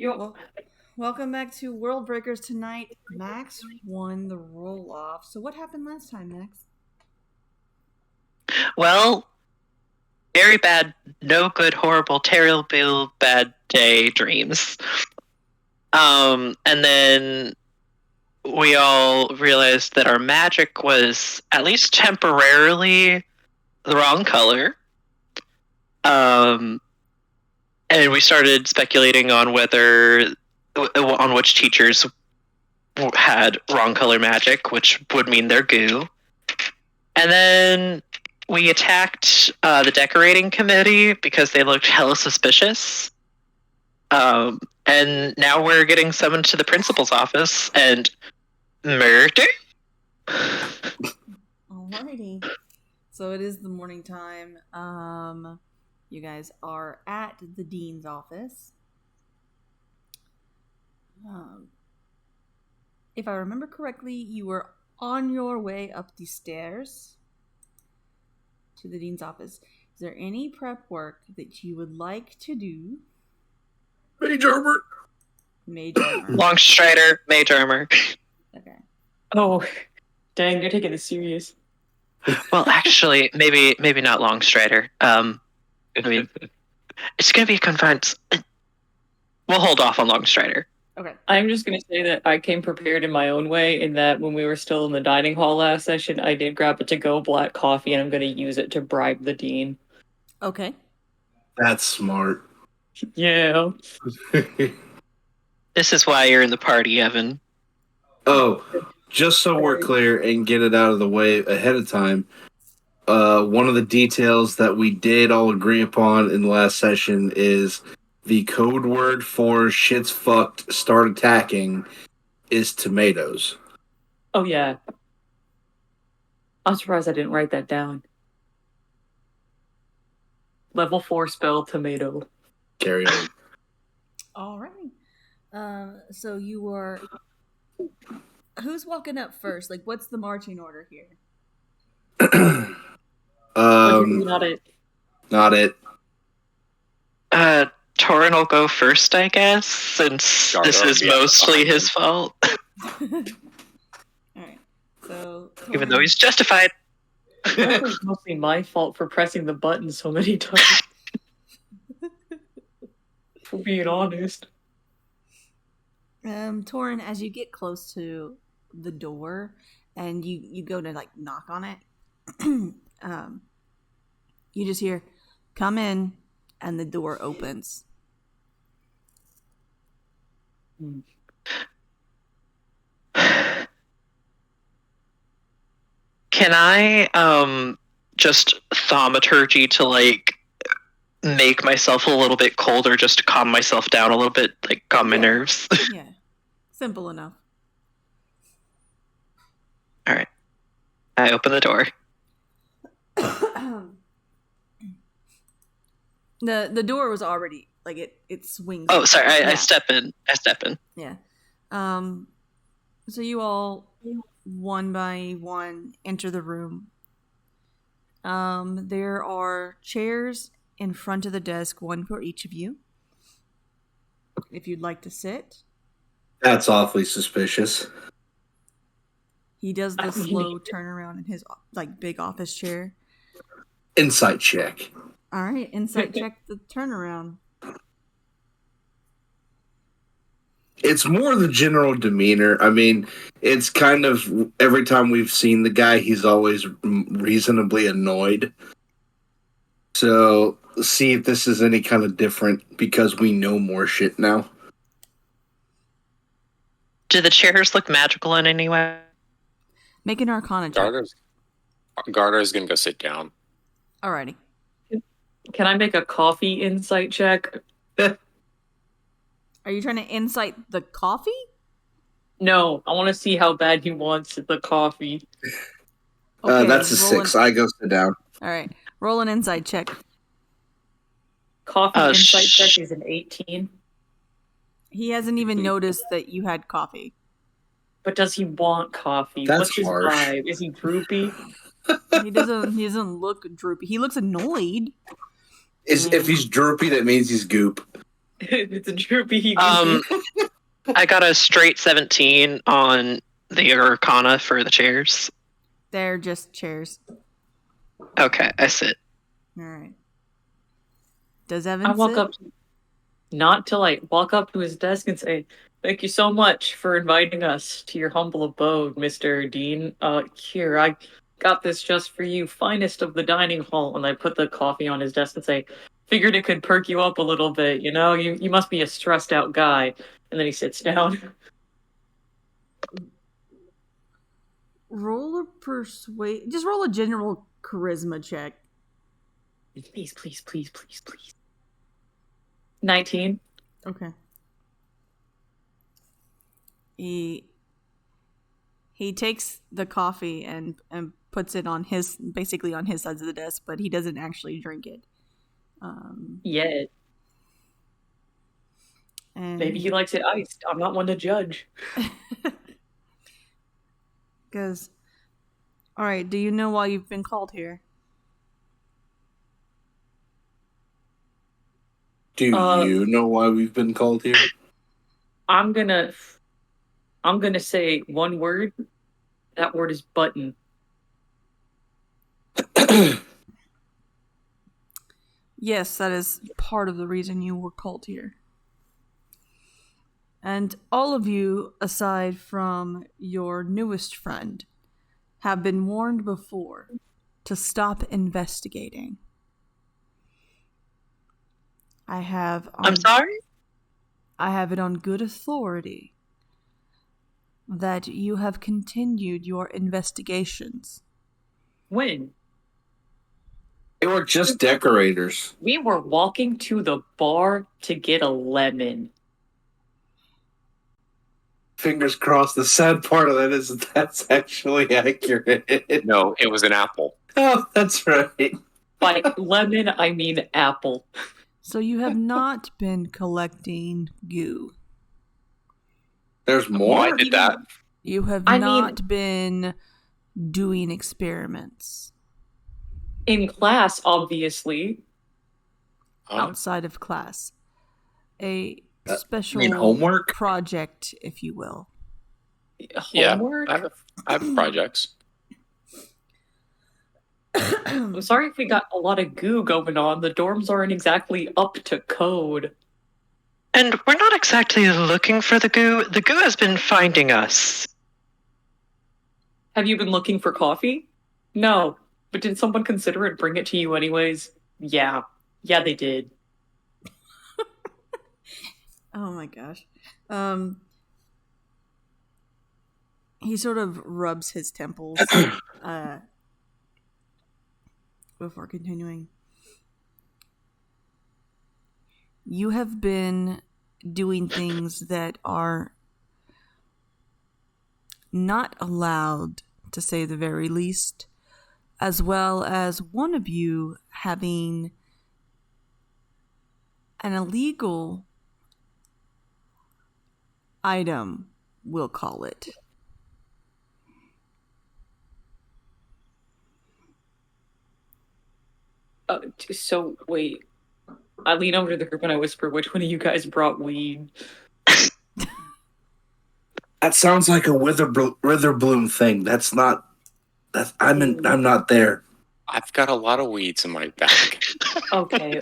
Well, welcome back to World Breakers tonight. Max won the roll off. So what happened last time, Max? Well, very bad, no good, horrible, terrible, bad day dreams. And then we all realized that our magic was at least temporarily the wrong color. And we started speculating on which teachers had wrong color magic, which would mean they're goo. And then we attacked the decorating committee because they looked hella suspicious. And now we're getting summoned to the principal's office and murder. Alrighty. So it is the morning time. You guys are at the dean's office. If I remember correctly, you were on your way up the stairs to the dean's office. Is there any prep work that you would like to do? Mage armor. Mage armor. Longstrider, mage armor. Okay. Oh, dang, you're taking this serious. Well, actually, maybe not Longstrider. I mean, it's gonna be a confined. We'll hold off on Longstrider. Okay. I'm just going to say that I came prepared in my own way, in that when we were still in the dining hall last session, I did grab a to-go black coffee, and I'm going to use it to bribe the dean. Okay. That's smart. Yeah. This is why you're in the party, Evan. Oh, just so we're clear and get it out of the way ahead of time, one of the details that we did all agree upon in the last session is the code word for shit's fucked, start attacking is tomatoes. Oh, yeah. I'm surprised I didn't write that down. Level 4 spell tomato. Carry on. Alright. So you are... Who's walking up first? Like, what's the marching order here? Not it. Not it. Torin will go first, I guess, since this is mostly his fault. Alright. So... Even though he's justified. It was mostly my fault for pressing the button so many times. For being honest. Torin, as you get close to the door and you go to like knock on it, you just hear, "Come in," and the door opens. Can I just thaumaturgy to like make myself a little bit colder just to calm myself down a little bit, like calm my nerves? Yeah. Simple enough. Alright. I open the door. The door was already like it swings. Oh, sorry, Yeah. I step in. Yeah. So you all one by one enter the room. There are chairs in front of the desk, one for each of you. If you'd like to sit. That's awfully suspicious. He does the slow turnaround in his like big office chair. Insight check. All right, insight check the turnaround. It's more the general demeanor. I mean, it's kind of every time we've seen the guy, he's always reasonably annoyed. So, see if this is any kind of different because we know more shit now. Do the chairs look magical in any way? Make an Arcana check. Garter's gonna go sit down. Alrighty. Can I make a coffee insight check? Are you trying to insight the coffee? No, I want to see how bad he wants the coffee. Okay, that's a 6. I go sit down. All right. Roll an insight check. Coffee insight check is an 18. He hasn't even noticed that you had coffee. But does he want coffee? That's What's his harsh. vibe? Is he droopy? He doesn't look droopy. He looks annoyed. If he's droopy, that means he's goop. It's a droopy. I got a straight 17 on the Arcana for the chairs. They're just chairs. Okay, I sit. All right. Does Evan I walk sit? up, not till I walk up to his desk and say, "Thank you so much for inviting us to your humble abode, Mr. Dean. Here, I got this just for you, finest of the dining hall." And I put the coffee on his desk and say, "Figured it could perk you up a little bit, you know? You must be a stressed out guy." And then he sits down. Roll a persuade. Just roll a general charisma check. Please, please, please, please, please. 19. Okay. He takes the coffee and puts it on his basically on his side of the desk, but he doesn't actually drink it. Yeah. And Maybe he likes it iced. I'm not one to judge. goes, all right, do you know why you've been called here? Do you know why we've been called here? I'm gonna say one word. That word is button. Yes, that is part of the reason you were called here. And all of you, aside from your newest friend, have been warned before to stop investigating. I'm sorry? I have it on good authority that you have continued your investigations. When? They were just decorators. We were walking to the bar to get a lemon. Fingers crossed. The sad part of that is that's actually accurate. No, it was an apple. Oh, that's right. By lemon, I mean apple. So you have not been collecting goo. There's Oh, more. I did that. You have I not been doing experiments In class, obviously. outside of class. A special homework? project, if you will. Yeah, Homework? I have projects. I'm sorry if we got a lot of goo going on. The dorms aren't exactly up to code. And we're not exactly looking for the goo. The goo has been finding us. Have you been looking for coffee? No. But did someone consider it, bring it to you anyways? Yeah. Yeah, they did. Oh my gosh. He sort of rubs his temples before continuing. You have been doing things that are not allowed, to say the very least, as well as one of you having an illegal item, we'll call it. So, wait. I lean over to the group and I whisper, which one of you guys brought weed? That sounds like a Witherbloom thing. That's not. I'm not there. I've got a lot of weeds in my bag. Okay,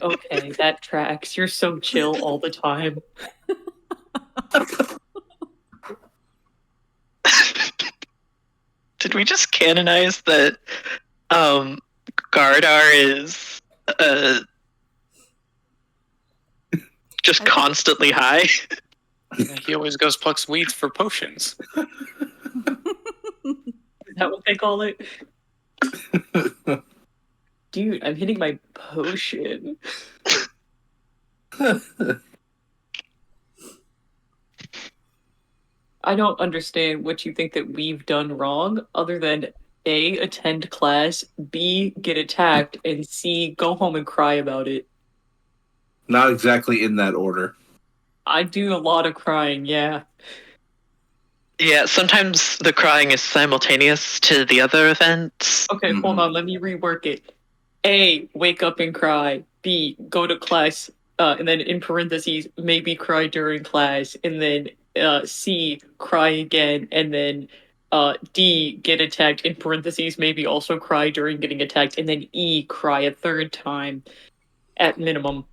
that tracks. You're so chill all the time. Did we just canonize that Gardar is just constantly high? He always goes plucks weeds for potions. Is that what they call it? Dude, I'm hitting my potion. I don't understand what you think that we've done wrong, other than A, attend class, B, get attacked, and C, go home and cry about it. Not exactly in that order. I do a lot of crying, yeah. Yeah, sometimes the crying is simultaneous to the other events. Okay, hold on, let me rework it. A, wake up and cry. B, go to class, and then in parentheses, maybe cry during class, and then C, cry again, and then D, get attacked, in parentheses, maybe also cry during getting attacked, and then E, cry a third time at minimum.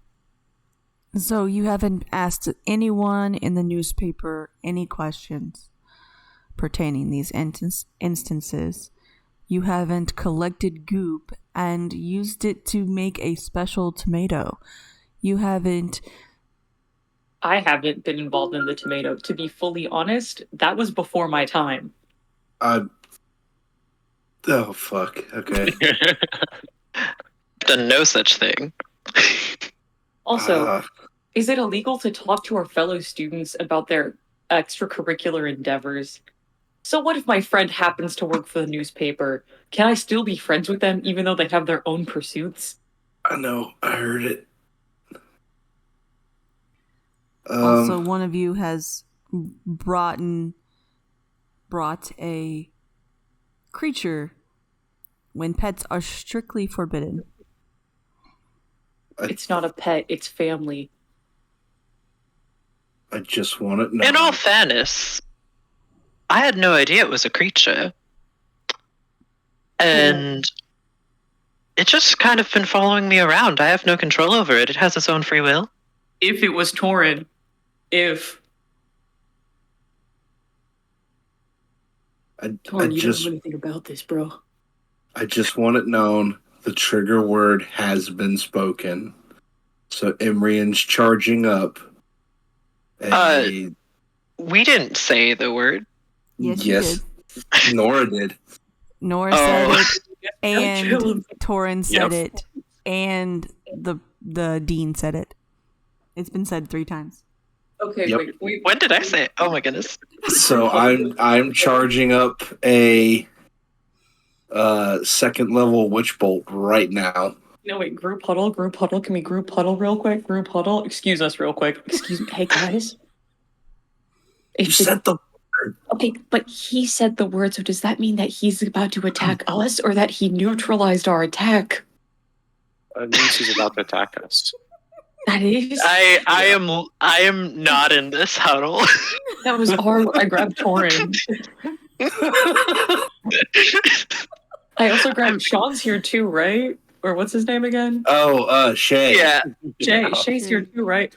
So you haven't asked anyone in the newspaper any questions pertaining these instances. You haven't collected goop and used it to make a special tomato. You haven't... I haven't been involved in the tomato. To be fully honest, that was before my time. Oh, fuck. Okay. Done no such thing. Also, is it illegal to talk to our fellow students about their extracurricular endeavors? So what if my friend happens to work for the newspaper? Can I still be friends with them even though they have their own pursuits? I know. I heard it. Also, one of you has brought a creature when pets are strictly forbidden. It's not a pet, it's family. I just want it now. In all fairness, I had no idea it was a creature. And it just kind of been following me around. I have no control over it. It has its own free will. If it was Torin, if... Torin, you don't know anything about this, bro. I just want it known. The trigger word has been spoken. So Imrian's charging up. We didn't say the word. Yes, you did. Nora did. Nora said it, and Torin said it, and the dean said it. It's been said 3 times. Okay, Yep. wait. When did I say it? Oh my goodness. So I'm charging up a second level witch bolt right now. No, wait, group huddle. Can we group huddle real quick? Group huddle. Excuse us real quick. Excuse me. Hey, guys. You said the word. Okay, but he said the word, so does that mean that he's about to attack us or that he neutralized our attack? It means he's about to attack us. That is? I am not in this huddle. That was I grabbed Torin. I also grabbed Sean's here too, right? Or what's his name again? Oh, Shay. Yeah. Shay's here too, right?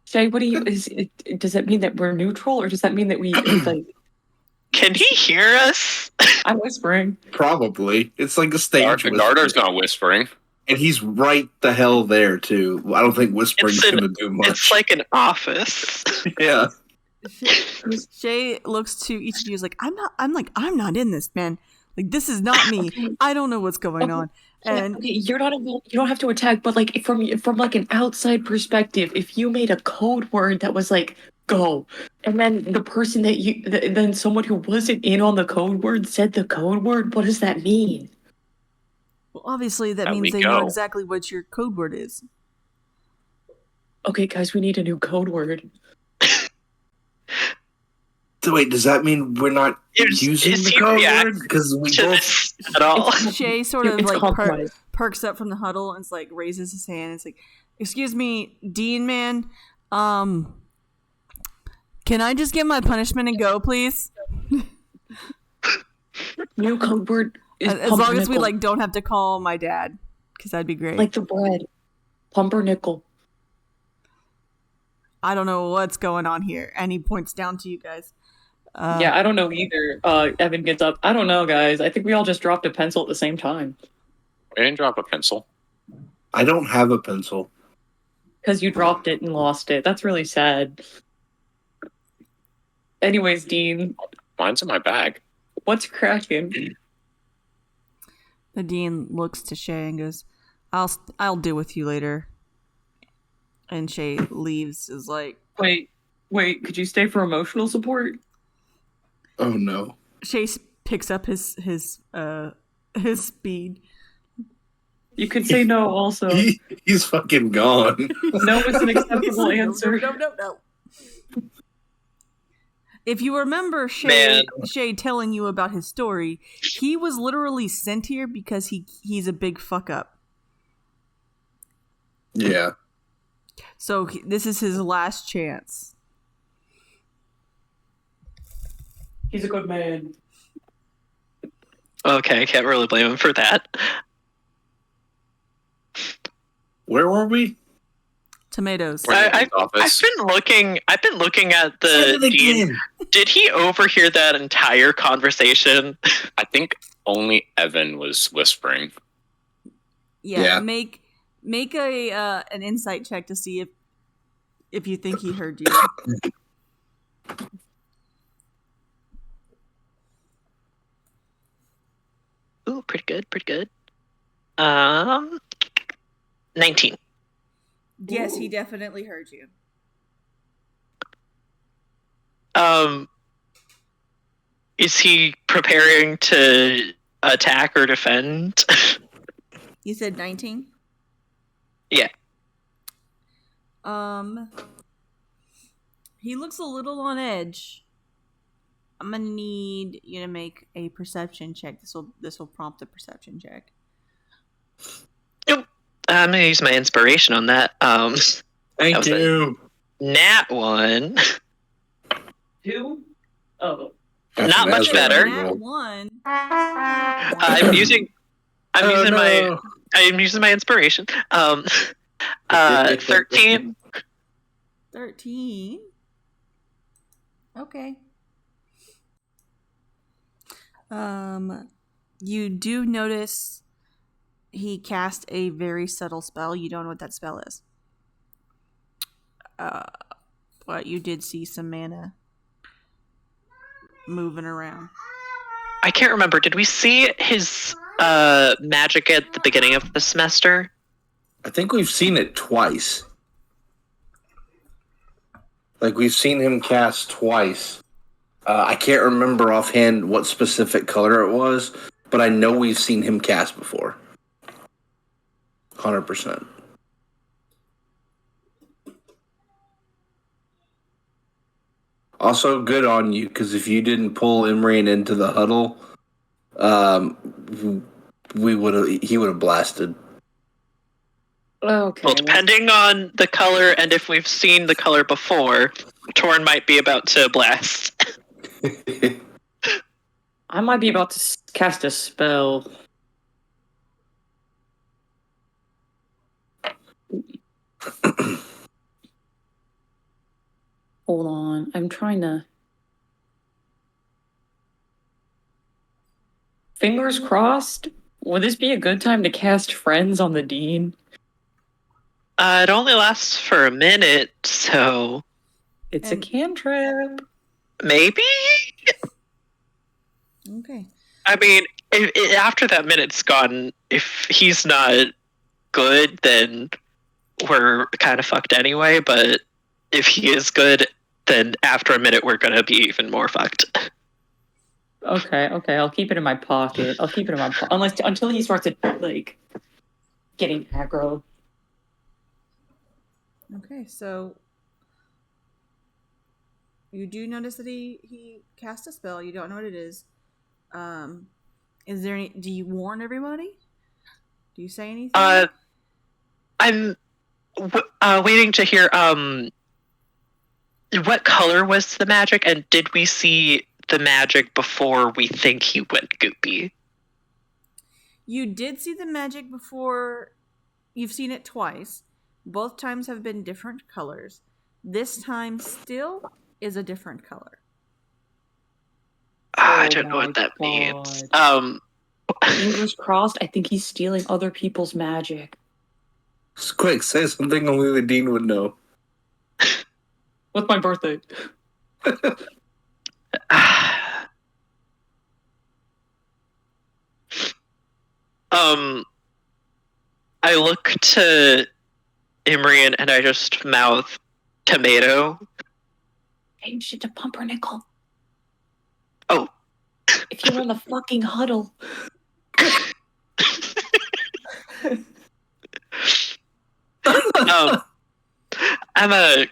Shay, what do you does that mean that we're neutral or does that mean that we like Can he hear us? I'm whispering. Probably. It's like a stage whisper. Nardar's not whispering. And he's right the hell there, too. I don't think whispering's going to do much. It's like an office. Yeah. Shay looks to each of you like, I'm not in this, man. Like, this is not me. I don't know what's going on. And okay, you're not you don't have to attack, but like from like an outside perspective, if you made a code word that was like go, and then the person that then someone who wasn't in on the code word said the code word, what does that mean? well, obviously that That means we they know go. exactly what your code word is. Okay, guys, we need a new code word. So wait, does that mean we're not using is the he code reacting word? Because we to both... this at all. Shay sort of It's like compromise. perks up from the huddle and like raises his hand. It's like, excuse me, Dean man, can I just get my punishment and go, please? New code word is As long as we pumpernickel. like don't have to call my dad, because that'd be great. Like the bread. Pumpernickel. I don't know what's going on here, and he points down to you guys. Yeah, I don't know either. Evan gets up. I don't know, guys. I think we all just dropped a pencil at the same time. I didn't drop a pencil. I don't have a pencil. Because you dropped it and lost it. That's really sad. Anyways, Dean, Mine's in my bag. what's cracking? The dean looks to Shay and goes, "I'll deal with you later." And Shay leaves. Is like, Wait, could you stay for emotional support? Oh, no. Shay picks up his speed. You could say no also. He's fucking gone. No is an acceptable answer. No. If you remember Shay telling you about his story, he was literally sent here because he's a big fuck up. Yeah. So this is his last chance. He's a good man. Okay, I can't really blame him for that. Where were we? Tomatoes. I've been looking at Say the it Dean. again. Did he overhear that entire conversation? I think only Evan was whispering. Yeah. Yeah. Make a an insight check to see if you think he heard you. Ooh, pretty good. 19. Yes, he definitely heard you. Is he preparing to attack or defend? You said 19? Yeah. He looks a little on edge. I'm gonna need you to make a perception check. This will prompt a perception check. Yep. I'm gonna use my inspiration on that. Thank you. Nat 1. 2? Oh. That's Not an much Ezra better. Nat roll. 1. I'm using my inspiration. 13. 13. Okay. You do notice he cast a very subtle spell. You don't know what that spell is. But you did see some mana moving around. I can't remember. Did we see his magic at the beginning of the semester? I think we've seen it twice. Like, we've seen him cast twice. I can't remember offhand what specific color it was, but I know we've seen him cast before. 100%. Also, good on you, because if you didn't pull Imrian into the huddle, he would have blasted. Okay. Well, depending on the color and if we've seen the color before, Torn might be about to blast. I might be about to cast a spell. Hold on. I'm trying to... Fingers crossed? Would this be a good time to cast Friends on the Dean? It only lasts for a minute, so It's a cantrip. maybe? Okay. I mean, after that minute's gone, if he's not good, then we're kind of fucked anyway, but if he is good, then after a minute we're gonna be even more fucked. Okay, I'll keep it in my pocket. Until he starts like getting aggro. Okay, so you do notice that he cast a spell. You don't know what it is. Is there any? Do you warn everybody? Do you say anything? I'm waiting to hear. What color was the magic, and did we see the magic before we think he went goopy? You did see the magic before. You've seen it twice. Both times have been different colors. This time still is a different color. I don't know what that means. Fingers crossed. I think he's stealing other people's magic. Just quick, say something only the Dean would know. What's my birthday? I look to Imrian and I just mouth tomato. Change it to pumpernickel. Oh. If you're in the fucking huddle. I'm a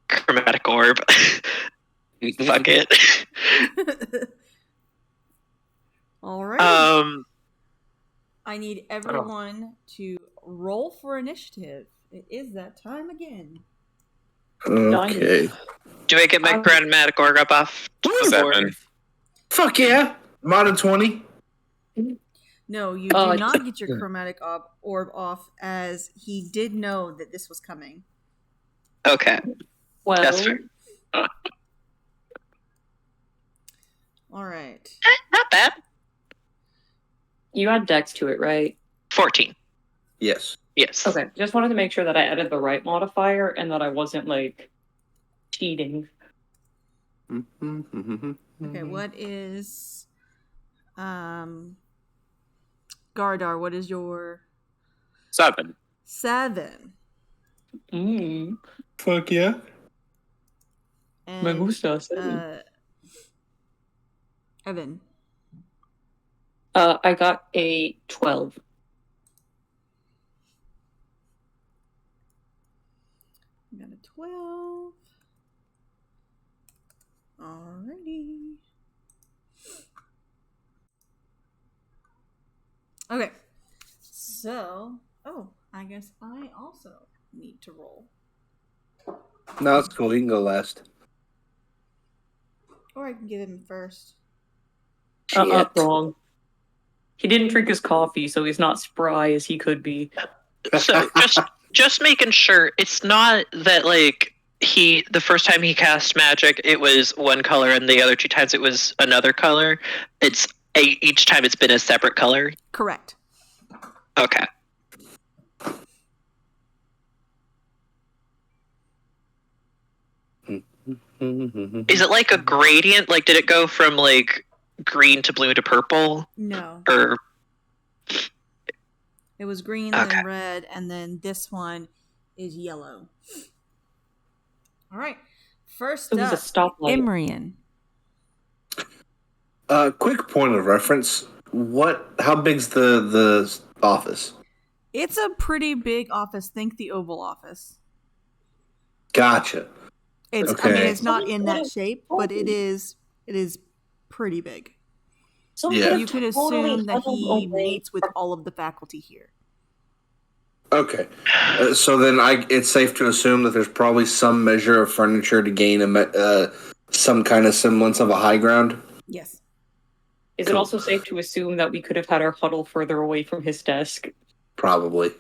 chromatic orb. Fuck it. All right. I need everyone to roll for initiative. It is that time again. Okay. Do I get my chromatic orb up off? to 7. Fuck yeah. Modded 20. No, you do not get your chromatic orb off, as he did know that this was coming. Okay. Well, That's fair. All right. Not bad. you add dex to it, right? 14. Yes. Yes. Okay, just wanted to make sure that I added the right modifier and that I wasn't like cheating. Okay, what is Gardar, what is your 7. 7? Fuck yeah. Me And gusta. 7. Evan. I got a 12. I got a 12. Alrighty. Okay. So, I guess I also need to roll. No, it's cool. He can go last. Or I can give him first. Wrong. He didn't drink his coffee, so he's not spry as he could be. So just making sure it's not that like the first time he cast magic it was one color and the other 2 times it was another color. It's each time it's been a separate color. Correct. Okay. Is it like a gradient? Like, did it go from like green to blue to purple? No. Or It was green, Okay. then red, and then this one is yellow. All right. First It was a up, stoplight. Imrian. Quick point of reference. How big's the office? It's a pretty big office. Think the Oval Office. Gotcha. It's. Okay. I mean, it's not in that shape, but it is. It is pretty big. Yeah. You could assume that he meets with all of the faculty here. Okay. So then it's safe to assume that there's probably some measure of furniture to gain some kind of semblance of a high ground. Yes. Is it also safe to assume that we could have had our huddle further away from his desk? Probably.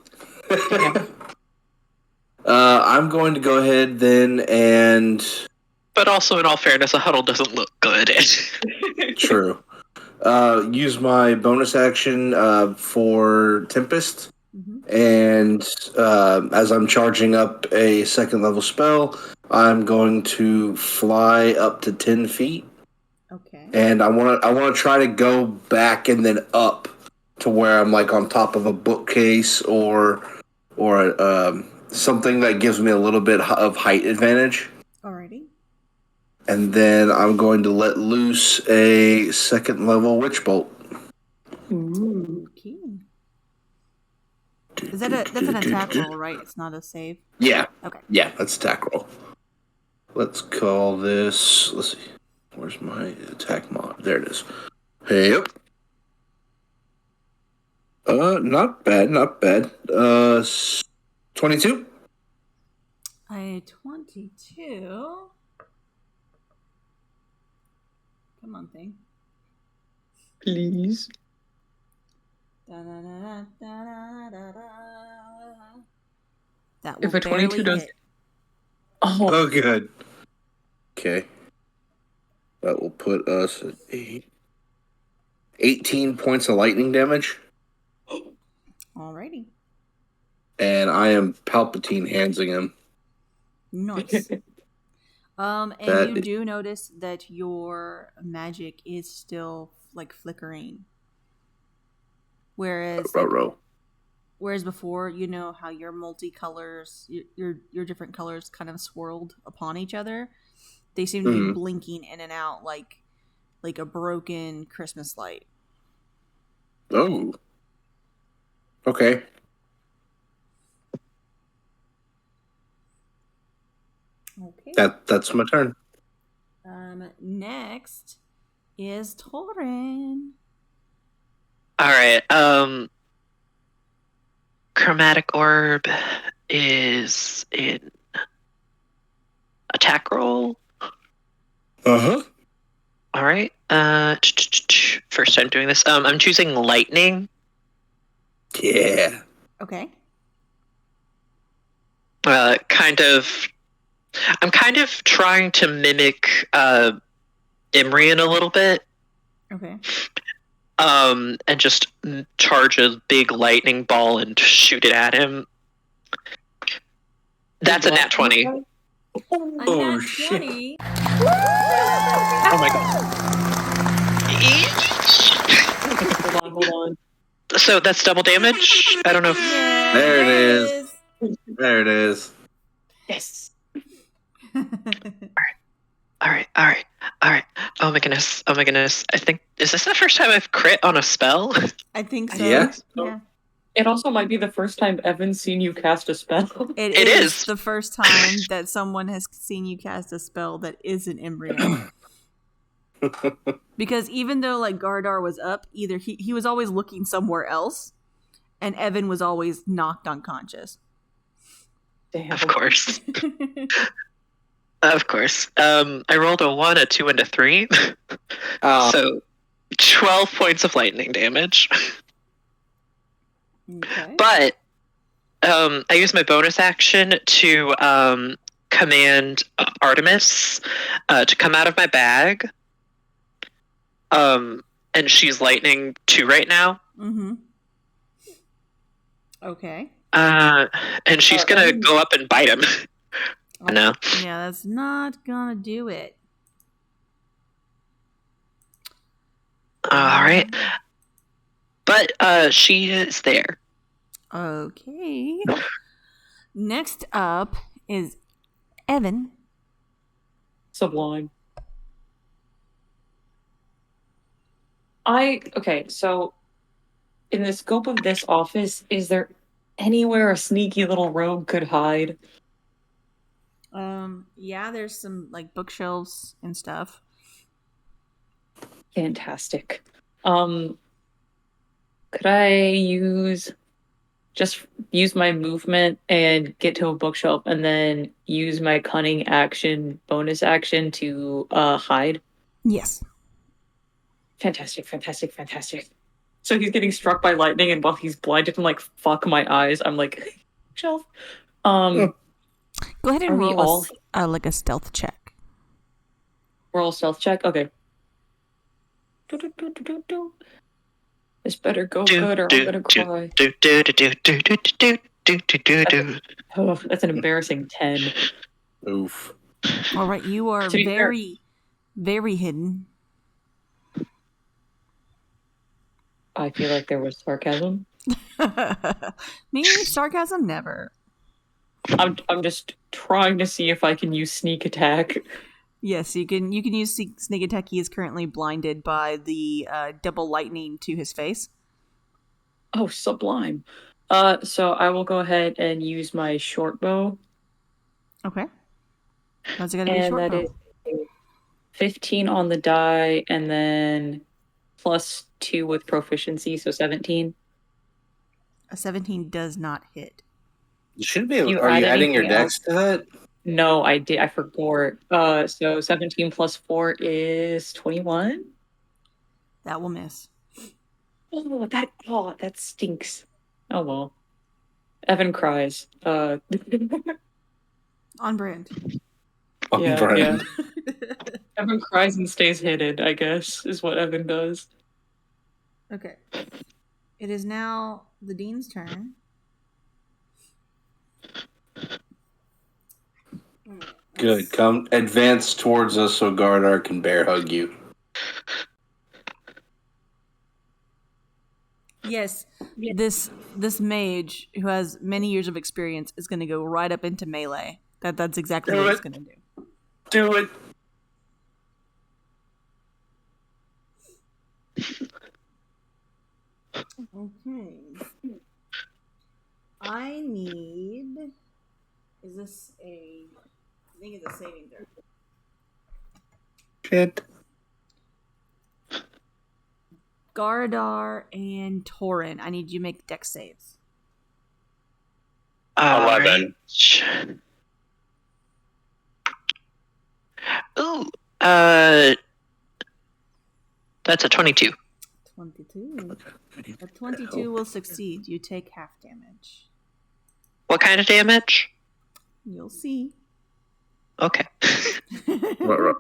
I'm going to go ahead then and... But also, in all fairness, a huddle doesn't look good. True. Use my bonus action for Tempest. Mm-hmm. And as I'm charging up a 2nd level spell, I'm going to fly up to 10 feet. Okay. And I want to try to go back and then up to where I'm like on top of a bookcase or something that gives me a little bit of height advantage. Alrighty. And then I'm going to let loose a 2nd level witch bolt. Ooh. Okay. Is that's an attack roll, right? It's not a save. Yeah. Okay. Yeah, that's attack roll. Let's call this. Let's see. Where's my attack mod? There it is. Hey, yep. Not bad, not bad. 22. A 22. Come on, thing. Please. That will If a 22 barely does- hit. Oh, Oh, good. Okay. That will put us at 18 points of lightning damage. Alrighty. And I am Palpatine handsing him. Nice. And That you is- do notice that your magic is still like flickering. Whereas whereas before, you know how your multicolors, your different colors kind of swirled upon each other. They seem to be blinking in and out like a broken Christmas light. Oh. Okay. Okay. That's my turn. Next is Torin. All right. Chromatic orb. is in attack roll. Uh-huh. All right. First time doing this. I'm choosing lightning. Yeah. Okay. I'm kind of trying to mimic Imrian a little bit. Okay. And just charge a big lightning ball and shoot it at him. That's a nat 20. Oh, shit. 20? Oh my god. Hold on. So that's double damage? I don't know if... Yeah, There it is. There it is. Yes. Alright. Oh my goodness. I think... Is this the first time I've crit on a spell? I think so. Yeah. Yeah. It also might be the first time Evan's seen you cast a spell. It It is is. the first time that someone has seen you cast a spell that isn't embryo. Because even though like Gardar was up, either he was always looking somewhere else, and Evan was always knocked unconscious. Damn. Of course. Of course. I rolled a 1, a 2, and a 3. So 12 points of lightning damage. Okay. But I use my bonus action to command Artemis to come out of my bag. And she's lightning 2 right now. Mm-hmm. Okay. And she's gonna go up and bite him. I know. Yeah, that's not gonna do it. Alright. But she is there. Okay. Next up is Evan. Sublime. Okay, so in the scope of this office, is there anywhere a sneaky little rogue could hide? Yeah, there's some like bookshelves and stuff. Fantastic. Could I just use my movement and get to a bookshelf and then use my cunning action, bonus action to hide? Yes. Fantastic. So he's getting struck by lightning, and while he's blinded and like, fuck my eyes, I'm like, shelf. Go ahead and Are we roll all- like a stealth check. Roll stealth check. Okay. This better go good, or I'm gonna cry. Oh, that's an embarrassing 10. Oof. All right, you are To be fair- very, very hidden. I feel like there was sarcasm. Me, sarcasm, never. I'm just trying to see if I can use sneak attack. Yes, you can use sneak attack. He is currently blinded by the double lightning to his face. Oh, sublime. So I will go ahead and use my short bow. Okay. How's it gonna be And short that bow? is 15 on the die, and then plus 2 with proficiency, so 17. A 17 does not hit. You should be able. You Are you add adding your anything dex to that? No, I forgot. So 17 plus 4 is 21. That will miss. Oh, that stinks. Oh well. Evan cries. On brand. Yeah, Brian. Evan cries and stays hidden, I guess, is what Evan does. Okay. It is now the Dean's turn. Good. Come advance towards us so Gardar can bear hug you. Yes, this mage who has many years of experience is going to go right up into melee. That's exactly what he's going to do. Do it. Okay. I need. Is this a? I think it's a saving throw. Shit. Gardar and Torin, I need you to make dex saves. 11. Right. Ooh, that's a 22. 22. A 22 will succeed. You take half damage. What kind of damage? You'll see. Okay. Right.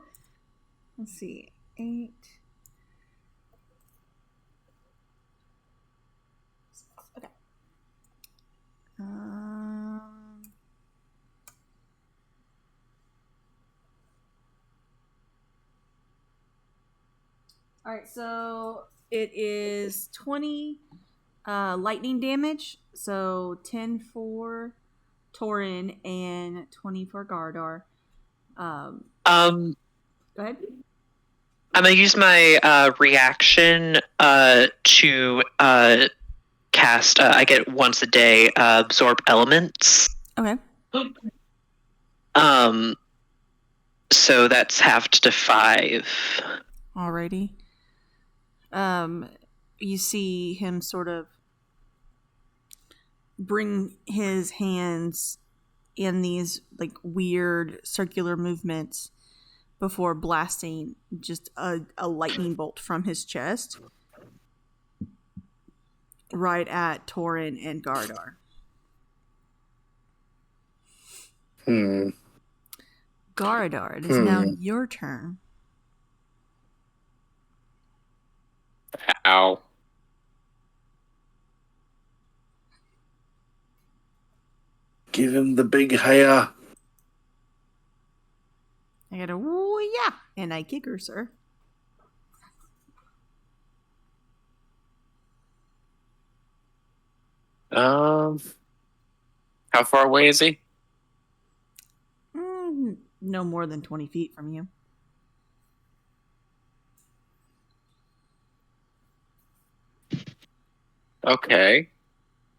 Let's see. 8. Okay. All right, so it is 20 lightning damage. So 10 for Torin and 20 for Gardar. Go ahead. I'm gonna use my reaction to cast. I get once a day absorb elements. Okay. So that's halved to 5. Alrighty. You see him sort of bring his hands in these like weird circular movements before blasting just a lightning bolt from his chest right at Torin and Gardar. Gardar, it is now your turn. Ow. Give him the big hair. I got a woo yeah, and I kick her, sir. How far away is he? No more than 20 feet from you. Okay.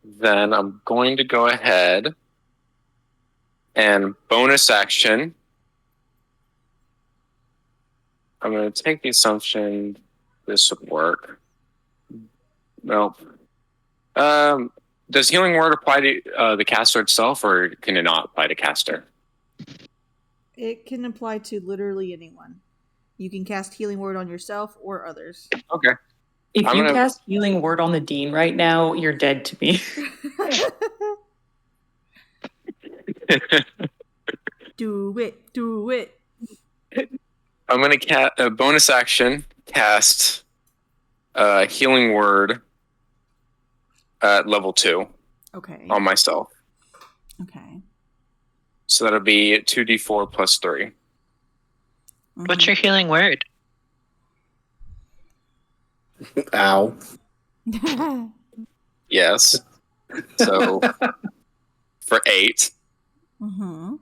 Then I'm going to go ahead and bonus action. I'm going to take the assumption this would work. Well, does Healing Word apply to the caster itself, or can it not apply to caster? It can apply to literally anyone. You can cast Healing Word on yourself or others. Okay. If you cast Healing Word on the Dean right now, you're dead to me. Do it. Do it. I'm going to bonus action cast Healing Word at level 2 Okay. on myself. Okay. So that'll be 2d4 plus 3. What's your healing word? Ow. Yes. So for 8. Mm-hmm.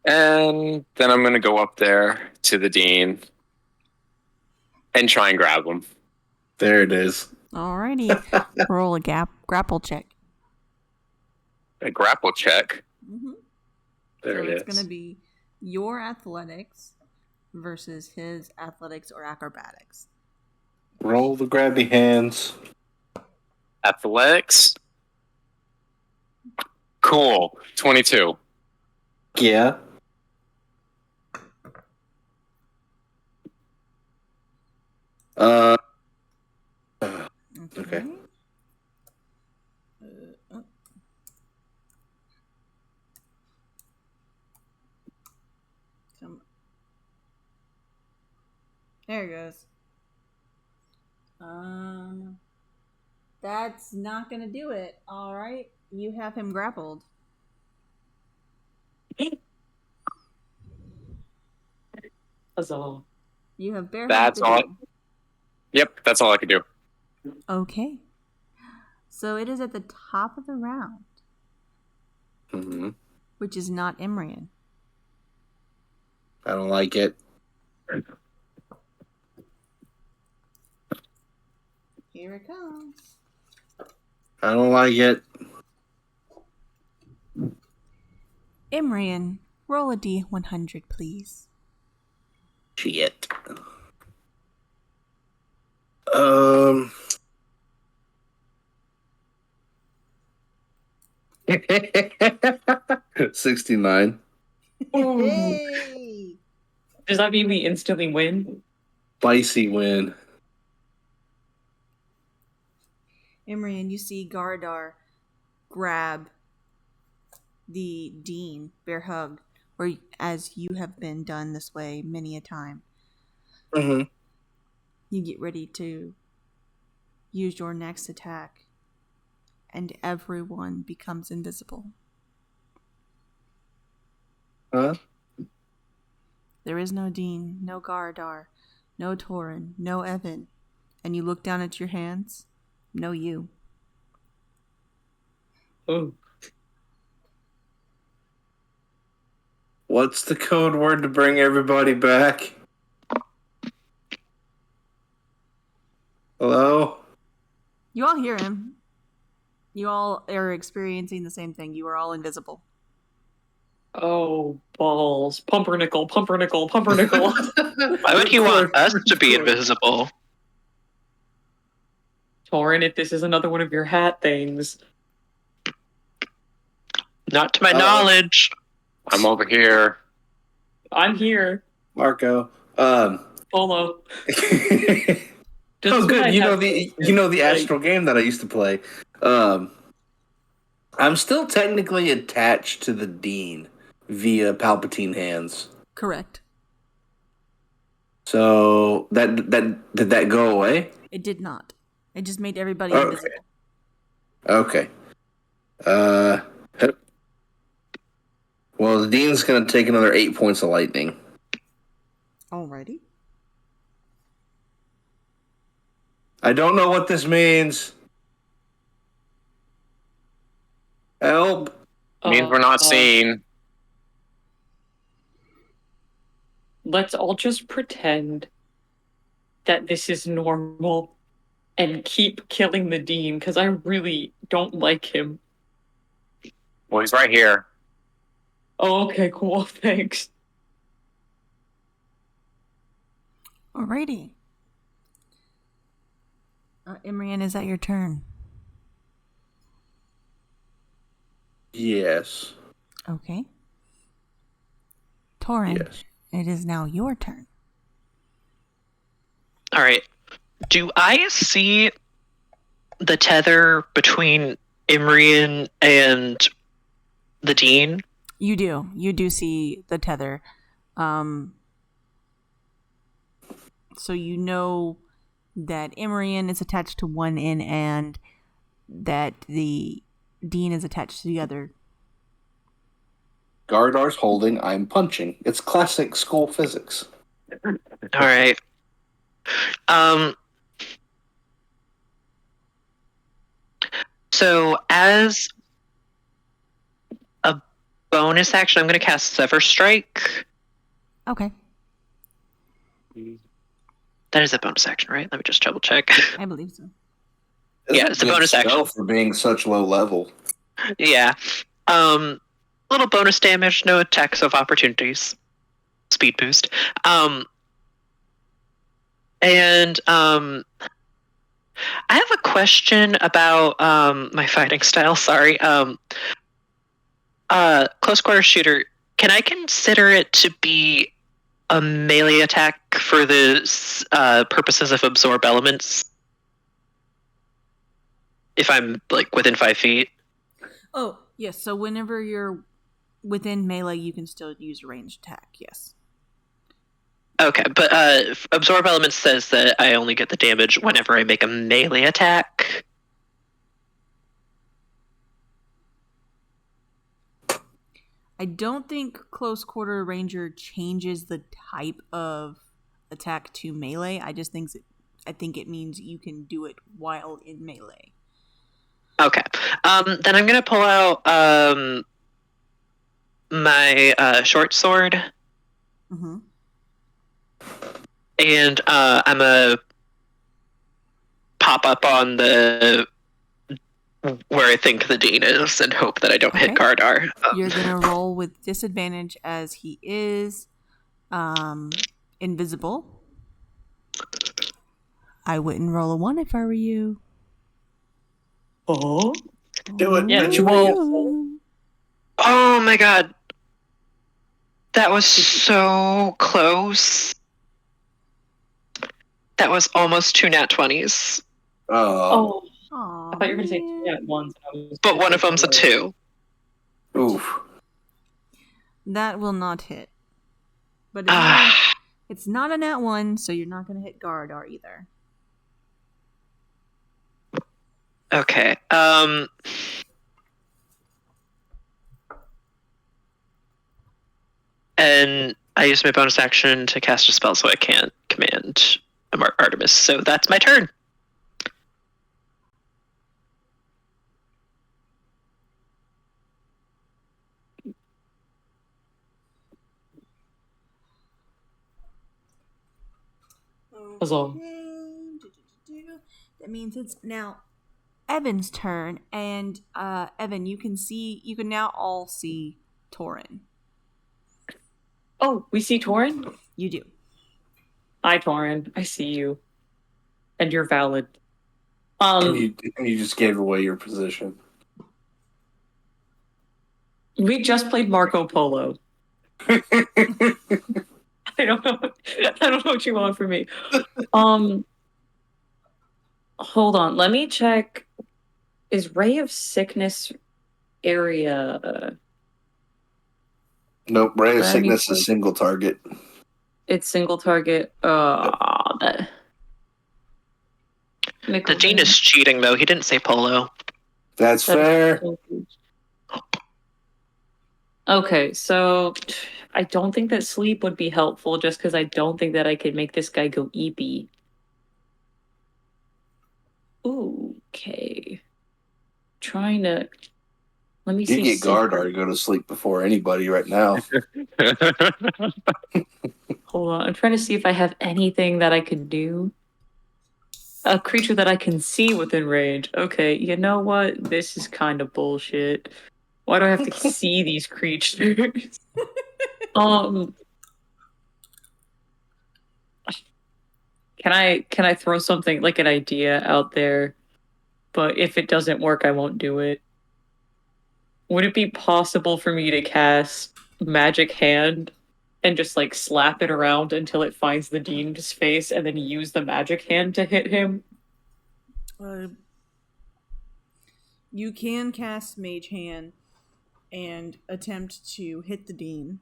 And then I'm going to go up there to the Dean and try and grab him. There it is. Alrighty. Roll a grapple check. A grapple check. Mm-hmm. There So it it's is. going to be your athletics versus his athletics or acrobatics. Roll the grabby hands. Athletics. Cool. 22. Yeah. Okay. There it goes. That's not gonna do it. All right, you have him grappled. Huzzah. You have bare That's all. Yep, that's all I could do. Okay. So it is at the top of the round, Mm-hmm. which is not Imrian. I don't like it. Here it comes. I don't like it. Imrian, roll a D100, please. Shit. 69. Hey! Does that mean we instantly win? Spicy win. Imri, and you see Gardar grab the dean, bear hug, or as you have been done this way many a time. Mm-hmm. You get ready to use your next attack, and everyone becomes invisible. Huh? There is no Dean, no Gardar, no Torin, no Evan. And you look down at your hands, no you. Oh. What's the code word to bring everybody back? Hello? You all hear him. You all are experiencing the same thing. You are all invisible. Oh, balls. Pumpernickel, pumpernickel, pumpernickel. Why would he want us to be invisible? Torin, if this is another one of your hat things. Not to my knowledge. I'm over here. I'm here. Marco. Polo. Oh, Just what good. I You know have the like- Astral game that I used to play. I'm still technically attached to the Dean via Palpatine hands. Correct. So that did that go away? It did not. It just made everybody Okay. invisible. Okay. Well, the Dean's gonna take another 8 points of lightning. Alrighty. I don't know what this means. Help! Means we're not seen. Let's all just pretend that this is normal and keep killing the dean because I really don't like him. Well, he's right here. Oh, okay, cool. Thanks. Alrighty. Imrian, is that your turn? Yes. Okay. Torin, Yes. it is now your turn. All right. Do I see the tether between Imrian and the Dean? You do. You do see the tether. So you know that Imrian is attached to one end and that the Dean is attached to the other. Gardar's holding, I'm punching. It's classic school physics. All right. So as a bonus action, I'm going to cast Sever Strike. Okay. That is a bonus action, right? Let me just double check. I believe so. Yeah, it's a good bonus spell action. for being such low level. Yeah. Little bonus damage, no attacks of opportunities. Speed boost. I have a question about my fighting style. Sorry. Close quarter shooter. Can I consider it to be a melee attack for the purposes of absorb elements? If I'm like within 5 feet. Oh, yes. So whenever you're within melee, you can still use a ranged attack. Yes. Okay, but absorb elements says that I only get the damage whenever I make a melee attack. I don't think close quarter ranger changes the type of attack to melee. I think it means you can do it while in melee. Okay. Then I'm gonna pull out my short sword. Mm-hmm. And I'm gonna pop up on the where I think the Dean is and hope that I don't hit Okay. Gardar. You're gonna roll with disadvantage as he is invisible. I wouldn't roll a 1 if I were you. Oh? Do it. Yeah, Ritual. well- Oh my god. That was so close. That was almost 2 nat 20s. Oh. Oh, Aw, I thought you were going to say man. 2 at once. But one of them's a 2. Oof. That will not hit. But it's, Ah. it's not a nat 1, so you're not going to hit Garadar either. Okay. And I use my bonus action to cast a spell, so I can't command Artemis. So that's my turn. Huzzah. That means it's now Evan's turn, and Evan, you can now all see Torin. Oh, we see Torin? You do. Hi, Torin. I see you. And you're valid. And you just gave away your position. We just played Marco Polo. I don't know. I don't know what you want from me. Hold on. Let me check. Is Ray of Sickness area? Nope, Ray of Let me Sickness see. is single target. It's single target. That. The Dean is cheating, though. He didn't say polo. That's fair. Okay, so I don't think that sleep would be helpful just because I don't think that I could make this guy go EP. Okay. Trying to. Let me You see. get Gardar to go to sleep before anybody right now. Hold on. I'm trying to see if I have anything that I could do. A creature that I can see within range. Okay, you know what? This is kind of bullshit. Why do I have to see these creatures? Can I throw something like an idea out there? But if it doesn't work, I won't do it. Would it be possible for me to cast Magic Hand and just like slap it around until it finds the Dean's face and then use the Magic Hand to hit him? You can cast Mage Hand and attempt to hit the Dean.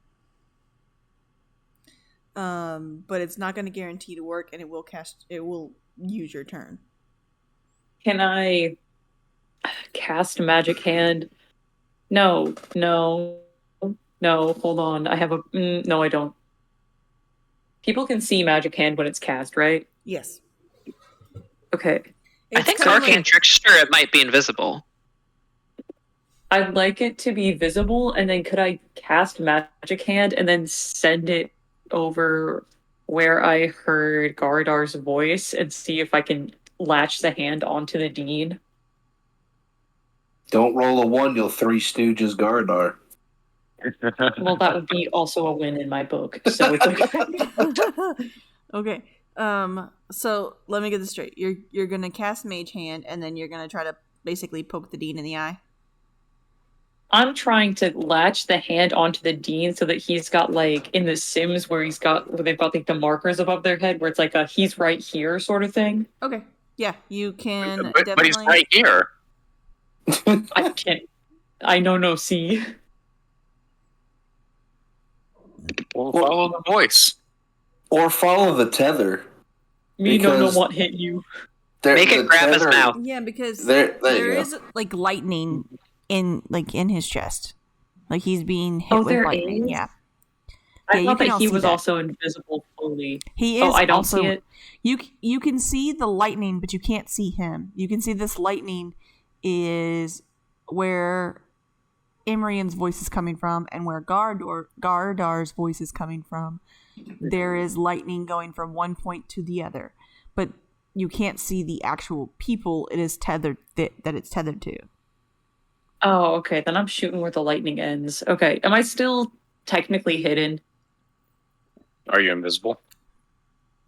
But it's not going to guarantee to work, and it will use your turn. Can I cast Magic Hand? No. Hold on. I have a no. I don't. People can see Magic Hand when it's cast, right? Yes. Okay. I think for Arcane Trickster, it might be invisible. I'd like it to be visible, and then could I cast Magic Hand and then send it over where I heard Gardar's voice and see if I can latch the hand onto the Dean? Don't roll a 1, you'll Three Stooges Gardar. Well, that would be also a win in my book, so it's okay. Okay. So let me get this straight. You're gonna cast Mage Hand, and then you're gonna try to basically poke the Dean in the eye. I'm trying to latch the hand onto the Dean so that he's got like in the Sims where they've got like the markers above their head where it's like a he's right here sort of thing. Okay. Yeah, you can But definitely. he's right here. I can't. I know no see. Well, follow the voice. Or follow the tether. Me no Because what hit you. Make it grab his mouth. Yeah, because There you there go. is like lightning in his chest. Like he's being hit Oh, with there lightning. is? Yeah. I you thought can that all he see was that. also invisible fully. He is. Oh, I don't also, see it. You can see the lightning, but you can't see him. You can see this lightning is where Imrian's voice is coming from, and where Gardar's voice is coming from. There is lightning going from one point to the other, but you can't see the actual people it is tethered that it's tethered to. Oh, okay. Then I'm shooting where the lightning ends. Okay. Am I still technically hidden? Are you invisible?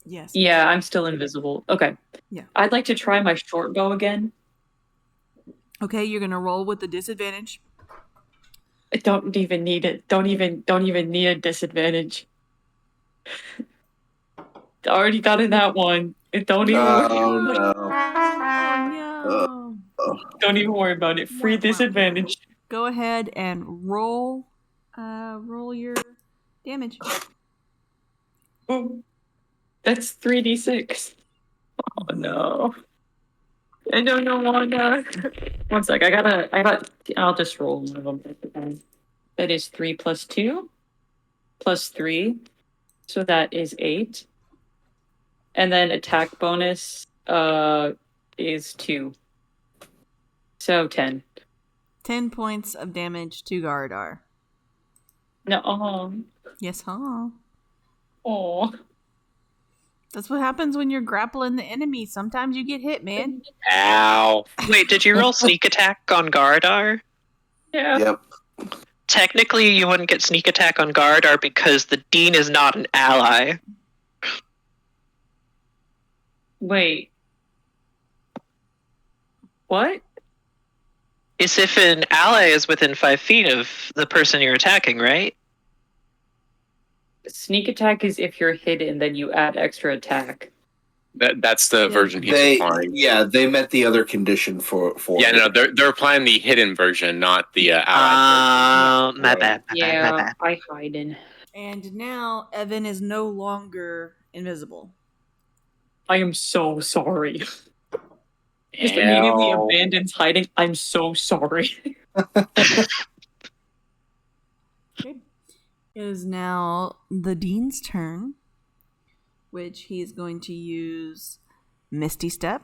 Yes. Yeah, I'm still invisible. Okay. Yeah. I'd like to try my short bow again. Okay, you're gonna roll with the disadvantage. I don't even need it. Don't even need a disadvantage. I already got in that one. It don't even worry. Oh no. Oh no! Don't even worry about it. Free disadvantage. Go ahead and roll. Roll your damage. Ooh, that's 3d6. Oh no. I don't know wanna. One sec. I'll just roll one of them. That is 3 plus 2 plus 3. So that is 8. And then attack bonus is 2. So 10. 10 points of damage to Gardar. No. Yes, huh? Oh. That's what happens when you're grappling the enemy. Sometimes you get hit, man. Ow. Wait, did you roll sneak attack on Gardar? Yeah. Yep. Technically, you wouldn't get sneak attack on Gardar because the Dean is not an ally. Wait. What? It's if an ally is within 5 feet of the person you're attacking, right? Sneak attack is if you're hidden, then you add extra attack. That's the version he's They applying. met the other condition for Yeah, it. no, they're applying the hidden version, not the allied version. My bad. Yeah, I hidden. And now Evan is no longer invisible. I am so sorry. Just immediately Ow. abandons hiding. I'm so sorry. Okay. It is now the Dean's turn, which he is going to use Misty Step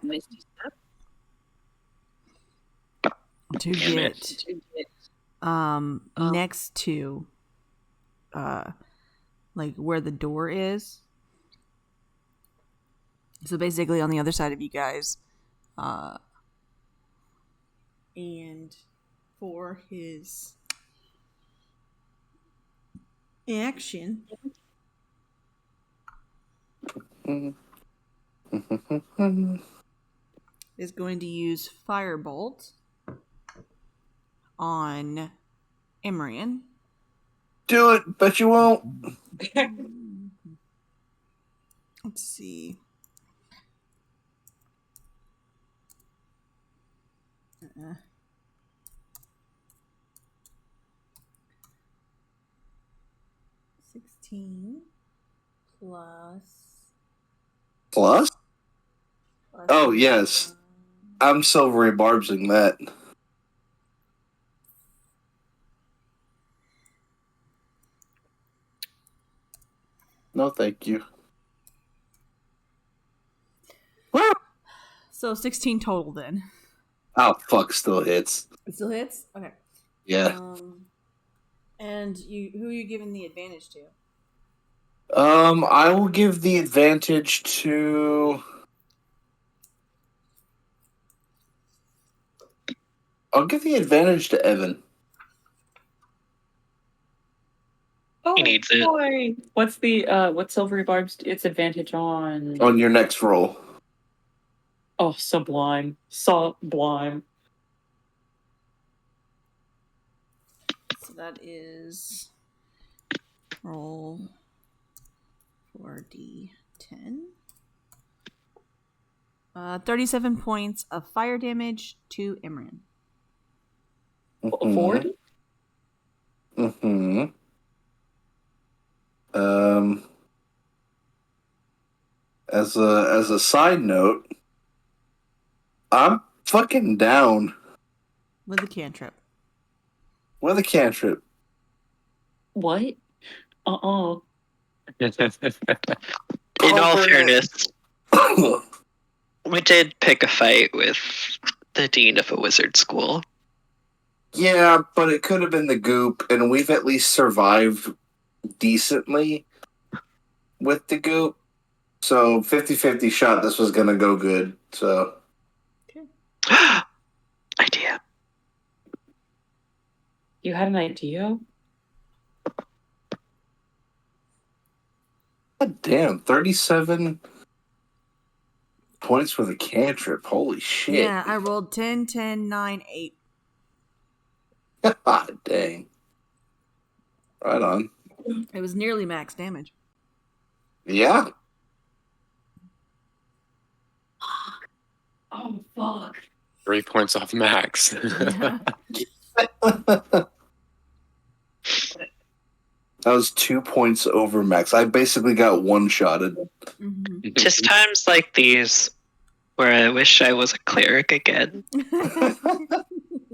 to get next to like where the door is. So basically on the other side of you guys. And for his action is going to use Firebolt on Emrian. Do it, but you won't. Let's see. 16 Plus? Oh, yes. I'm silvery barbsing that. No, thank you. So 16 total then. Oh, fuck, still hits. It still hits? Okay. Yeah. And who are you giving the advantage to? I will give the advantage to... I'll give the advantage to Evan. Oh, He needs it. boy. What's the what's Silvery Barb's its advantage on? On your next roll. Oh, sublime. Sublime. So that is roll 4d10. 37 points of fire damage to Imran. 40? Mm-hmm. As a side note, I'm fucking down With a cantrip. with a cantrip. In What? all Over fairness, we did pick a fight with the dean of a wizard school. Yeah, but it could have been the goop, and we've at least survived decently with the goop. So 50-50 shot this was going to go good. So Idea. You had an idea? God damn, 37. points for the cantrip. Holy shit. Yeah, I rolled 10, 10, 9, 8. Dang. Right on. It was nearly max damage. Yeah. Oh, fuck. 3 points off max. Yeah. That was 2 points over max. I basically got one-shotted. Mm-hmm. Just times like these where I wish I was a cleric again.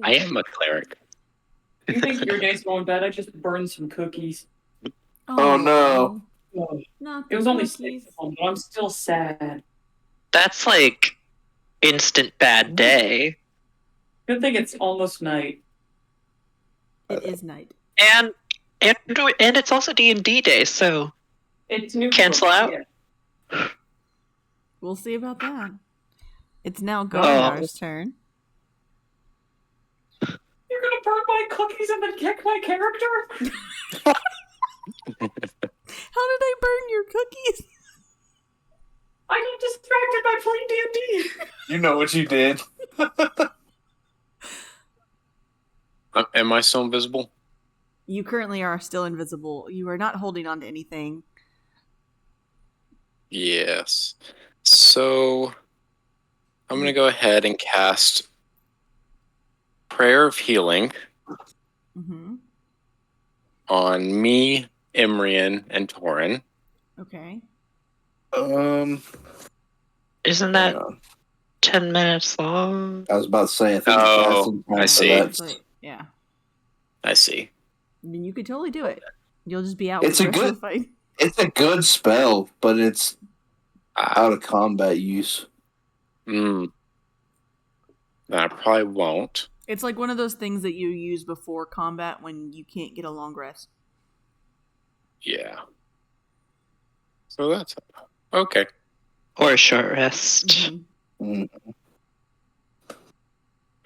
I am a cleric. You think your day's going bad? I just burned some cookies. Oh, no. Oh, Not it was only cookies. 6 of them, but I'm still sad. That's like instant bad day. Good thing it's almost night. It is night. And it's also D&D day, so It's new. Cancel out? Yeah. We'll see about that. It's now Gardar's turn. You're gonna burn my cookies and then kick my character? How did I burn your cookies? I got distracted by playing D&D. You know what you did. Am I still invisible? You currently are still invisible. You are not holding on to anything. Yes. So I'm going to go ahead and cast Prayer of Healing Mm-hmm. on me, Imrian, and Torin. Okay. Isn't that 10 minutes long? I was about to say, I think Oh, you I see. Yeah. I see. I mean, you could totally do it. You'll just be out It's with a the rest good- of the fight. It's a good spell, but it's out of combat use. I probably won't. It's like one of those things that you use before combat when you can't get a long rest. Yeah. So that's okay. Or a short rest. Mhm. Mm.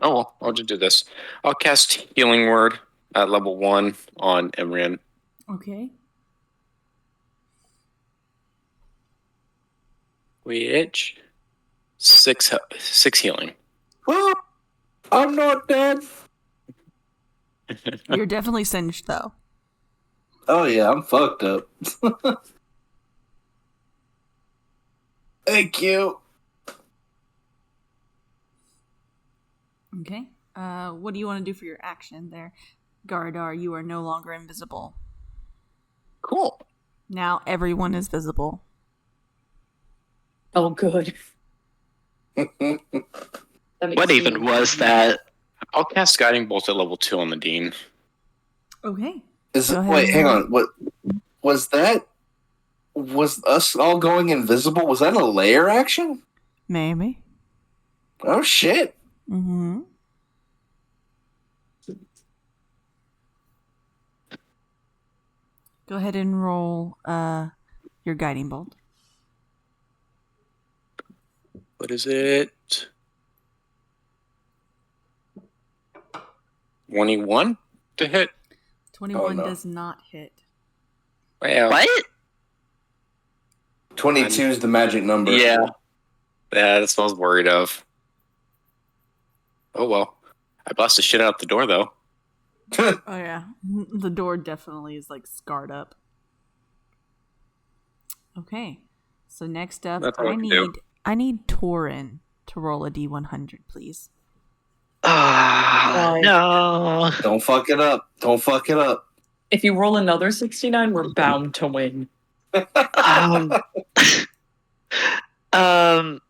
Oh, well, I'll just do this. I'll cast Healing Word at level 1 on Imrian. Okay. Which 6 healing. Well, I'm not dead. You're definitely singed, though. Oh, yeah, I'm fucked up. Thank you. Okay. What do you want to do for your action there? Gardar, you are no longer invisible. Cool. Now everyone is visible. Oh, good. What even was that? I'll cast Guiding Bolt at level 2 on the Dean. Okay. Is Go it, ahead wait, and hang roll. on. What was that? Was us all going invisible? Was that a layer action? Maybe. Oh shit! Mm-hmm. Go ahead and roll your guiding bolt. What is it? 21 to hit? 21 no. does not hit. Well, What? 22 is the magic number. Yeah. Yeah, that's what I was worried of. Oh, well. I busted shit out the door, though. Oh yeah. The door definitely is like scarred up. Okay. So next up That's what I can do. I need Torin to roll a D100, please. Ah, no. Don't fuck it up. Don't fuck it up. If you roll another 69, we're bound to win. Um, um,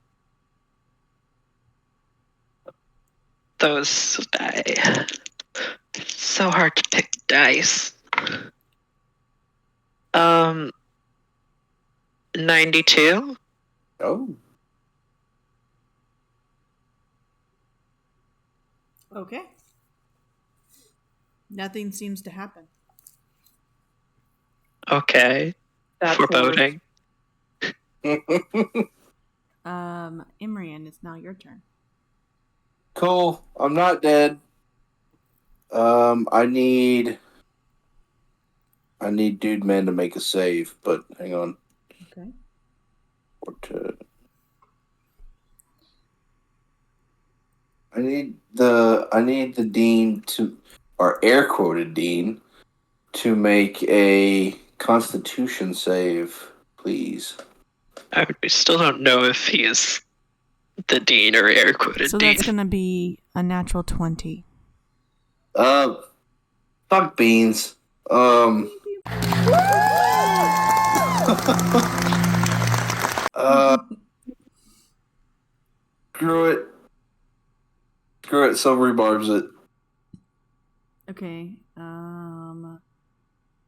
those die. So hard to pick dice. 92. Oh. Okay. Nothing seems to happen. Okay. That's Foreboding. Imrian, it's now your turn. Cool. I'm not dead. I need Dude Man to make a save, but hang on. Okay. Or to... I need the dean to, or air quoted dean, to make a Constitution save, please. We still don't know if he's the dean or air quoted So dean. that's going to be a natural 20. Fuck beans. Screw it. Screw it. So rebarbs it. Okay.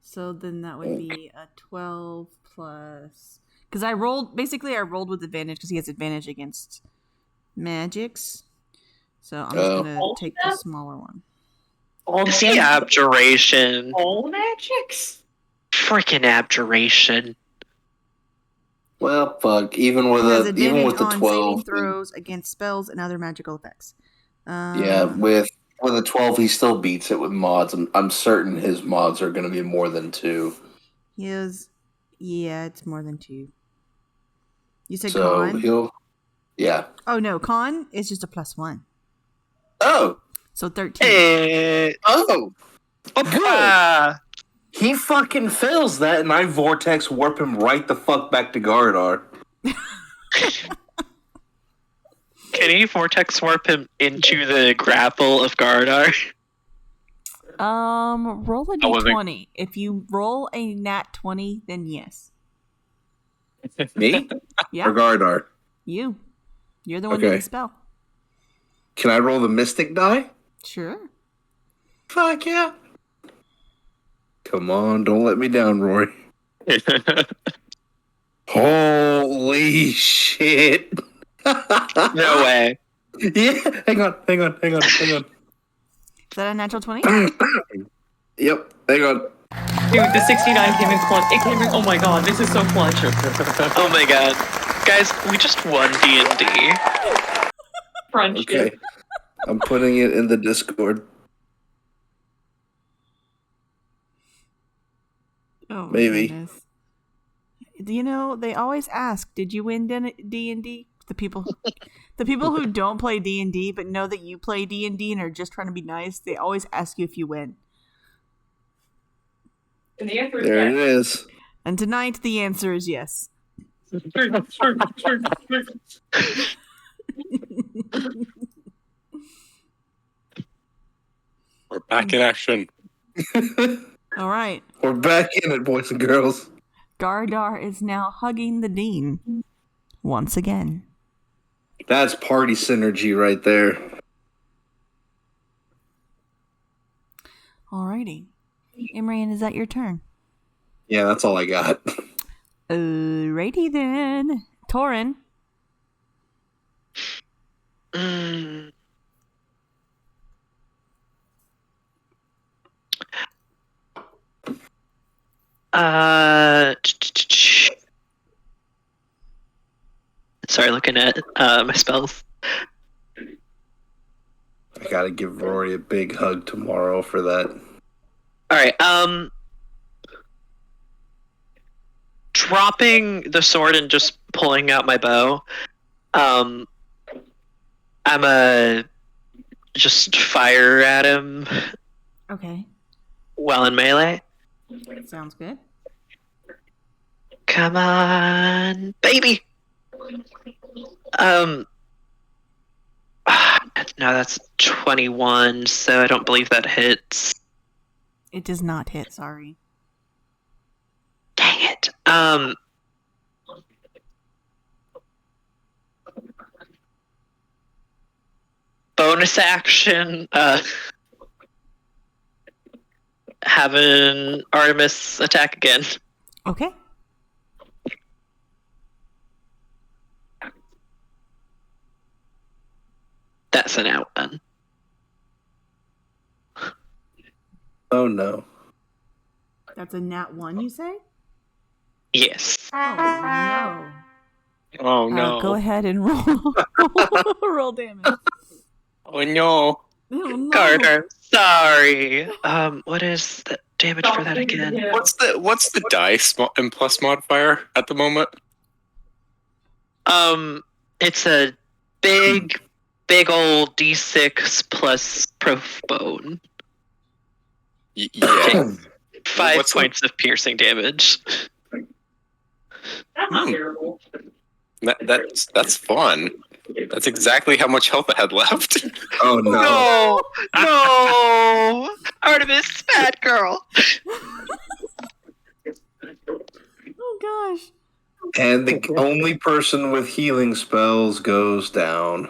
So then that would be a 12 plus. Because I rolled with advantage because he has advantage against magics. So I'm just going to take the smaller one. Is he abjuration? All magics? Freaking abjuration. Well, fuck. Even with the 12, saving throws against spells and other magical effects. With a 12, he still beats it with mods. I'm certain his mods are going to be more than 2. It's more than 2. You said so con? Yeah. Oh no, con is just a +1. Oh. So 13. Hey. Oh. Good. He fucking fails that, and I vortex warp him right the fuck back to Gardar. Can you vortex warp him into the grapple of Gardar? Roll a d20. If you roll a nat 20, then yes. Me? Yeah. Or Gardar? You're the one doing the spell. Can I roll the mystic die? Sure. Fuck yeah. Come on, don't let me down, Rory. Holy shit. No way. Yeah, hang on. Is that a natural 20? Yep, hang on. Dude, the 69 came in clutch. It came in. Oh my god, this is so clutch. Oh my god. Guys, we just won D&D. Friendship. Okay. I'm putting it in the Discord. Oh, maybe. Goodness. You know, they always ask, "Did you win D&D?" The people who don't play D&D but know that you play D&D and are just trying to be nice, they always ask you if you win. And the answer is There yes. it is. And tonight, the answer is yes. We're back in action. All right. We're back in it, boys and girls. Gardar is now hugging the dean once again. That's party synergy right there. Alrighty. Imran, is that your turn? Yeah, that's all I got. Alrighty then. Torin. Sorry, looking at my spells. I gotta give Rory a big hug tomorrow for that. Alright, dropping the sword and just pulling out my bow, I'm just fire at him Okay. while in melee. Sounds good. Come on, baby! No, that's 21, so I don't believe that hits. It does not hit, sorry. Dang it. Bonus action, having Artemis attack again. Okay. That's an out then. Oh no. That's a nat 1, you say? Yes. Oh, no. Oh no. Go ahead and roll. Roll damage. Oh no. Oh, no. Carter, sorry. What is the damage for that again? What's the dice and plus modifier at the moment? It's a big big old D6 plus proof bone. Yeah. 5 What's points of piercing damage. That's not terrible. That's fun. That's exactly how much health I had left. Oh no. No! Artemis, bad girl. Oh gosh. And the only person with healing spells goes down.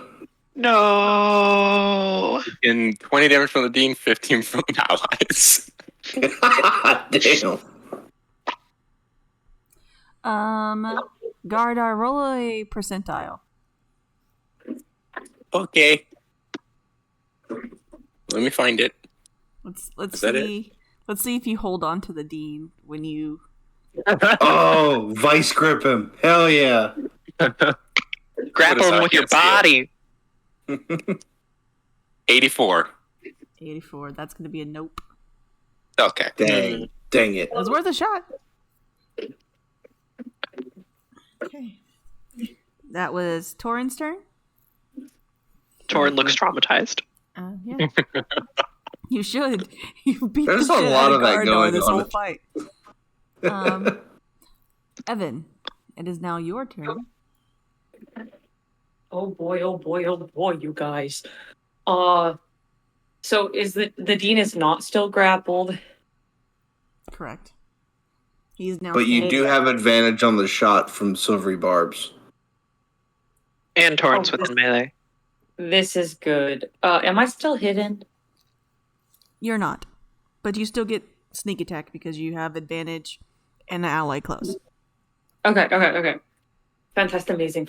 No. And 20 damage from the Dean, 15 from the allies. Damn. Gardar, roll a percentile. Okay. Let me find it. Let's Is that see. Let's see if you hold on to the Dean when you. Oh, vice grip him. Hell yeah. Grapple him with your body. 84. 84. That's going to be a nope. Okay. Dang it. It was worth a shot. Okay. That was Torin's turn. Torin looks traumatized. Yeah. You should. You beat There's the a shit lot out of that Gardar going this on. whole fight. Evan, it is now your turn. Oh boy, oh boy, oh boy, you guys. So is the Dean is not still grappled? Correct. He's now. But you hit. do have advantage on the shot from silvery barbs. And Torin's Oh, within melee. This is good. Am I still hidden? You're not, but you still get sneak attack because you have advantage and an ally close. Okay. Fantastic, amazing.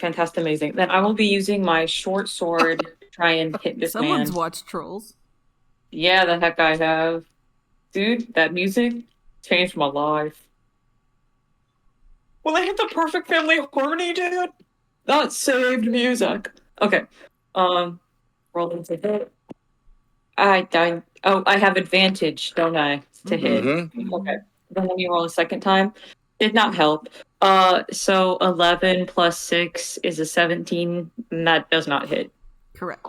Then I will be using my short sword to try and hit this Someone's man. watched Trolls. Yeah, the heck I have. Dude, that music changed my life. Well, I hit the perfect family harmony, dude. That saved music. Okay. Rolling to hit. I have advantage, don't I, to hit? Mm-hmm. Okay. Then let me roll a second time. Did not help. So 11 plus 6 is a 17, and that does not hit. Correct.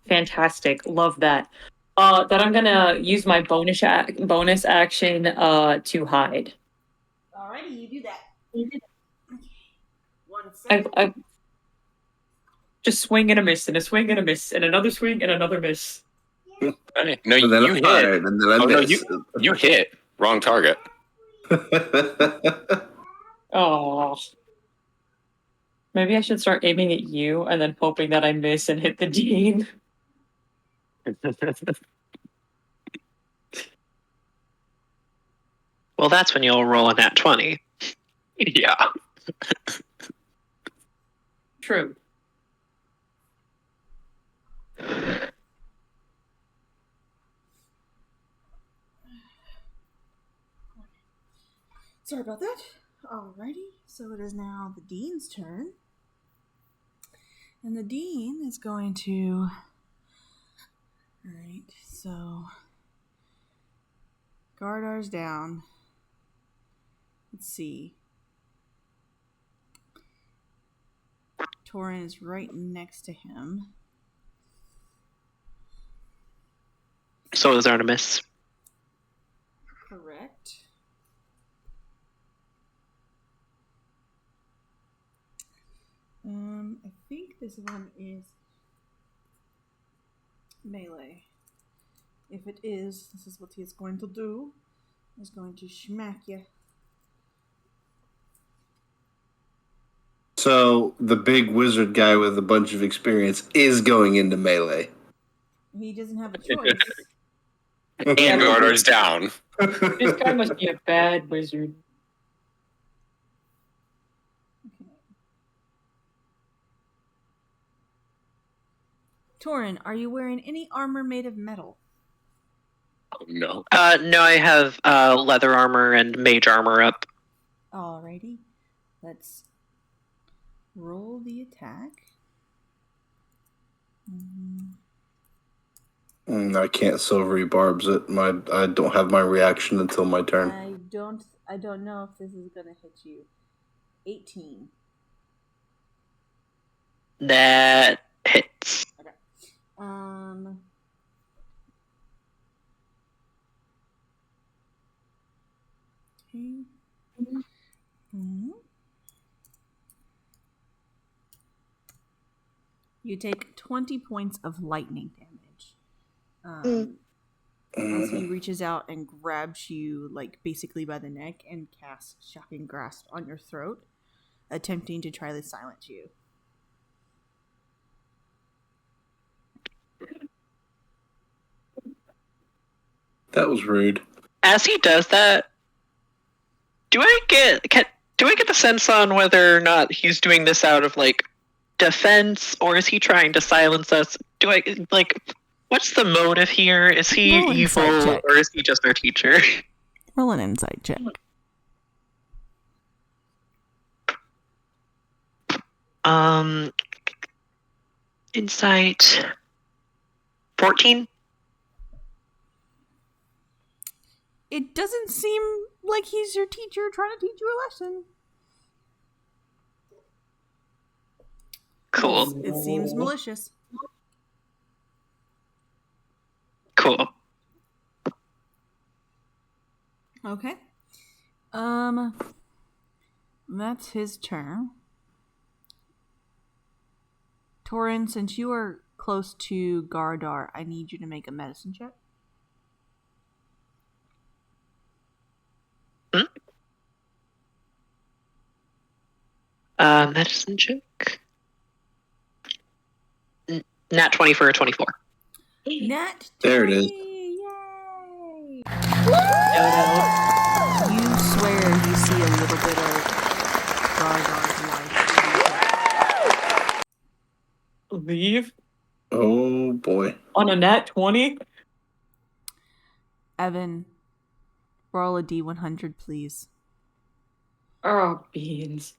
Fantastic. Love that. Then I'm gonna use my bonus action to hide. Alrighty, you do that. 1 second. I just swing and a miss, and a swing and a miss, and another swing and another miss. Hey, no, And then you I hit. fired, and then I Oh, no, missed. you hit. Wrong target. Oh. Maybe I should start aiming at you and then hoping that I miss and hit the Dean. Well, that's when you'll roll a nat 20. Yeah. True. Sorry about that. Alrighty, so it is now the Dean's turn. And the Dean is going to... Alright, so... Gardar's down. Let's see. Torin is right next to him. So is Artemis. Correct. I think this one is melee. If it is, this is what he is going to do. He's going to smack you. So the big wizard guy with a bunch of experience is going into melee. He doesn't have a choice. And Gardar's down. This guy must be a bad wizard. Okay. Torin, are you wearing any armor made of metal? Oh, no. No, I have leather armor and mage armor up. Alrighty. Let's roll the attack. I can't silvery barbs it. I don't have my reaction until my turn. I don't know if this is gonna hit you. 18. That hits. Okay. Mhm. You take 20 points of lightning damage. As he reaches out and grabs you, like, basically by the neck and casts Shocking Grasp on your throat, attempting to try to silence you. That was rude. As he does that, do I get the sense on whether or not he's doing this out of like defense, or is he trying to silence us? Do I like what's the motive here? Is he Roll an insight evil check. or is he just our teacher? Roll an insight check. Insight 14. It doesn't seem like he's your teacher trying to teach you a lesson. Cool. It seems malicious. Cool. Okay. That's his turn. Torin, since you are close to Gardar, I need you to make a medicine check. Medicine check. Nat 20 for a 24. Nat 20! There it is. Yay! No, You swear you see a little bit of Gardar's life. no. Leave Oh boy. on a nat 20? Evan, roll a D100, please. Oh, beans.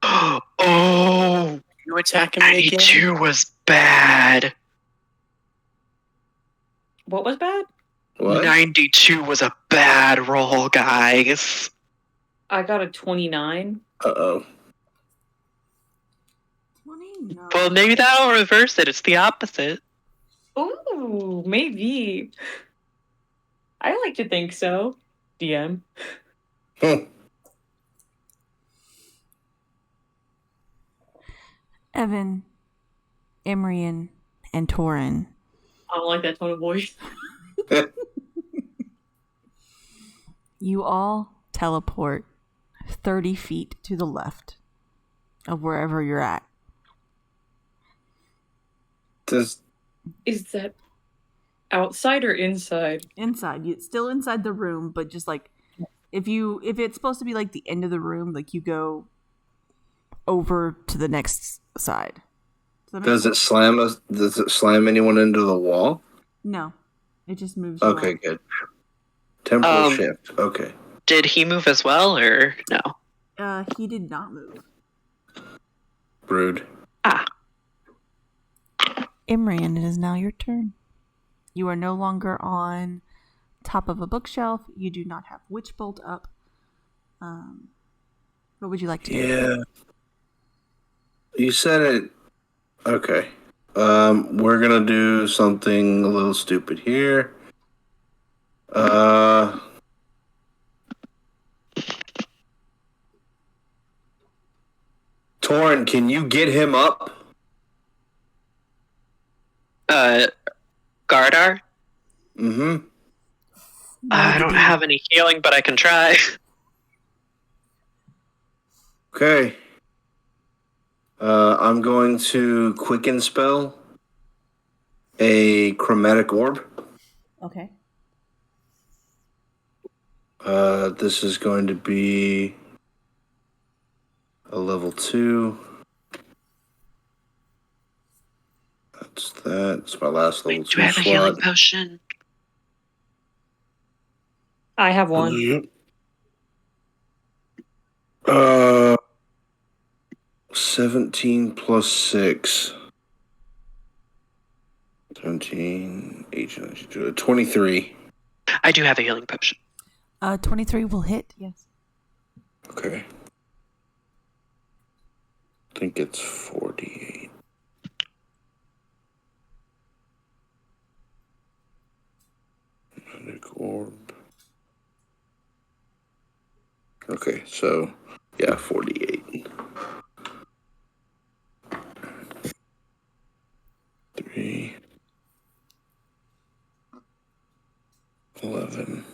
Oh, You attacking me again? 92 was bad. What was bad? What? 92 was a bad roll, guys. I got a 29. Uh-oh. 29. Well, maybe that'll reverse it. It's the opposite. Ooh, maybe. I like to think so. DM. Evan, Imrian, and Torin. I don't like that tone of voice. You all teleport 30 feet to the left of wherever you're at. Does Is that outside or inside? Inside. It's still inside the room, but just like if it's supposed to be like the end of the room, like you go over to the next side. does it slam us? Does it slam anyone into the wall? No. It just moves you Okay, on. good. Temporal shift. Okay. Did he move as well, or no? He did not move. Rude. Imrian, it is now your turn. You are no longer on top of a bookshelf. You do not have Witch Bolt up. What would you like to do? Yeah. You said it. Okay. We're gonna do something a little stupid here. Torin, can you get him up? Gardar? Mm-hmm. I don't have any healing, but I can try. Okay. I'm going to quicken spell a chromatic orb. Okay. This is going to be a level 2. That's that. It's my last level 2 Do I have a healing slot. potion? I have one. Mhm. 17 plus 6. 17, 18, 23. I do have a healing potion. 23 will hit, yes. Okay. I think it's 48. Okay, so, yeah, 48. 3, 11,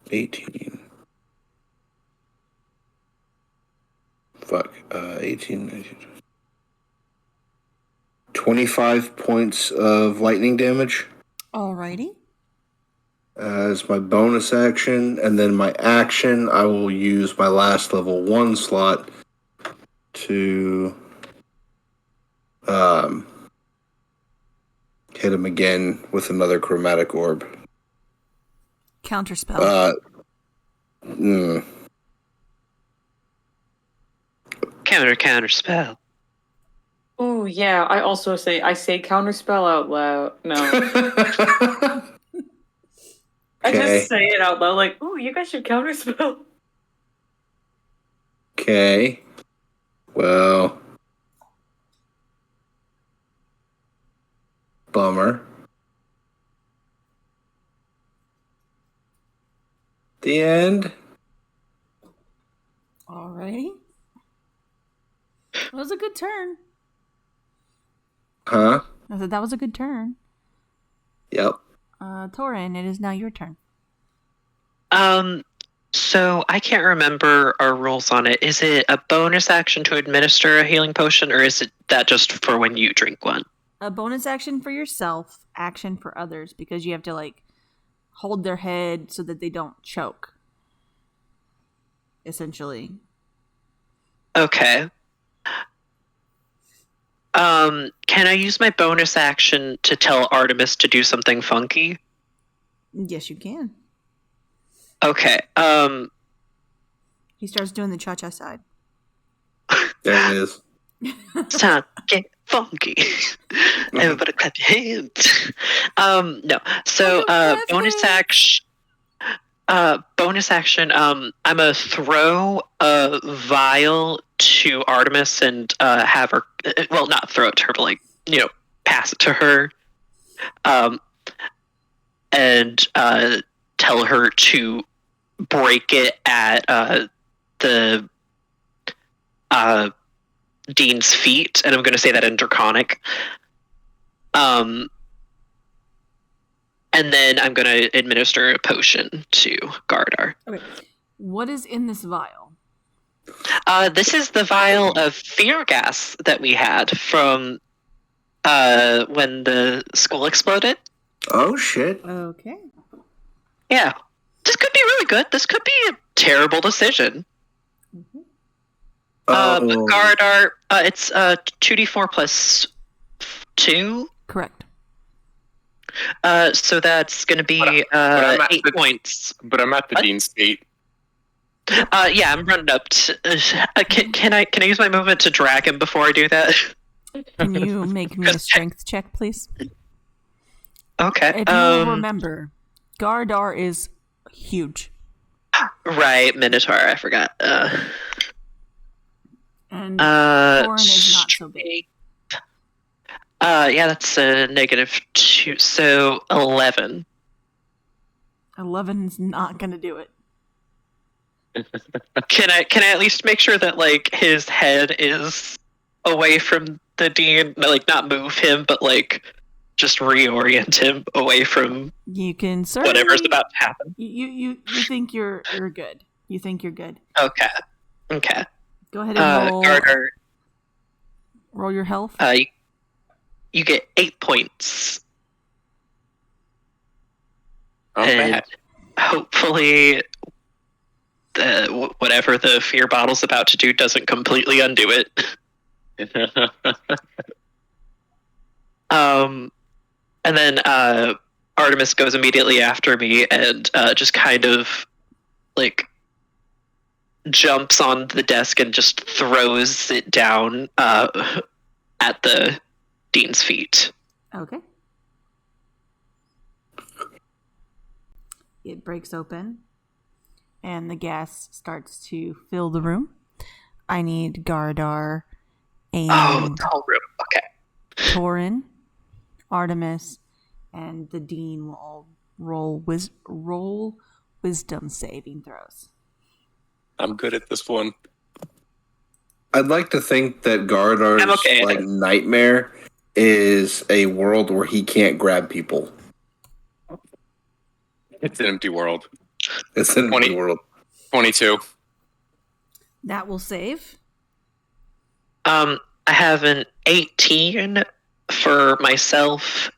18. Fuck, 18, 19. 25 points of lightning damage Alrighty. as my bonus action, and then my action, I will use my last level 1 slot to hit him again with another chromatic orb. Counterspell. Counter spell. Oh yeah, I say counterspell out loud. No. I Okay. just say it out loud like, "Ooh, you guys should counterspell." Okay. Well. Bummer. The end. Alrighty. That was a good turn. Huh? I said that was a good turn. Yep. Torin, it is now your turn. So I can't remember our rules on it. Is it a bonus action to administer a healing potion, or is it that just for when you drink one? A bonus action for yourself, action for others, because you have to like hold their head so that they don't choke. Essentially. Okay. Can I use my bonus action to tell Artemis to do something funky? Yes, you can. Okay. He starts doing the cha-cha side. There it is. It's time to get funky. Everybody clap your hands. No. So, bonus action. Bonus action. I'm gonna throw a vial to Artemis and have her. Well, not throw it to her, but like pass it to her. And tell her to break it at the Dean's feet, and I'm going to say that in Draconic. And then I'm going to administer a potion to Gardar. Okay. What is in this vial? This is the vial of fear gas that we had from when the school exploded. Oh, shit. Okay. Yeah. This could be really good. This could be a terrible decision. Mm-hmm. But Gardar, it's 2d4 plus 2. Correct. So that's going to be I'm at 8 points. But I'm at the What? Dean's feet. Yeah, I'm running up. Can I use my movement to drag him before I do that? Can you make me a strength check, please? Okay. If you remember, Gardar is huge. Right, Minotaur. I forgot. And Thorin is not so big. Yeah, that's a -2, so 11. 11's not gonna do it. Can I at least make sure that like his head is away from the Dean? Like not move him, but like just reorient him away from You can certainly whatever's about to happen. You think you're good. You think you're good. Okay. Okay. Go ahead and roll. Gardar, Roll your health. you get 8 points. Okay. And hopefully whatever the fear bottle's about to do doesn't completely undo it. And then Artemis goes immediately after me and just kind of like jumps on the desk and just throws it down at the Dean's feet. Okay. It breaks open, and the gas starts to fill the room. I need Gardar and the whole room. Okay. Torin, Artemis, and the Dean will all roll wisdom saving throws. I'm good at this one. I'd like to think that Gardar's I'm okay at it. nightmare is a world where he can't grab people. It's an empty world. It's an empty world. 22. That will save. I have an 18 for myself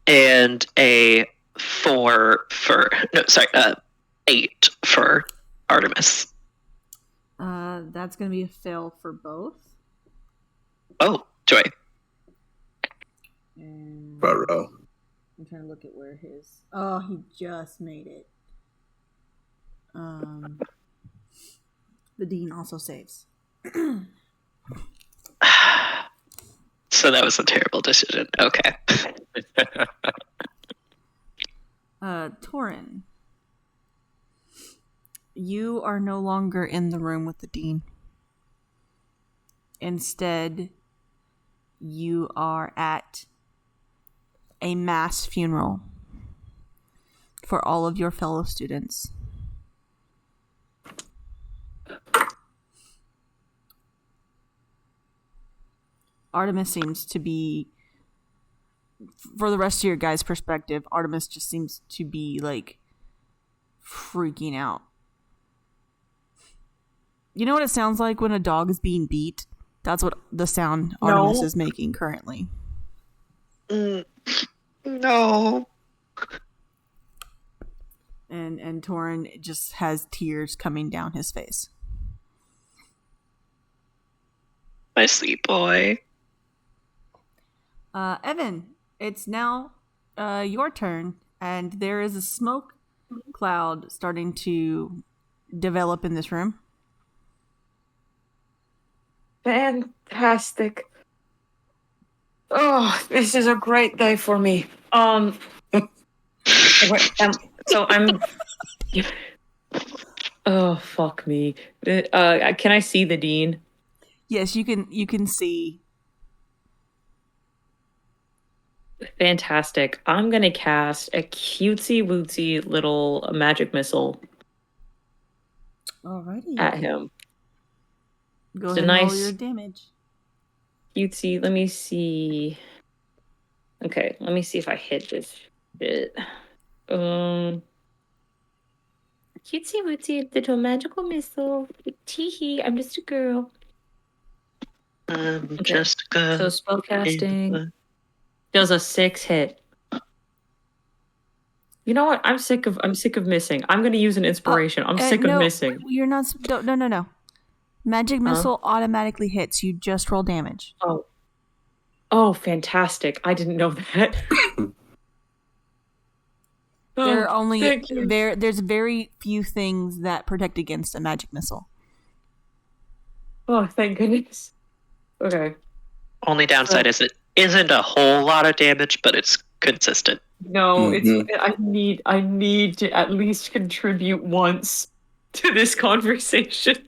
and a 8 for Artemis. That's going to be a fail for both. Oh, do I? And Bro. I'm trying to look at where his... Oh, he just made it. The dean also saves. So that was a terrible decision. Okay. Torin. You are no longer in the room with the dean. Instead, you are at a mass funeral for all of your fellow students. Artemis seems to be, for the rest of your guys' perspective, Artemis just seems to be like freaking out. You know what it sounds like when a dog is being beat? That's what the sound Artemis is making currently. No. And Torin just has tears coming down his face. My sweet boy. Evan, it's now your turn, and there is a smoke cloud starting to develop in this room. Fantastic. Oh, this is a great day for me. So I'm. Oh, fuck me. Can I see the dean? Yes, you can see. Fantastic. I'm gonna cast a cutesy wootsy little magic missile Alrighty. at him. Go It's ahead a and roll nice- your damage. Cutesy. Let me see. Okay, let me see if I hit this shit. Cutesy wootsy little magical missile. Teehee. I'm just a girl. Just good. So spellcasting does a 6 hit. You know what? I'm sick of missing. I'm gonna use an inspiration. I'm sick of missing. You're not. No. Magic missile automatically hits. You just roll damage. Oh, fantastic! I didn't know that. There are only thank you. there's very few things that protect against a magic missile. Oh, thank goodness. Okay. Only downside is it isn't a whole lot of damage, but it's consistent. No, I need to at least contribute once to this conversation.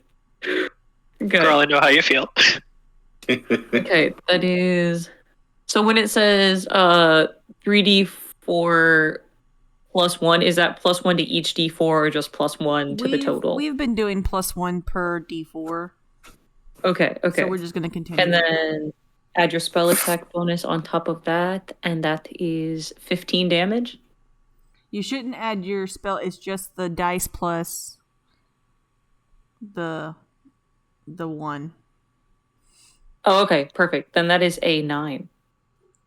Okay. Girl, I know how you feel. Okay, that is. So when it says 3d4 plus 1, is that plus 1 to each d4 or just plus 1 to the total? We've been doing +1 per d4. Okay. So we're just going to continue. And then add your spell attack bonus on top of that, and that is 15 damage. You shouldn't add your spell. It's just the dice plus the 1. Oh, okay, perfect. Then that is a 9.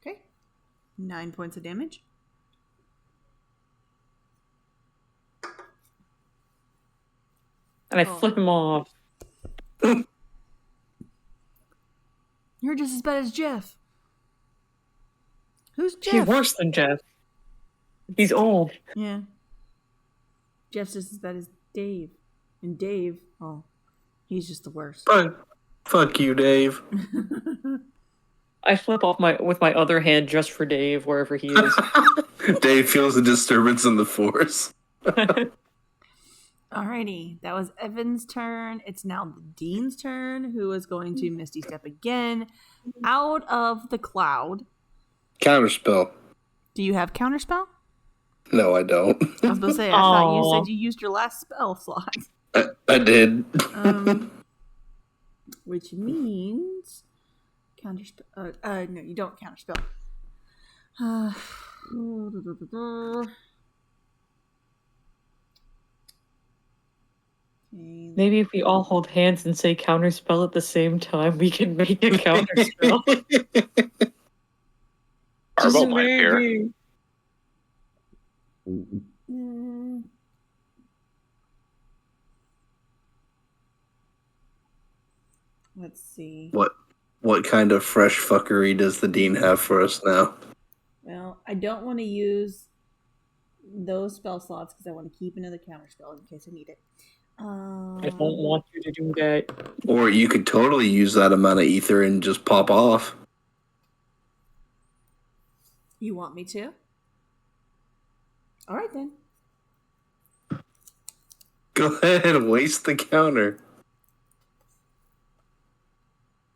Okay. 9 points of damage. And I flip him off. You're just as bad as Jeff. Who's Jeff? He's worse than Jeff. He's old. Yeah. Jeff's just as bad as Dave. And Dave, he's just the worst. Fuck you, Dave. I flip off with my other hand just for Dave, wherever he is. Dave feels a disturbance in the force. Alrighty, that was Evan's turn. It's now the Dean's turn, who is going to Misty Step again out of the cloud. Counterspell. Do you have Counterspell? No, I don't. I was about to say, I thought you Aw. said you used your last spell slot. I did. Which means counterspell. No, you don't counterspell. Okay, Maybe if we all hold hands and say counterspell at the same time, we can make a counterspell. Arvo might appear. Maybe. mm. Let's see. What kind of fresh fuckery does the dean have for us now? Well, I don't want to use those spell slots because I want to keep another counterspell in case I need it. I don't want you to do that. Or you could totally use that amount of ether and just pop off. You want me to? All right then. Go ahead and waste the counter.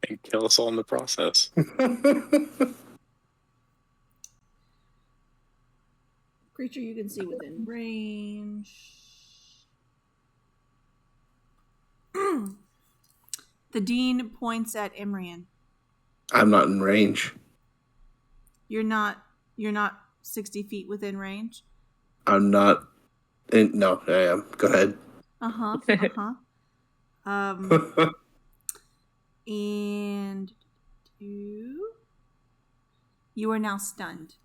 And kill us all in the process. Creature you can see within range. The dean points at Imrian. I'm not in range. You're not 60 feet within range? I'm not in. No, I am. Go ahead. Uh-huh. And you are now stunned.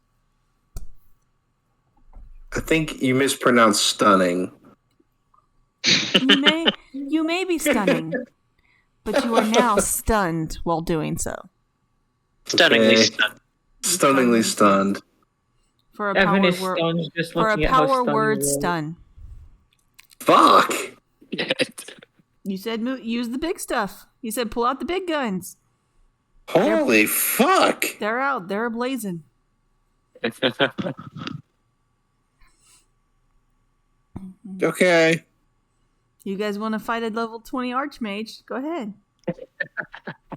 I think you mispronounced stunning. You may be stunning, but you are now stunned while doing so. Stunningly Okay. stunned. Stunningly stunned. For a Evan power is word, stunned just for looking a at how power stunned word, you are. stun. Fuck! You said use the big stuff. You said pull out the big guns. Holy fuck! They're out. They're ablazing. Okay. You guys want to fight a level 20 archmage? Go ahead.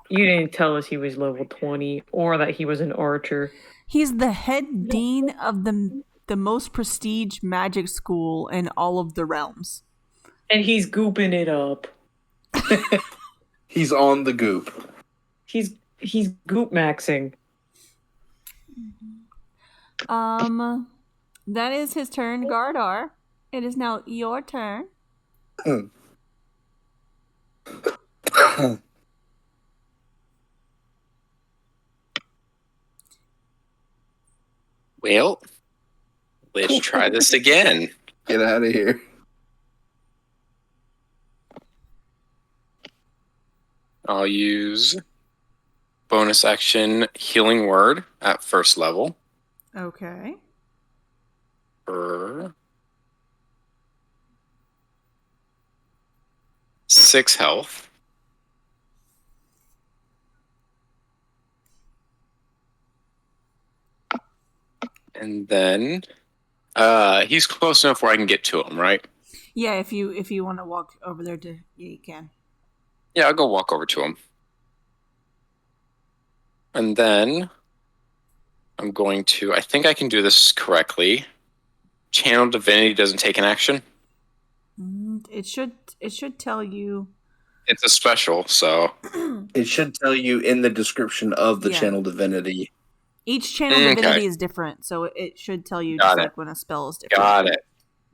You didn't tell us he was level 20 or that he was an archer. He's the head dean of the most prestige magic school in all of the realms. And he's gooping it up. He's on the goop. He's goop maxing. That is his turn, Gardar. It is now your turn. Well, let's try this again. Get out of here. I'll use bonus action healing word at first level Okay. for 6 health. And then he's close enough where I can get to him, right? Yeah, if you want to walk over there you can. Yeah, I'll go walk over to him. And then I'm going to, I think I can do this correctly. Channel Divinity doesn't take an action. It should tell you. It's a special, so. It should tell you in the description of the Yeah. channel divinity. Each channel Okay. divinity is different, so it should tell you Got just it. like when a spell is different. Got it.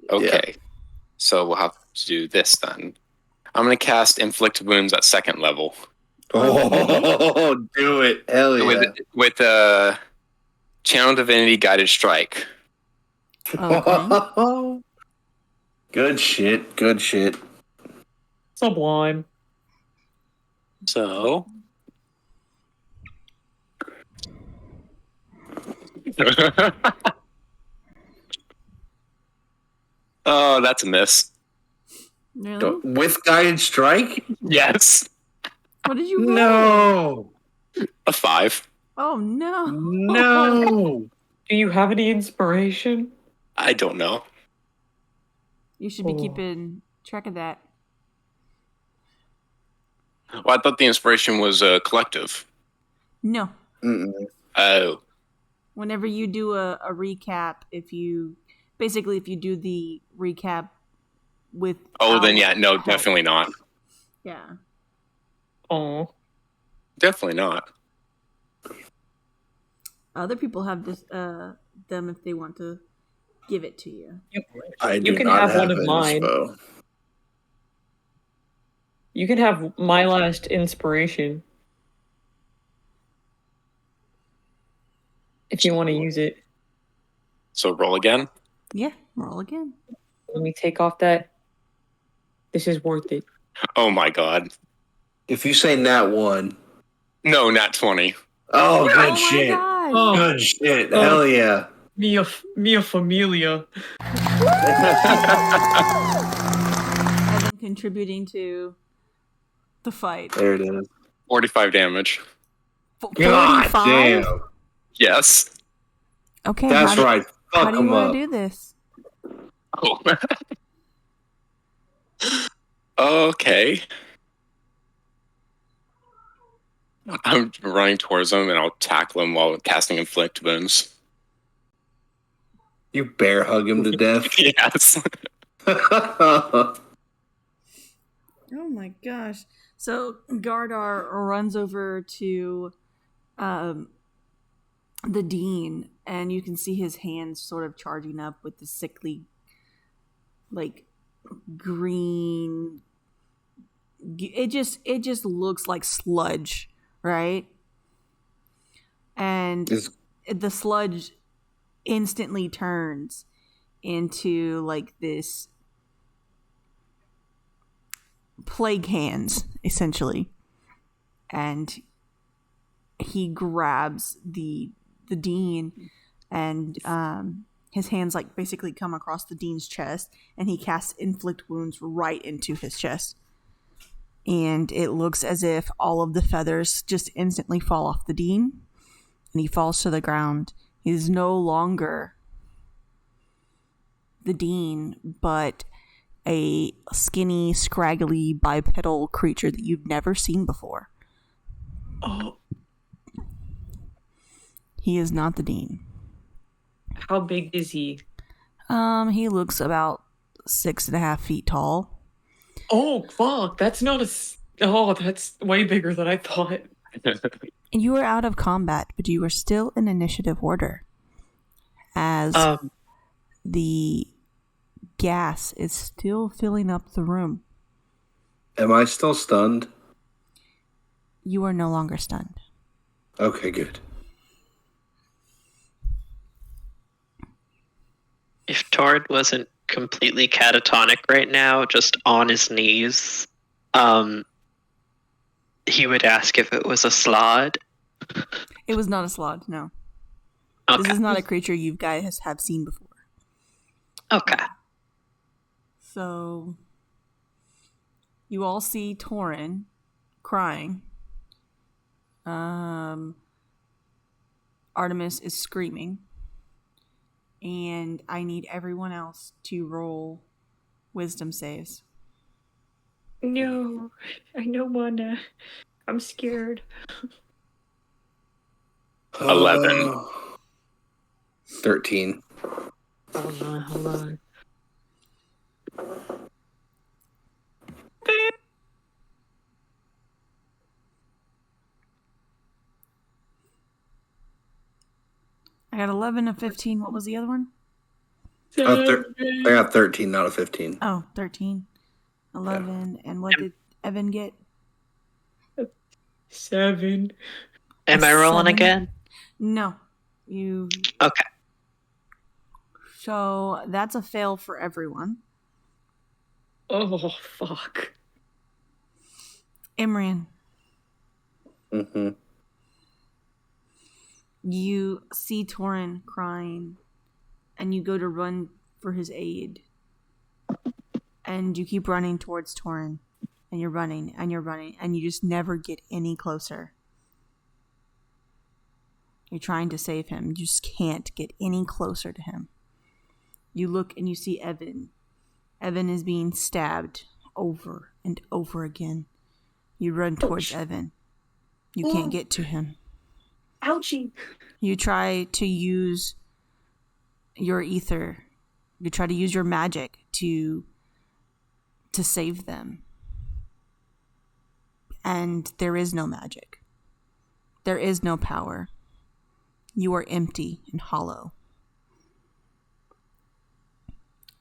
Okay. So we'll have to do this then. I'm going to cast Inflict Wounds at 2nd level. Oh, do it. Hell yeah. With Channel Divinity Guided Strike. Okay. Good shit. Good shit. Sublime. So. Oh, that's a miss. Really? With guided strike? Yes. What did you roll? No. A 5. Oh no. No. Do you have any inspiration? I don't know. You should be Oh. keeping track of that. Well, I thought the inspiration was collective. No. Mm-mm. Oh. Whenever you do a recap, if you Basically, if you do the recap with. Oh, then yeah, no, definitely not. Yeah. Oh. Definitely not. Other people have this, them if they want to give it to you. I do You can not have one of mine. inspo. You can have my last inspiration. If you want to use it. So roll again. Yeah, roll again. Let me take off that. This is worth it. Oh my god. If you say nat 1. No, not 20. Oh, good Oh shit. my gosh. Oh, Good shit. Hell yeah. Mia Familia. Evan contributing to the fight. There it is. 45 damage. God 45? damn. Yes. Okay, That's right. How Fuck do you him want up. to do this? Oh. Okay. I'm running towards him and I'll tackle him while casting Inflict Wounds. You bear hug him to death. Yes. Oh my gosh. So Gardar runs over to the dean, and you can see his hands sort of charging up with the sickly, like, green. It just looks like sludge, right? And the sludge instantly turns into like this plague hands, essentially, and he grabs the dean, and his hands like basically come across the dean's chest, and he casts inflict wounds right into his chest, and it looks as if all of the feathers just instantly fall off the dean, and he falls to the ground. He is no longer the dean, but a skinny, scraggly, bipedal creature that you've never seen before. Oh, He is not the dean. how big is he? He looks about 6.5 feet tall. Oh, fuck. That's not Oh, that's way bigger than I thought. You are out of combat, but you are still in initiative order. As the gas is still filling up the room. Am I still stunned? You are no longer stunned. Okay, good. If Tord wasn't completely catatonic right now, just on his knees, he would ask if it was a slod. It was not a slod, no. Okay. This is not a creature you guys have seen before. Okay. So, you all see Torin crying. Artemis is screaming. And I need everyone else to roll wisdom saves. No, I don't wanna. I'm scared. 11. 13. Hold on. I got 11 of 15. What was the other one? I got 13 out of 15. Oh, 13. 11. And what did Evan get? 7. Am I rolling 7? again? No. You. Okay. So that's a fail for everyone. Oh, fuck. Imrian, Mm-hmm. you see Torin crying, and you go to run for his aid. And you keep running towards Torin, and you're running, and you're running, and you just never get any closer. You're trying to save him. You just can't get any closer to him. You look and you see Evan. Evan is being stabbed over and over again. You run towards Evan. You can't get to him. Ouchie. You try to use your ether You try to use your magic to save them. And there is no magic. There is no power. You are empty and hollow.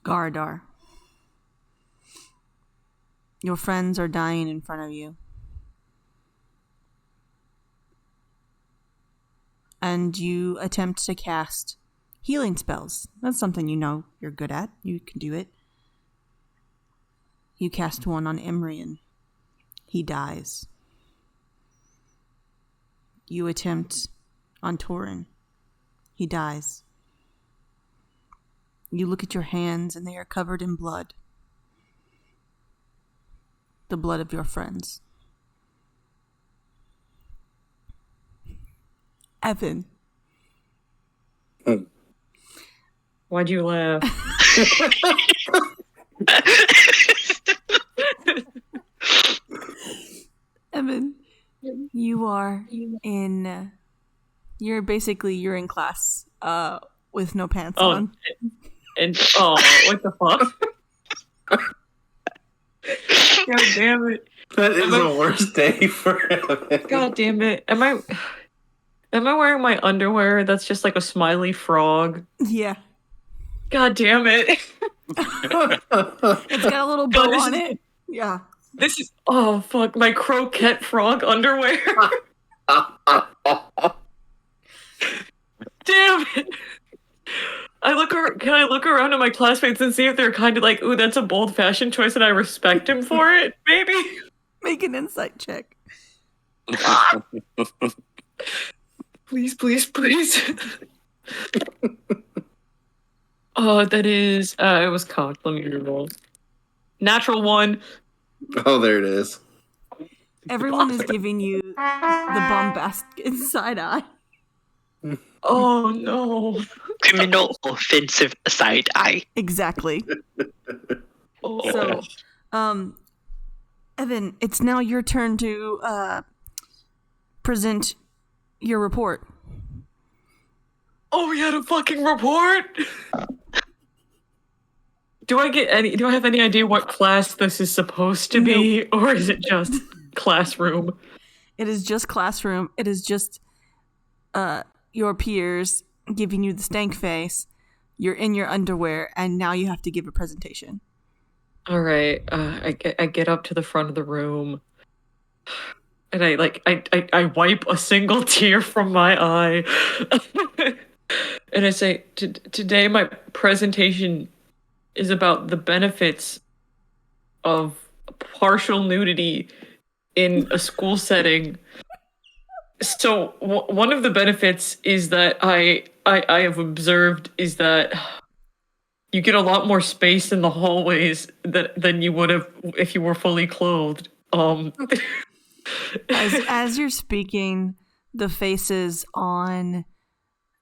Gardar. Your friends are dying in front of you. And you attempt to cast healing spells. That's something you know you're good at. You can do it. You cast one on Imrian. He dies. You attempt on Torin. He dies. You look at your hands and they are covered in blood. The blood of your friends. Evan. Why'd you laugh? Evan, you're in class with no pants on. And what the fuck? God damn it. That is the worst day for him. God damn it. Am I wearing my underwear that's just like a smiley frog? Yeah. God damn it. It's got a little bow on it. Yeah. This is, oh fuck, my croquette frog underwear. Damn it. Can I look around at my classmates and see if they're kind of like, ooh, that's a bold fashion choice and I respect him for it? Maybe? Make an insight check. Please, please, please. Oh, that is, it was cocked. Let me reroll. Natural 1. Oh, there it is. Everyone is giving you the bombastic side eye. Oh, no. Criminal offensive side eye. Exactly. Oh. So, Evan, it's now your turn to present your report. Oh, we had a fucking report? Do I have any idea what class this is supposed to be? Nope. Or is it just classroom? It is just classroom. It is just your peers giving you the stank face. You're in your underwear, and now you have to give a presentation. All right. I get up to the front of the room, and I wipe a single tear from my eye, and I say, "Today my presentation is about the benefits of partial nudity in a school setting." So one of the benefits is that I have observed is that you get a lot more space in the hallways than you would have if you were fully clothed. As you're speaking, the faces on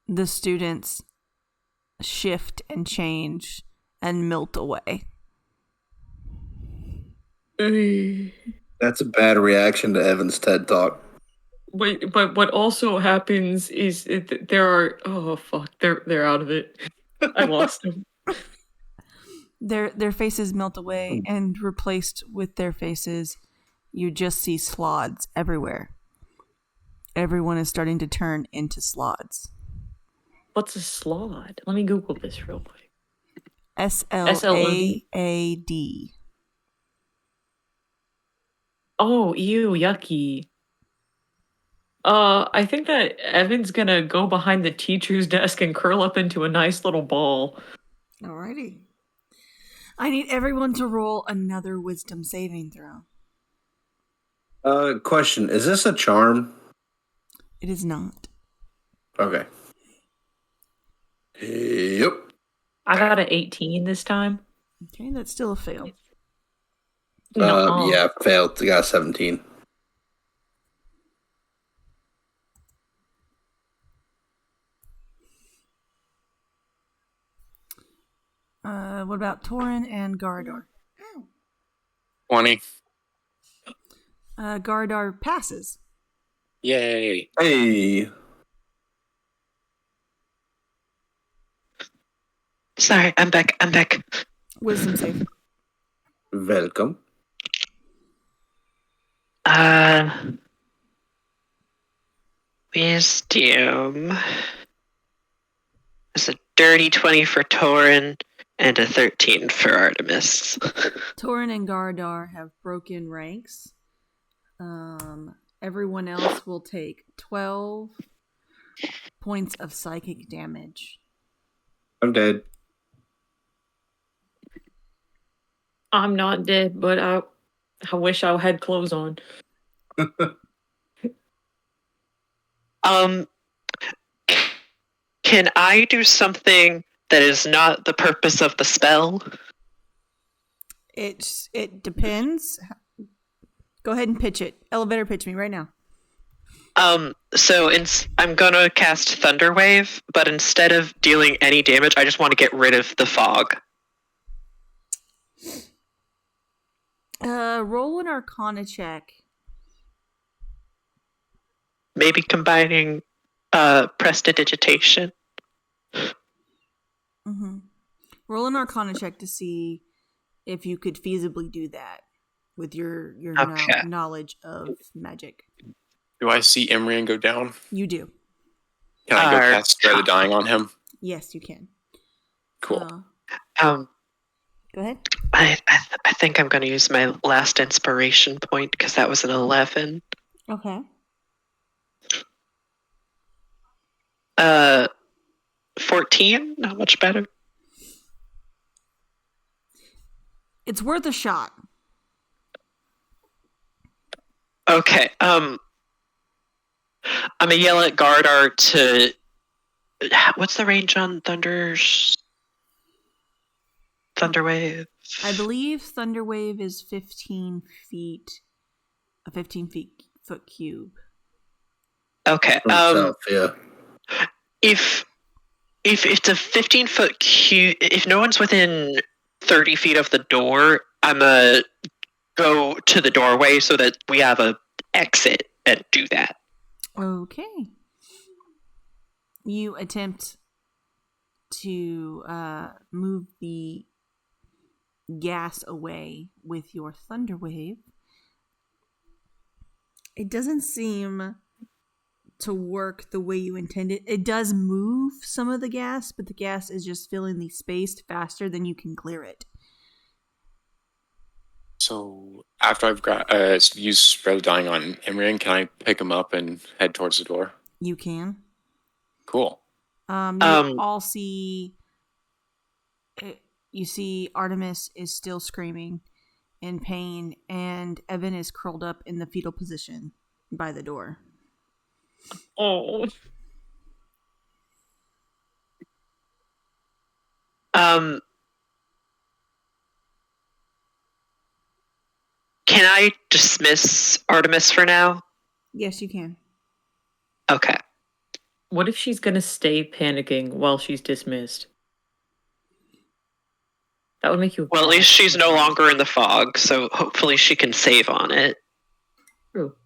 the students shift and change and melt away. That's a bad reaction to Evan's TED Talk. But what also happens is there are, oh fuck, they're out of it. I lost them. Their faces melt away, and replaced with their faces, you just see sloths everywhere. Everyone is starting to turn into sloths. What's a sloth? Let me Google this real quick. SLAAD. Oh, ew, yucky. I think that Evan's gonna go behind the teacher's desk and curl up into a nice little ball. Alrighty. I need everyone to roll another wisdom saving throw. Question. Is this a charm? It is not. Okay. Yep. I got an 18 this time. Okay, that's still a fail. Yeah, failed. I got a 17. What about Torin and Gardar? 20. Gardar passes. Yay. Hey. Sorry, I'm back. Wisdom save. Welcome. Wisdom. It's a dirty 20 for Torin and a 13 for Artemis. Torin and Gardar have broken ranks. Everyone else will take 12 points of psychic damage. I'm dead. I'm not dead, but I wish I had clothes on. Can I do something that is not the purpose of the spell? It depends. Go ahead and pitch it. Elevator pitch me right now. So I'm gonna cast Thunder Wave, but instead of dealing any damage, I just want to get rid of the fog. Roll an Arcana check. Maybe combining Prestidigitation. Mm-hmm. Roll an Arcana check to see if you could feasibly do that with your Okay. knowledge of magic. Do I see Imrian go down? You do. Can I go cast Spare the Dying on him? Yes, you can. Cool. Go ahead. I think I'm gonna use my last inspiration point because that was an 11. Okay. 14? Not much better. It's worth a shot. Okay. I'm gonna yell at Gardar to. What's the range on Thunder Wave? I believe Thunderwave is 15 feet, a 15-foot cube. Okay. Myself, yeah. If it's a 15-foot cube, if no one's within 30 feet of the door, I'm gonna go to the doorway so that we have a exit and do that. Okay. You attempt to move the gas away with your thunder wave. It doesn't seem to work the way you intended. It does move some of the gas, but the gas is just filling the space faster than you can clear it. So after I've got used Spare the Dying on Imrian, can I pick him up and head towards the door? You can. Cool. You all see. You see Artemis is still screaming in pain, and Evan is curled up in the fetal position by the door. Oh. Can I dismiss Artemis for now? Yes, you can. Okay. What if she's gonna stay panicking while she's dismissed? That would make you. Well, at least she's no longer in the fog, so hopefully she can save on it. True.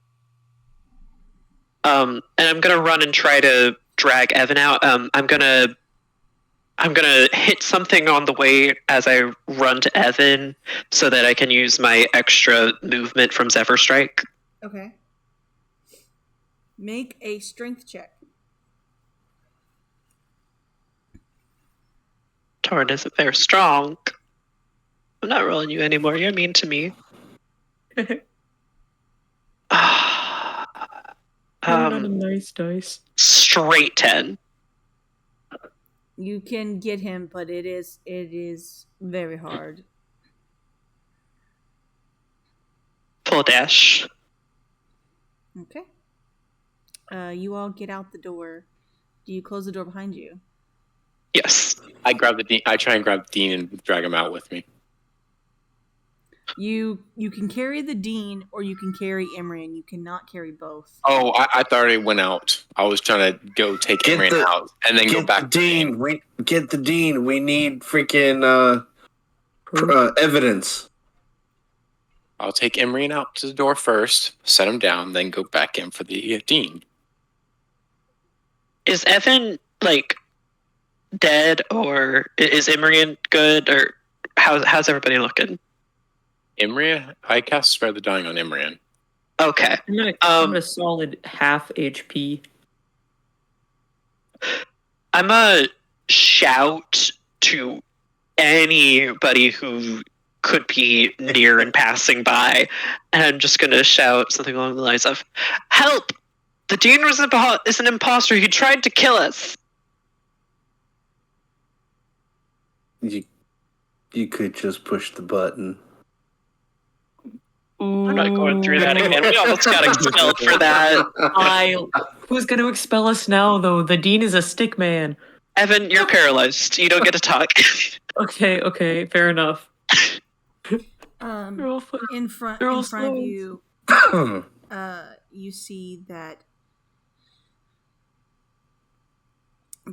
And I'm gonna run and try to drag Evan out. I'm gonna hit something on the way as I run to Evan, so that I can use my extra movement from Zephyr Strike. Okay. Make a strength check. Torn isn't very strong. I'm not rolling you anymore. You're mean to me. Not a nice dice. Straight 10. You can get him, but it is very hard. Full dash. Okay. You all get out the door. Do you close the door behind you? Yes. I try and grab the Dean and drag him out with me. You can carry the Dean, or you can carry Imrian. You cannot carry both. Oh, I thought it went out. I was trying to go take Imrian out and then go back. Dean. Get the Dean. We need freaking evidence. I'll take Imrian out to the door first, set him down, then go back in for the Dean. Is Evan, like, dead, or is Imrian good, or how's everybody looking? Imrian? I cast Spare the Dying on Imrian. Okay. I'm a solid half HP. I'm a shout to anybody who could be near and passing by, and I'm just gonna shout something along the lines of, "Help! The Dean is an imposter. He tried to kill us." You could just push the button. I'm not going through that again. We almost got expelled for that. Who's going to expel us now, though? The Dean is a stick man. Evan, you're paralyzed. You don't get to talk. Okay, fair enough. In front all of slow. you, you see that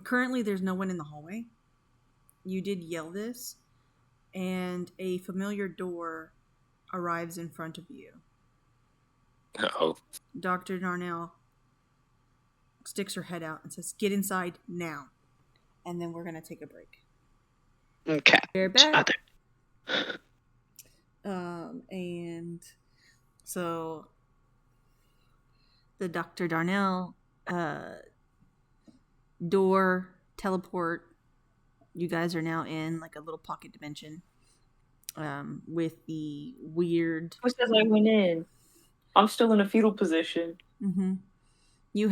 currently there's no one in the hallway. You did yell this, and a familiar door arrives in front of you. Uh-oh. Dr. Darnell sticks her head out and says, "Get inside now." And then we're going to take a break. Okay. Very bad. Other. And so the Dr. Darnell door teleport, you guys are now in like a little pocket dimension with the weird. Who says I went in? I'm still in a fetal position. Mm-hmm.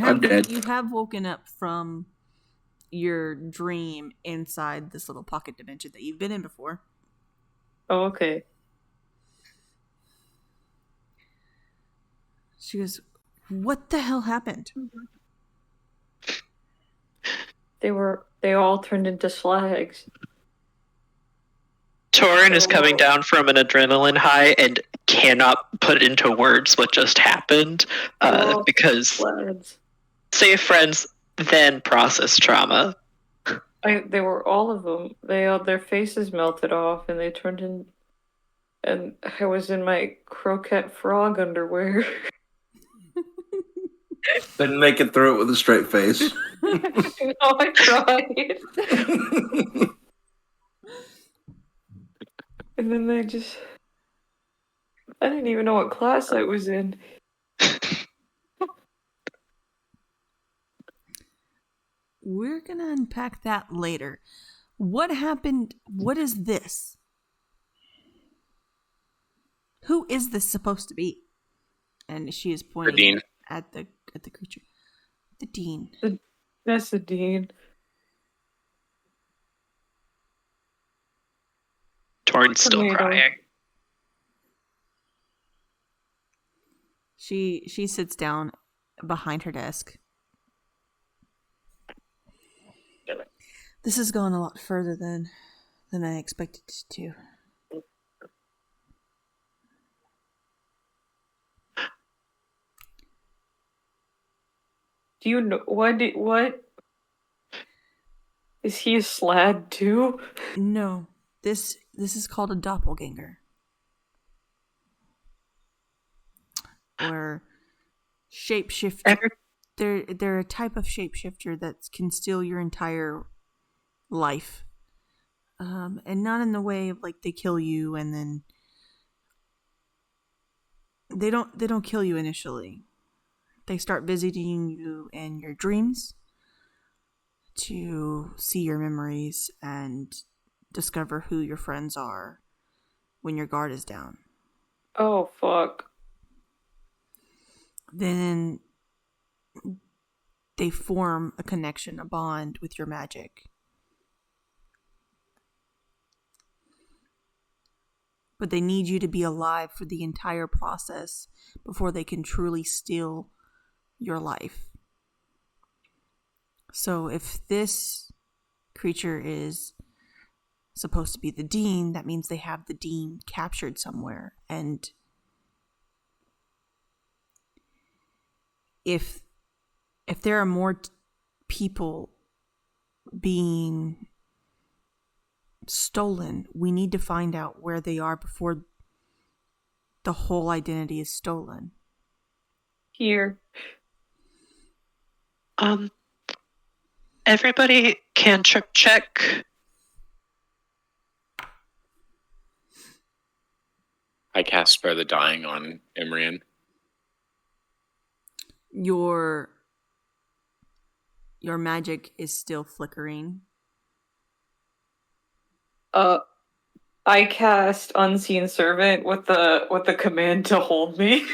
I'm dead. You have woken up from your dream inside this little pocket dimension that you've been in before. Oh, okay. She goes, "What the hell happened?" They all turned into slags. Torin is coming down from an adrenaline high and cannot put into words what just happened because slags. Save friends, then process trauma. They were all of them. Their faces melted off and they turned in. And I was in my croquette frog underwear. Didn't make it through it with a straight face. No, I tried. And then I didn't even know what class I was in. We're going to unpack that later. What happened? What is this? Who is this supposed to be? And she is pointing Dean. at the creature. The Dean. That's the Dean. Torin's still Tomato. crying. She sits down behind her desk. This has gone a lot further than I expected it to. Do you know what? Is he a slag too? No, this is called a doppelganger, or shapeshifter. They're a type of shapeshifter that can steal your entire life, and not in the way of like they kill you and then they don't kill you initially. They start visiting you in your dreams to see your memories and discover who your friends are when your guard is down. Oh, fuck. Then they form a connection, a bond with your magic. But they need you to be alive for the entire process before they can truly steal your life. So if this creature is supposed to be the Dean, that means they have the Dean captured somewhere. And if there are more people being stolen, we need to find out where they are before the whole identity is stolen. Here. everybody cantrip check. I cast Spare the Dying on Imrian. Your magic is still flickering. I cast Unseen Servant with the command to hold me.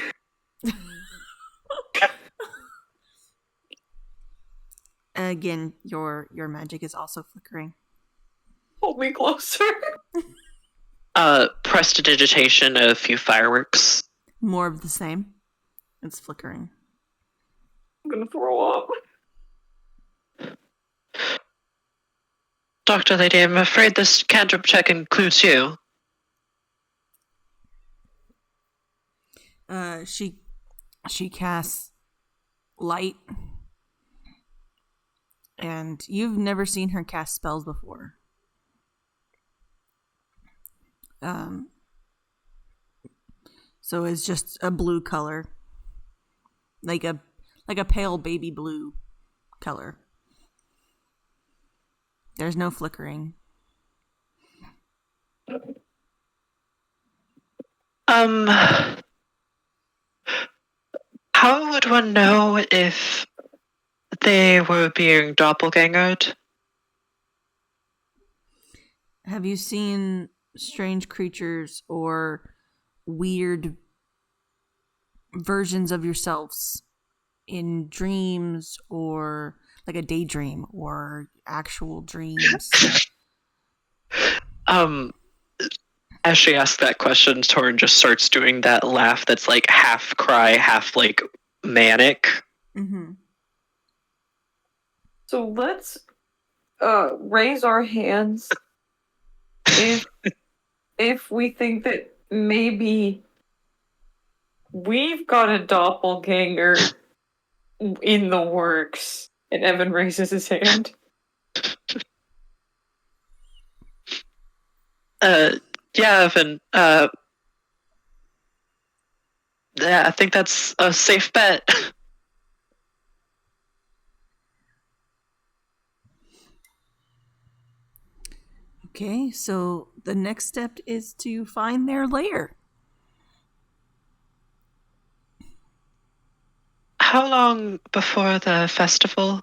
Again, your magic is also flickering. Hold me closer. Prestidigitation, a few fireworks. More of the same. It's flickering. I'm gonna throw up. Dr. Lady, I'm afraid this cantrip check includes you. She casts light, and you've never seen her cast spells before. So it's just a blue color, like a pale baby blue color. There's no flickering. How would one know if they were being doppelgangered? Have you seen strange creatures or weird versions of yourselves in dreams, or like a daydream or actual dreams? As she asks that question, Torrin just starts doing that laugh that's like half cry, half like manic. Mm-hmm. So let's raise our hands if we think that maybe we've got a doppelganger in the works. And Evan raises his hand. Yeah, Evan. Yeah, I think that's a safe bet. Okay, so the next step is to find their lair. How long before the festival?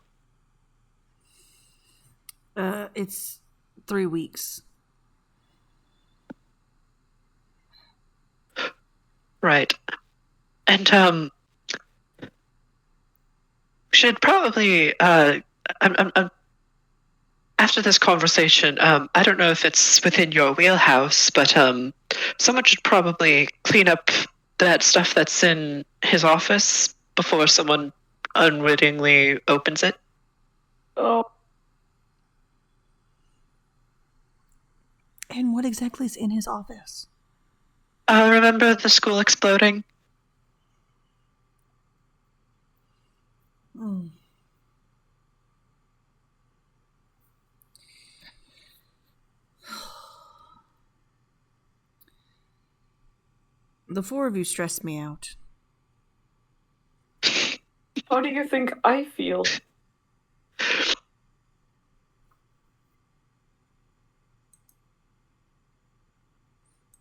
It's 3 weeks. Right. And should probably after this conversation, I don't know if it's within your wheelhouse, but someone should probably clean up that stuff that's in his office before someone unwittingly opens it. Oh. And what exactly is in his office? Remember the school exploding? Hmm. The 4 of you stress me out. How do you think I feel?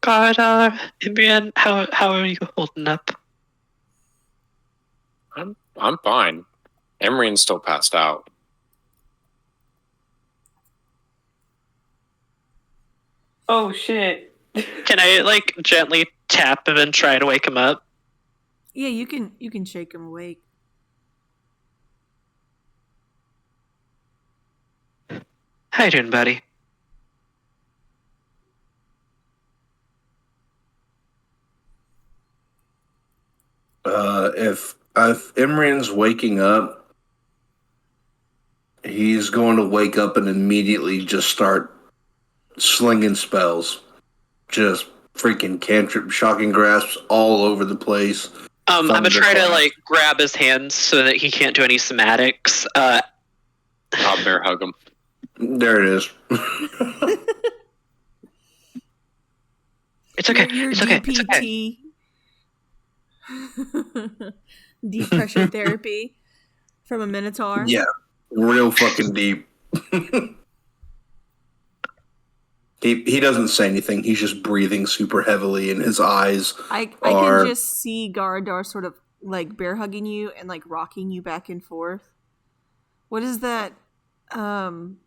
God, Imrian, how are you holding up? I'm fine. Imrian's still passed out. Oh shit. Can I like gently tap him and try to wake him up? Yeah, you can shake him awake. How you doing, buddy? If Imran's waking up, he's going to wake up and immediately just start slinging spells. Just freaking cantrip, shocking grasps all over the place. I'm gonna try to like grab his hands so that he can't do any somatics. I'll bear hug him. There it is. It's okay. Your It's okay. It's okay. DPT. Deep pressure therapy from a minotaur. Yeah. real fucking deep. He doesn't say anything. He's just breathing super heavily, and his eyes I are. can just see Garadar sort of like bear hugging you and like rocking you back and forth. What is that? In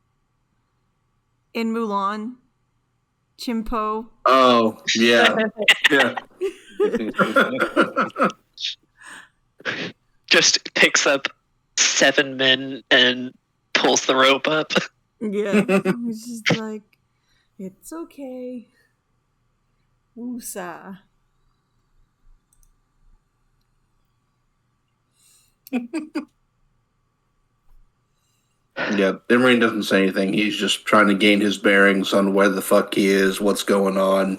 Mulan, Chimpo. Oh yeah, yeah. Just picks up 7 men and pulls the rope up. Yeah, it's just like it's okay. Woosah. Yeah, Imran doesn't say anything. He's just trying to gain his bearings on where the fuck he is, what's going on.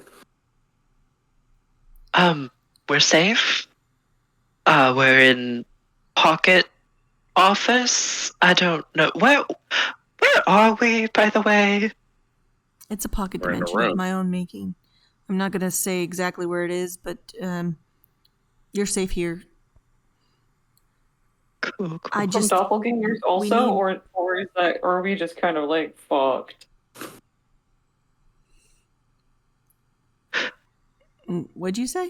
We're safe. We're in Pocket Office. I don't know where are we, by the way? It's a pocket We're in a dimension of room. my own making. I'm not gonna say exactly where it is, but you're safe here. Cool. I From just doppelgangers also, need- or is that, or are we just kind of like fucked? what'd you say?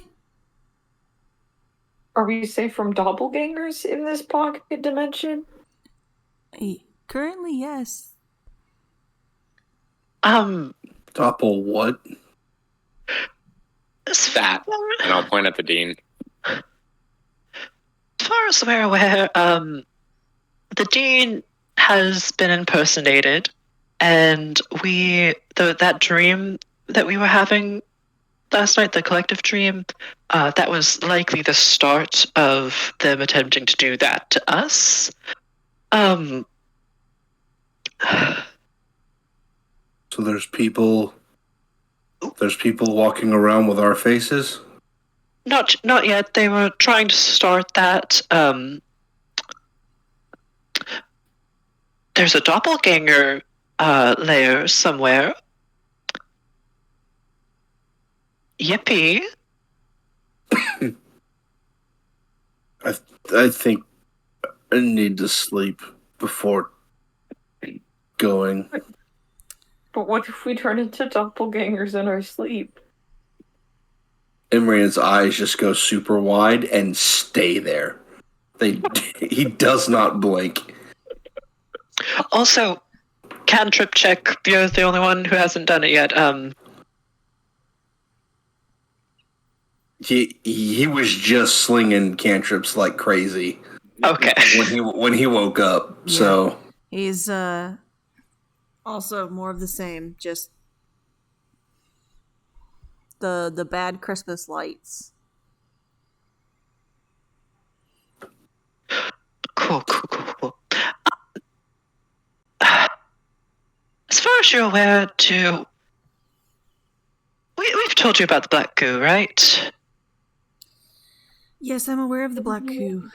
Are we safe from doppelgangers in this pocket dimension? Currently, yes. Doppel what? It's fat. And I'll point at the dean. As far as we're aware, the dean has been impersonated, and that dream that we were having last night, the collective dream, that was likely the start of them attempting to do that to us. So there's people walking around with our faces? Not yet. They were trying to start that. There's a doppelganger layer somewhere. Yippee. I think I need to sleep before going. But what if we turn into doppelgangers in our sleep? Imran's eyes just go super wide and stay there. He does not blink. Also, cantrip check. You're the only one who hasn't done it yet. He was just slinging cantrips like crazy Okay. when he woke up. Yeah. So He's also more of the same, just the bad Christmas lights. Cool. As far as you're aware, too, we've told you about the black goo, right? Yes, I'm aware of the black coup.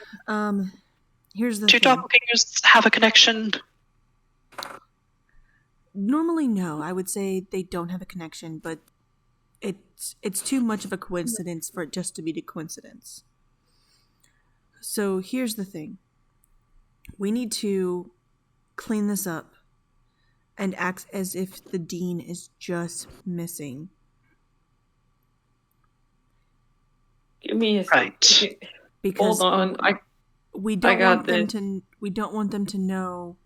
Here's the Do thing. doppelgangers have a connection? Normally, no. I would say they don't have a connection, but it's too much of a coincidence for it just to be a coincidence. So here's the thing. We need to clean this up and act as if the dean is just missing. Give me a Right. Because Hold on. we don't got want them this. we don't want them to know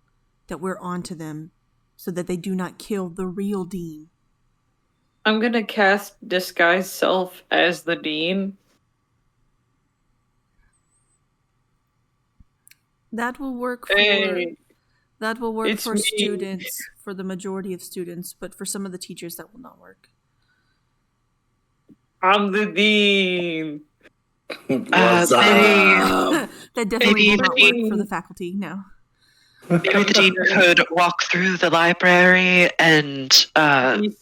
that we're onto them, so that they do not kill the real dean. I'm gonna cast disguise self as the dean. That will work for Hey, it's me. students, for the majority of students, but for some of the teachers that will not work. I'm the dean. what's maybe- up? That definitely Maybe will not work the for the faculty. No. Maybe the dean could walk through the library and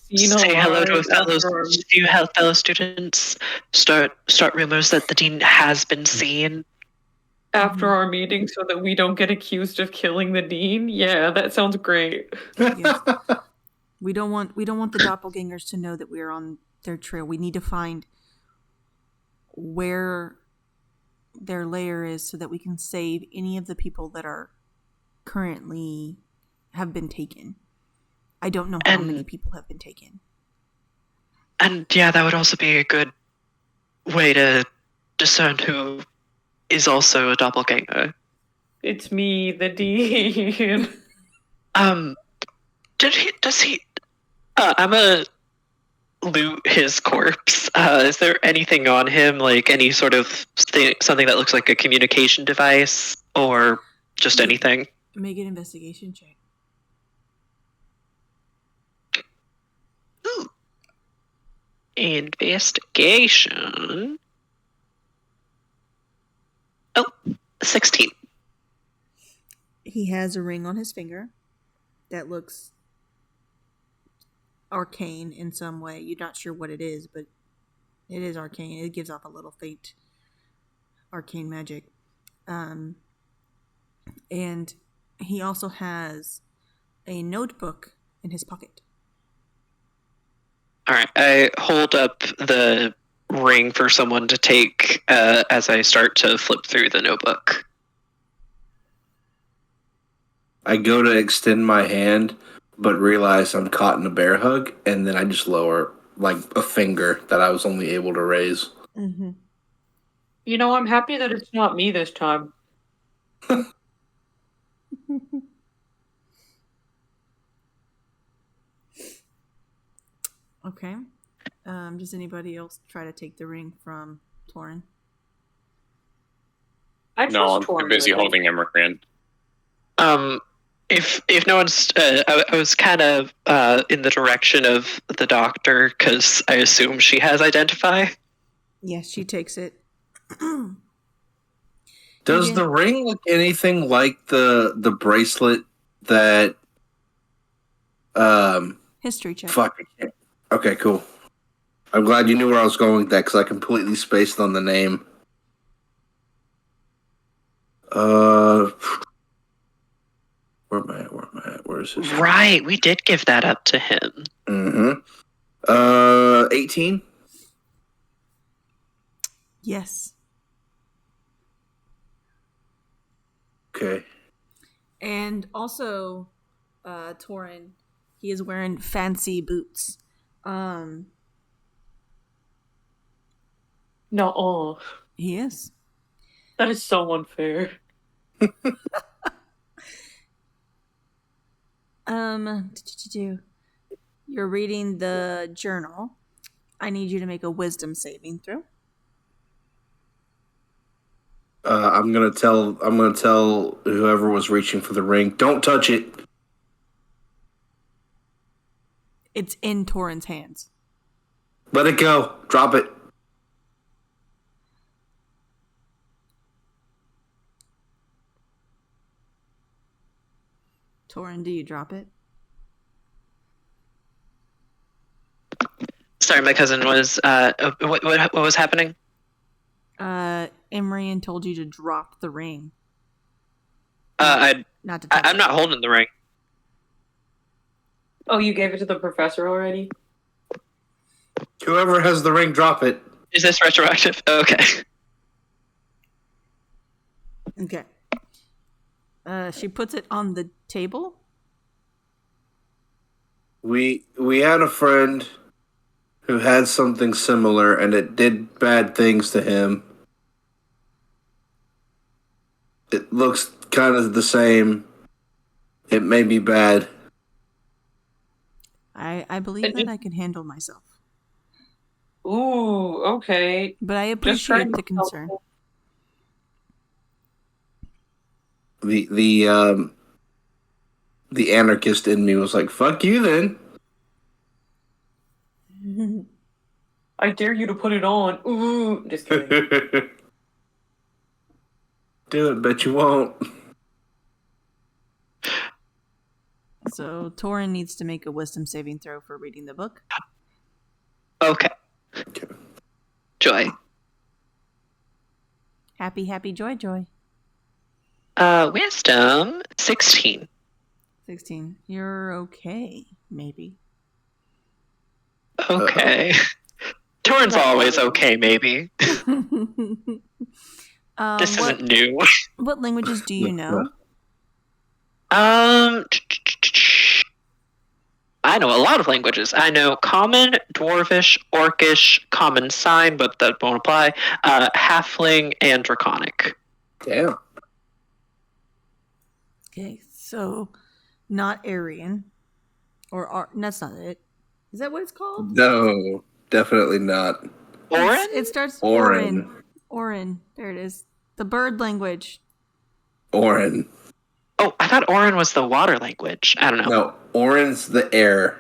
He's seen say hello to alive fellow students. Start rumors that the dean has been seen. after our meeting so that we don't get accused of killing the dean. Yeah, that sounds great. Yes. We don't want the doppelgangers to know that we're on their trail. We need to find where their lair is so that we can save any of the people that are currently have been taken. I don't know how many people have been taken. And yeah, that would also be a good way to discern who is also a doppelganger. It's me, the Dean. Does he, I'm gonna loot his corpse. Is there anything on him, like any sort of something that looks like a communication device, or just anything? Make an investigation check. Ooh. Investigation. Oh, 16. He has a ring on his finger that looks arcane in some way. You're not sure what it is, but it is arcane. It gives off a little faint arcane magic. And he also has a notebook in his pocket. All right, I hold up the ring for someone to take as I start to flip through the notebook. I go to extend my hand, but realize I'm caught in a bear hug, and then I just lower like a finger that I was only able to raise. Mm-hmm. You know, I'm happy that it's not me this time. Okay. Does anybody else try to take the ring from Torin? No, I'm too busy holding Emeran. If no one's, I was kind of in the direction of the doctor because I assume she has identify. Yes, she takes it. Does the ring look anything like the bracelet that? History check. Fuck. Okay, cool. I'm glad you knew where I was going with that because I completely spaced on the name. Where am I at? Where is this? Right, we did give that up to him. Mm-hmm. 18? Yes. Okay. And also, Torin, he is wearing fancy boots. No, He is. that is so unfair. You're reading the journal. I need you to make a wisdom saving throw. I'm gonna tell whoever was reaching for the ring, don't touch it. It's in Torin's hands. Let it go. Drop it. Torin, do you drop it? Sorry, my cousin was. What was happening? Emrian told you to drop the ring. Not to touch I'm not holding the ring. Oh, you gave it to the professor already? Whoever has the ring, drop it. Is this retroactive? Oh, okay. Okay. She puts it on the table. We had a friend who had something similar, and it did bad things to him. It looks kind of the same. It may be bad. I believe that I can handle myself. Ooh, okay. But I appreciate the concern. The anarchist in me was like, "Fuck you, then." I dare you to put it on. Ooh, just kidding. Do it, bet you won't. So Torin needs to make a wisdom saving throw for reading the book. Okay. Joy. Happy, joy. Wisdom 16. 16. You're okay, maybe. Okay. Torin's always okay, maybe. This isn't new. What languages do you know? I know a lot of languages. I know Common, Dwarvish, Orcish, Common Sign, but that won't apply. Halfling and Draconic. Damn. Okay, so not Aryan. That's not it. Is that what it's called? No, definitely not. Orin? It starts Orin. Orin. There it is. The bird language. Orin. Oh, I thought Orin was the water language. I don't know. No, Orin's the air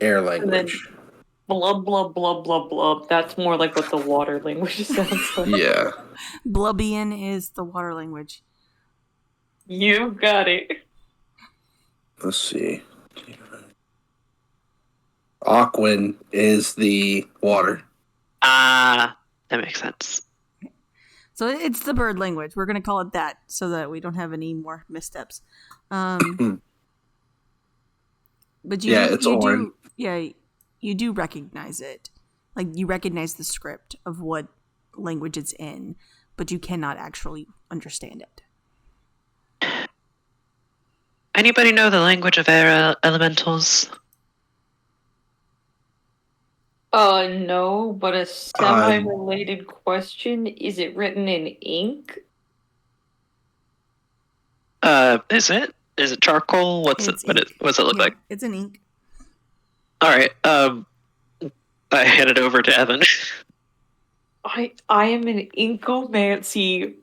language. Blub, blub, blub, blub, blub. That's more like what the water language sounds like. Yeah. Blubbian is the water language. You got it. Let's see. Aquan is the water. That makes sense. So it's the bird language. We're going to call it that so that we don't have any more missteps. But it's Orin. You do recognize it. Like, you recognize the script of what language it's in, but you cannot actually understand it. Anybody know the language of air elementals? No, but a semi-related question. Is it written in ink? Is it? Is it charcoal? What's it look like? It's an ink. All right. I hand it over to Evan. I am an Inkomancy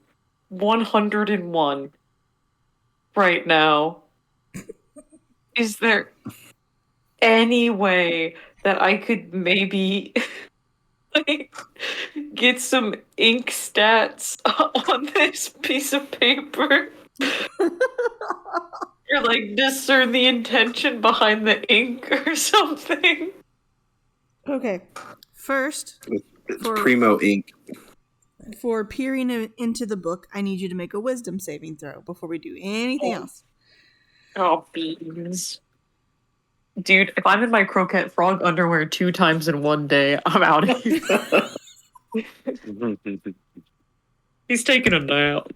101 right now. Is there any way that I could maybe like get some ink stats on this piece of paper? Or like discern the intention behind the ink or something? Okay. First, It's Primo Ink. for peering into the book, I need you to make a wisdom saving throw before we do anything else. Oh, beans. Dude, if I'm in my croquette frog underwear 2 times in one day, I'm out of here. He's taking a nap.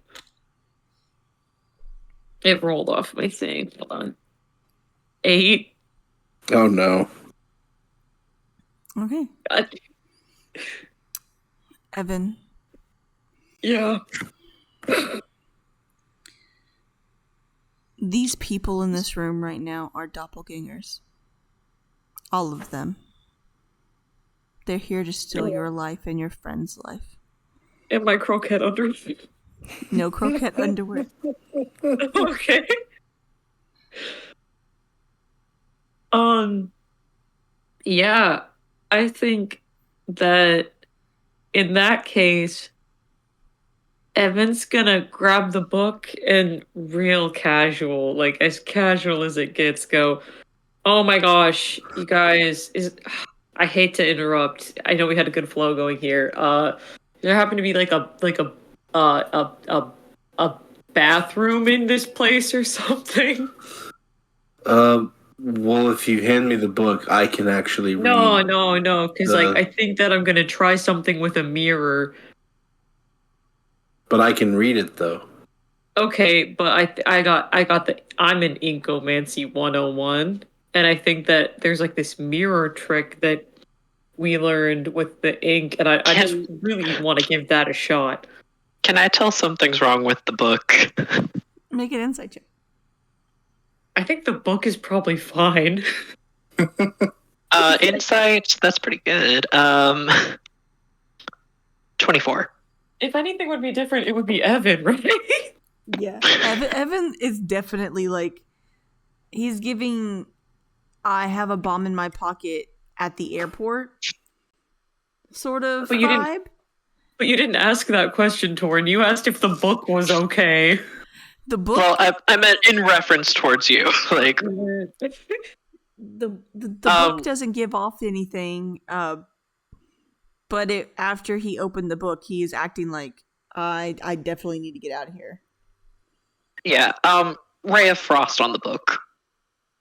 It rolled off my thing. Hold on. 8. Oh no. Okay. God. Evan, Yeah. these people in this room right now are doppelgangers. All of them. They're here to steal your life and your friend's life. And my croquette underwear. No croquette underwear. Okay. Yeah, I think that in that case, Evan's gonna grab the book and real casual, like as casual as it gets, go, oh my gosh, you guys, I hate to interrupt. I know we had a good flow going here. There happened to be like a bathroom in this place or something. Well, if you hand me the book, I can actually read. No, because like I think that I'm gonna try something with a mirror. But I can read it though. Okay, but I'm an Inkomancy 101, and I think that there's like this mirror trick that we learned with the ink, and I just really want to give that a shot. Can I tell something's wrong with the book? Make an insight check. I think the book is probably fine. Insight, that's pretty good. 24. If anything would be different, it would be Evan, right? Yeah. Evan is definitely like, he's giving I have a bomb in my pocket at the airport sort of vibe. But you didn't ask that question, Torn. You asked if the book was okay. The book. Well, I meant in reference towards you. Like the book doesn't give off anything. But after he opened the book, he is acting like I definitely need to get out of here. Yeah. Ray of Frost on the book.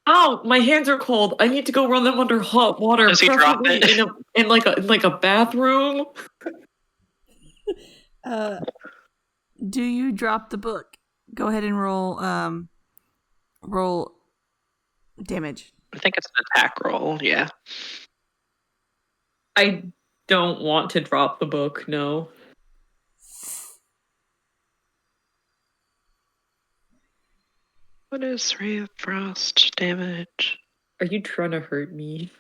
Ow, my hands are cold. I need to go run them under hot water. Does he drop it? In like a bathroom? Do you drop the book? Go ahead and roll damage. I think it's an attack roll, yeah. I don't want to drop the book, no. What is Ray of Frost damage? Are you trying to hurt me?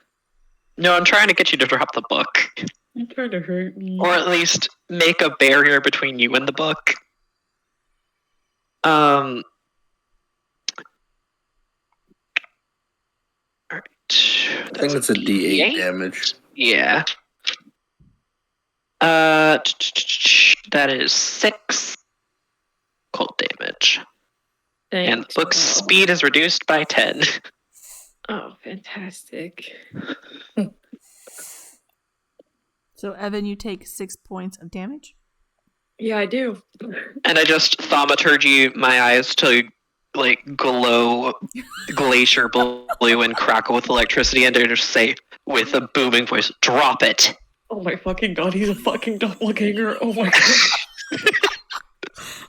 No, I'm trying to get you to drop the book. You're trying to hurt me. Or at least make a barrier between you and the book. Alright. I think it's a D8 damage. Yeah. That is 6 cold damage. Thanks. And the book's speed is reduced by 10. Oh, fantastic. So, Evan, you take 6 points of damage. Yeah, I do. And I just thaumaturgy my eyes to like glow glacier blue and crackle with electricity, and I just say with a booming voice, "Drop it!" Oh my fucking god, he's a fucking doppelganger. Oh my god.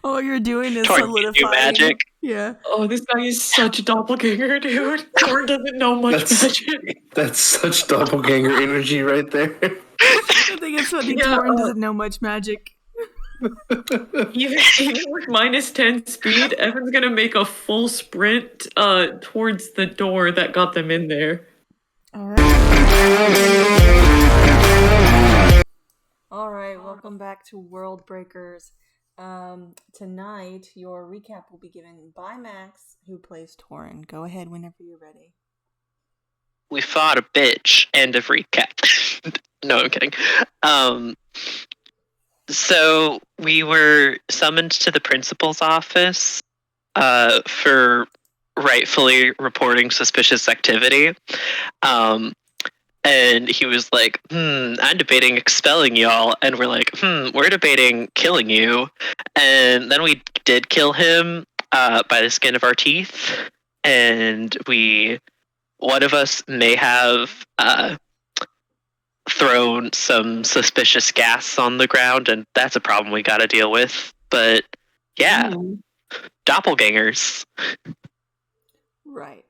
All you're doing is Torn, solidifying. you magic. Yeah. Oh, this guy is such a doppelganger, dude. Torn doesn't know much magic. That's such doppelganger energy right there. I think it's funny. Yeah, Torn doesn't know much magic. Even with -10 speed, Evan's gonna make a full sprint towards the door that got them in there. Alright, welcome back to World Breakers. Tonight, your recap will be given by Max, who plays Torin. Go ahead whenever you're ready. We fought a bitch. End of recap. No, I'm kidding. So we were summoned to the principal's office for rightfully reporting suspicious activity. And he was like, I'm debating expelling y'all. And we're like, we're debating killing you. And then we did kill him by the skin of our teeth. And one of us may have thrown some suspicious gas on the ground, and that's a problem we gotta deal with. But yeah, doppelgangers. Right.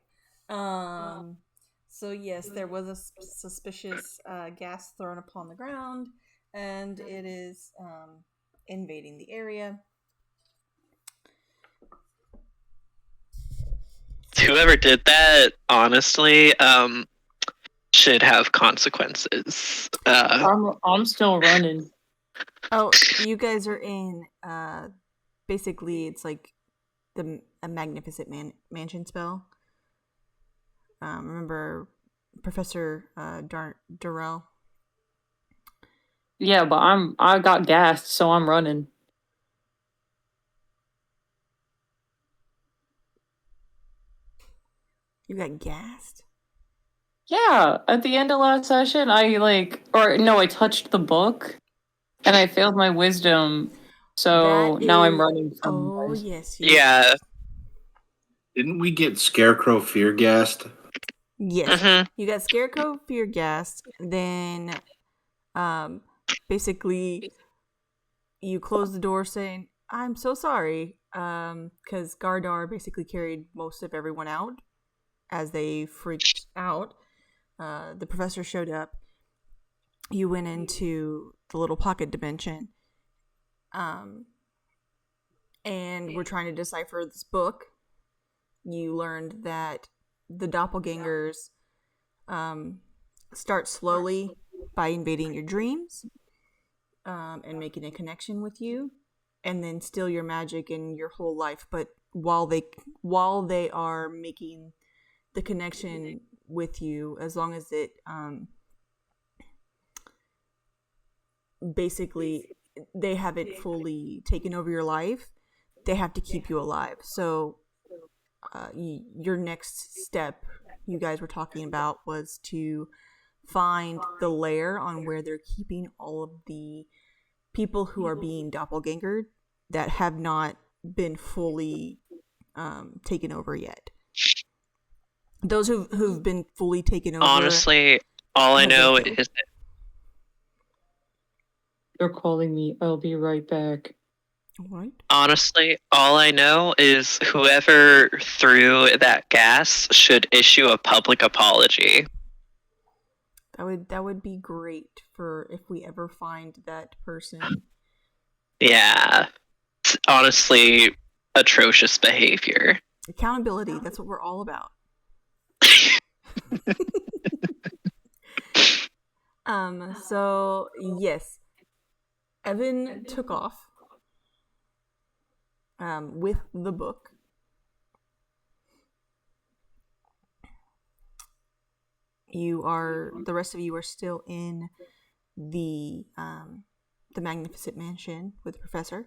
So yes, there was a suspicious gas thrown upon the ground, and it is invading the area. Whoever did that, honestly, should have consequences. I'm still running. Oh, you guys are in. Basically, it's like a magnificent mansion spell. Remember Professor Durrell? Yeah, but I got gassed, so I'm running. You got gassed? Yeah, at the end of last session, I touched the book, and I failed my wisdom, so now I'm running from you Oh, guys. yes. Yeah. Didn't we get Scarecrow fear gassed? Yes. Mhm. You got Scarecrow fear gassed, then basically you close the door saying, I'm so sorry, because Gardar basically carried most of everyone out as they freaked out. The professor showed up. You went into the little pocket dimension, and we're trying to decipher this book. You learned that the doppelgangers start slowly by invading your dreams and making a connection with you, and then steal your magic and your whole life. But while they are making the connection with you, as long as it basically they haven't fully taken over your life, they have to keep you alive. So your next step you guys were talking about was to find the lair on where they're keeping all of the people who are being doppelgangered that have not been fully taken over yet. Those who've been fully taken over. Honestly, all I know Okay. is that They're calling me. I'll be right back. Right. Honestly, all I know is whoever threw that gas should issue a public apology. That would be great for if we ever find that person. Yeah. It's honestly atrocious behavior. Accountability, that's what we're all about. So yes. Evan took off with the book. The rest of you are still in the Magnificent Mansion with the Professor.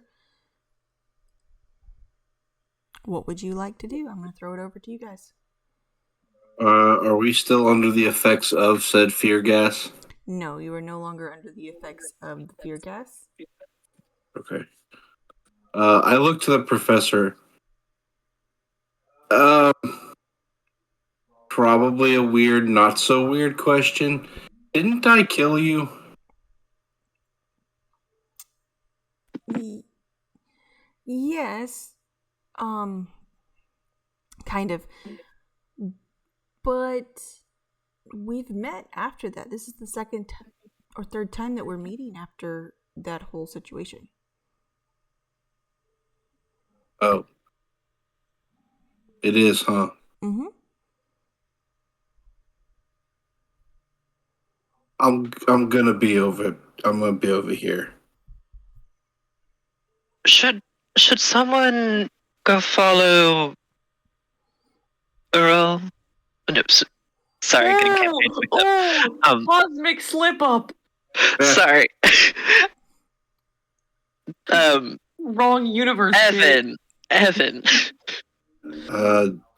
What would you like to do? I'm going to throw it over to you guys. Are we still under the effects of said fear gas? No, you are no longer under the effects of the fear gas. Okay. I look to the professor. Probably a weird, not so weird question. Didn't I kill you? Yes. Kind of. But we've met after that. This is the second or third time that we're meeting after that whole situation. Oh. It is, huh? Mm-hmm. I'm gonna be over here. Should someone go follow Earl? No, sorry, I can't Cosmic slip up. Sorry. Wrong universe. Evan.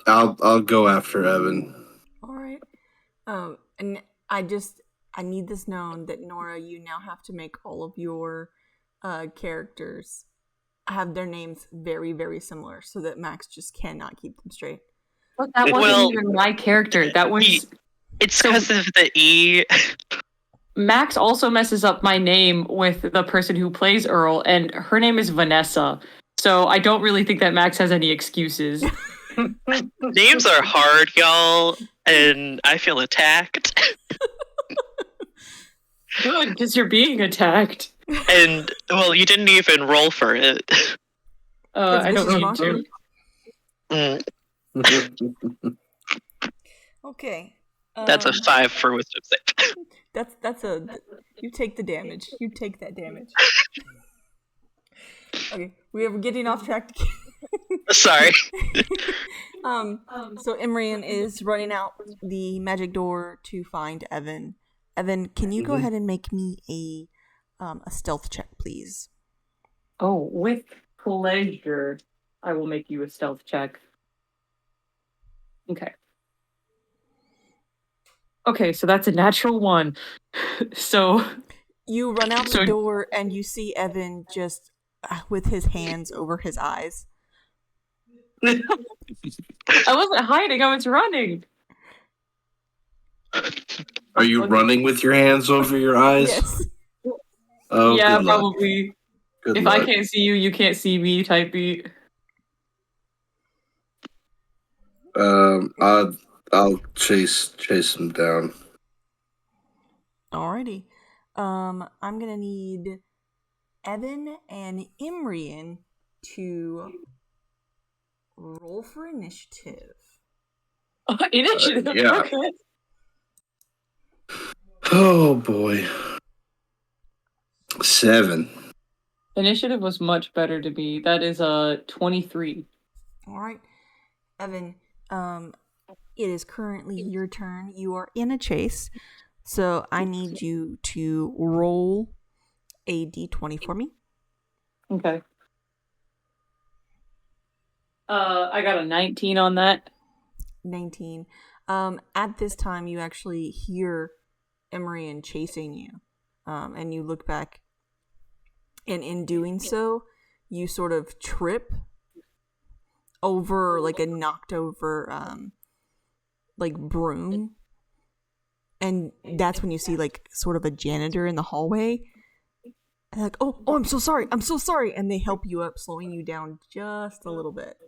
I'll go after Evan. All right. And I need this known that Nora, you now have to make all of your characters have their names very, very similar, so that Max just cannot keep them straight. But that wasn't even my character. That was. It's because of the E. Max also messes up my name with the person who plays Earl, and her name is Vanessa. So I don't really think that Max has any excuses. Names are hard, y'all, and I feel attacked. Good, because you're being attacked. And, well, you didn't even roll for it. I don't need to. Okay. That's a 5 for wisdom save. That's a. You take the damage. You take that damage. Okay, we are getting off track. Sorry. So Imrian is running out the magic door to find Evan. Evan, can you go ahead and make me a stealth check, please? Oh, with pleasure. I will make you a stealth check. Okay, so that's a natural 1. So you run out the door and you see Evan just with his hands over his eyes. I wasn't hiding, I was running. Are you running with your hands over your eyes? Yes. Oh, yeah, probably. Good if luck. I can't see you, you can't see me type beat. I'll chase him down. Alrighty. I'm gonna need Evan and Imrian to roll for initiative. Initiative. Yeah. Okay. Oh boy. 7. Initiative was much better to me. That is a 23. All right, Evan. It is currently your turn. You are in a chase, so I need you to roll a d20 for me. Okay. I got a 19 on that. 19. At this time, you actually hear Imrian chasing you, and you look back, and in doing so, you sort of trip over like a knocked over like broom, and that's when you see like sort of a janitor in the hallway, And like, oh, I'm so sorry, and they help you up, slowing you down just a little bit.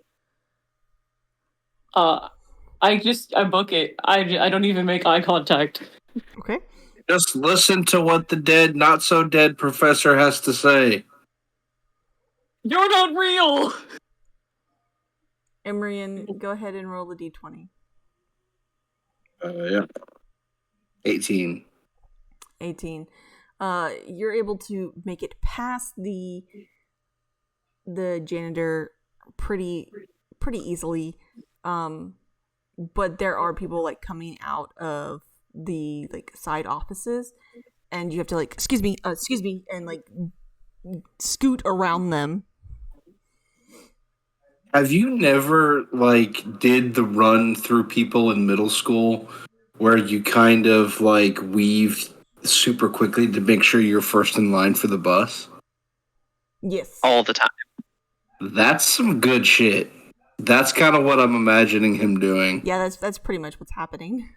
I book it. I don't even make eye contact. Okay. Just listen to what the dead, not so dead professor has to say. You're not real! Emrian, go ahead and roll the d20. Yeah. 18. 18. You're able to make it past the janitor pretty easily. But there are people like coming out of the like side offices, and you have to like excuse me, and like scoot around them. Have you never like did the run through people in middle school where you kind of like weave super quickly to make sure you're first in line for the bus? Yes. All the time. That's some good shit. That's kind of what I'm imagining him doing. Yeah, that's pretty much what's happening.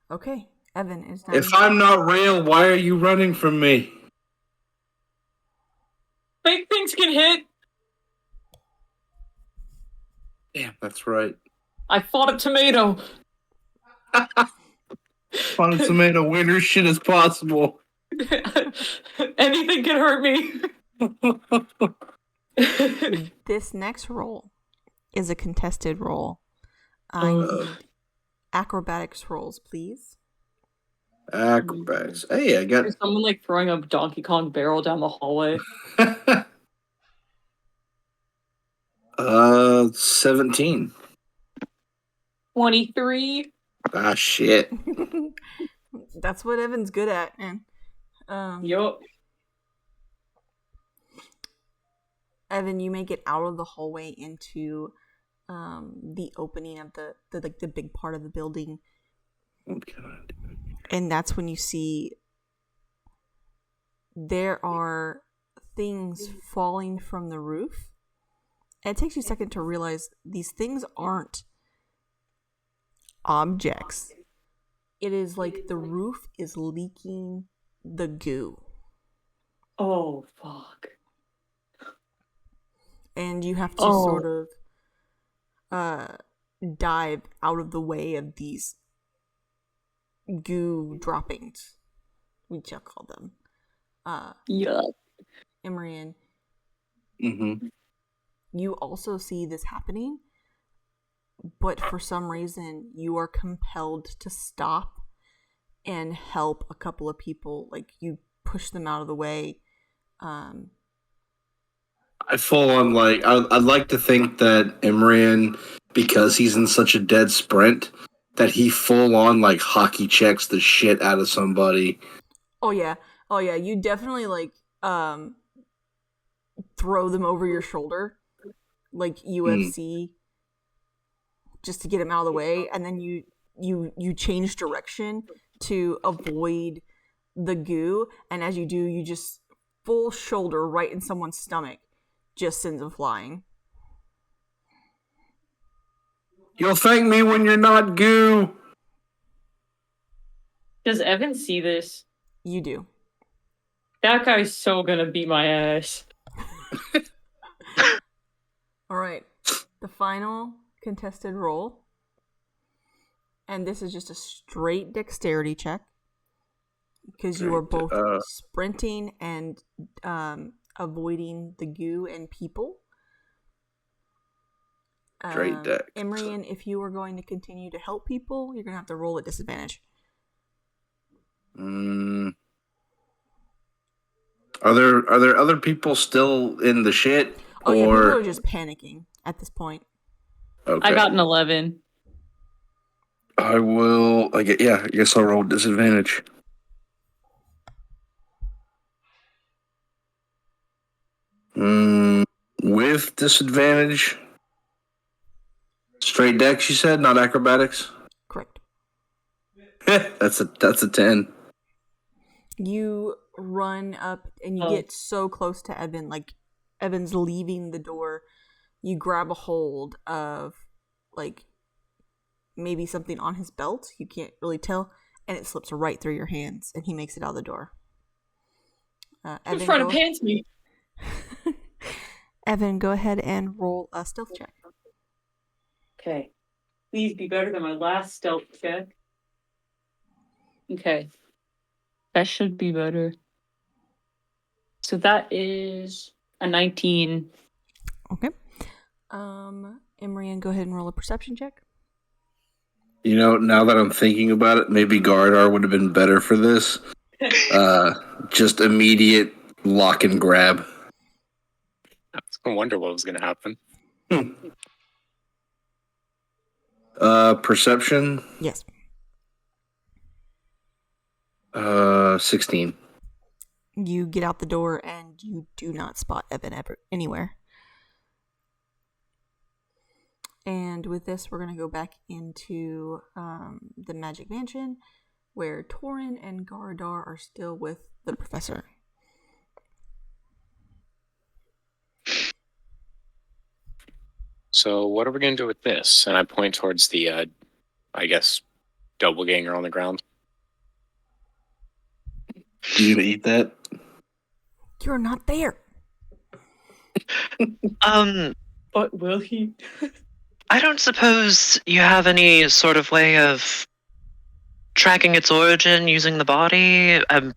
Okay, Evan is now. If I'm not real, why are you running from me? Fake things can hit! Damn, that's right. I fought a tomato! Find as many winner shit as possible. Anything can hurt me! This next roll is a contested roll. I need acrobatics rolls, please. Acrobatics. Hey, I got. Is someone like throwing a Donkey Kong barrel down the hallway? 17. 23. Ah, shit. That's what Evan's good at, man. Yup. Evan, you make it out of the hallway into the opening of the big part of the building, and that's when you see there are things falling from the roof. And it takes you a second to realize these things aren't objects. It is like the roof is leaking the goo. Oh, fuck. And you have to sort of dive out of the way of these goo droppings. We shall call them. Yeah. Emrian, Mm-hmm. you also see this happening, but for some reason you are compelled to stop and help a couple of people. Like, you push them out of the way. I full on like. I'd like to think that Imran, because he's in such a dead sprint, that he full on like hockey checks the shit out of somebody. Oh yeah. You definitely like throw them over your shoulder, like UFC, just to get him out of the way, and then you change direction to avoid the goo, and as you do, you just full shoulder right in someone's stomach, just sends them flying. You'll thank me when you're not goo. Does Evan see this? You do. That guy's so gonna beat my ass. All right, the final contested roll, and this is just a straight dexterity check because you are both sprinting and avoiding the goo and people. Straight dex. Emrian, if you are going to continue to help people, you're gonna have to roll at disadvantage. Are there other people still in the shit? Oh yeah, people are just panicking at this point. Okay. I got an 11. I will. I guess I'll roll disadvantage. With disadvantage. Straight dex, you said, not acrobatics. Correct. that's a 10. You run up and you get so close to Evan, like Evan's leaving the door. You grab a hold of like maybe something on his belt. You can't really tell. and it slips right through your hands, and he makes it out the door. In front of hands me. Evan, go ahead and roll a stealth check. Okay. Please be better than my last stealth check. Okay. That should be better. So that is a 19. Okay. Imrian, go ahead and roll a perception check. You know, now that I'm thinking about it, maybe Gardar would have been better for this. Just immediate lock and grab. I was going to wonder what was going to happen. Perception? Yes. 16. You get out the door and you do not spot Evan anywhere. And with this, we're going to go back into the Magic Mansion, where Torin and Gardar are still with the professor. So what are we going to do with this? And I point towards the, I guess, doppelganger on the ground. You gonna eat that? You're not there. But will he? I don't suppose you have any sort of way of tracking its origin using the body? I'm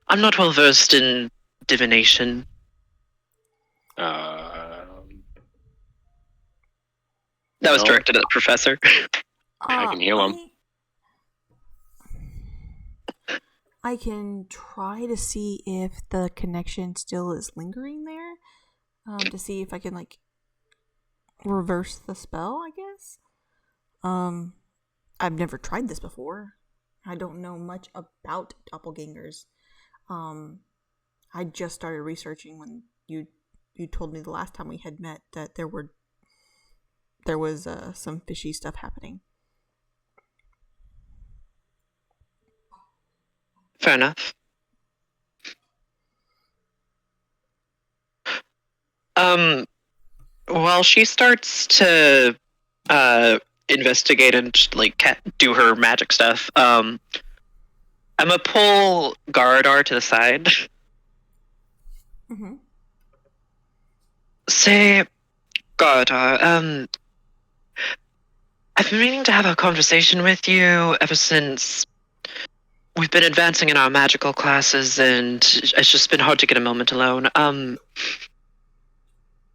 not well versed in divination. That was directed at the professor. I can heal him. I can try to see if the connection still is lingering there. To see if I can reverse the spell, I guess. I've never tried this before. I don't know much about doppelgangers. I just started researching when you told me the last time we had met that there was some fishy stuff happening. Fair enough. While she starts to investigate and do her magic stuff, I'm gonna pull Gardar to the side. Mm-hmm. Say, Gardar, I've been meaning to have a conversation with you ever since we've been advancing in our magical classes, and it's just been hard to get a moment alone.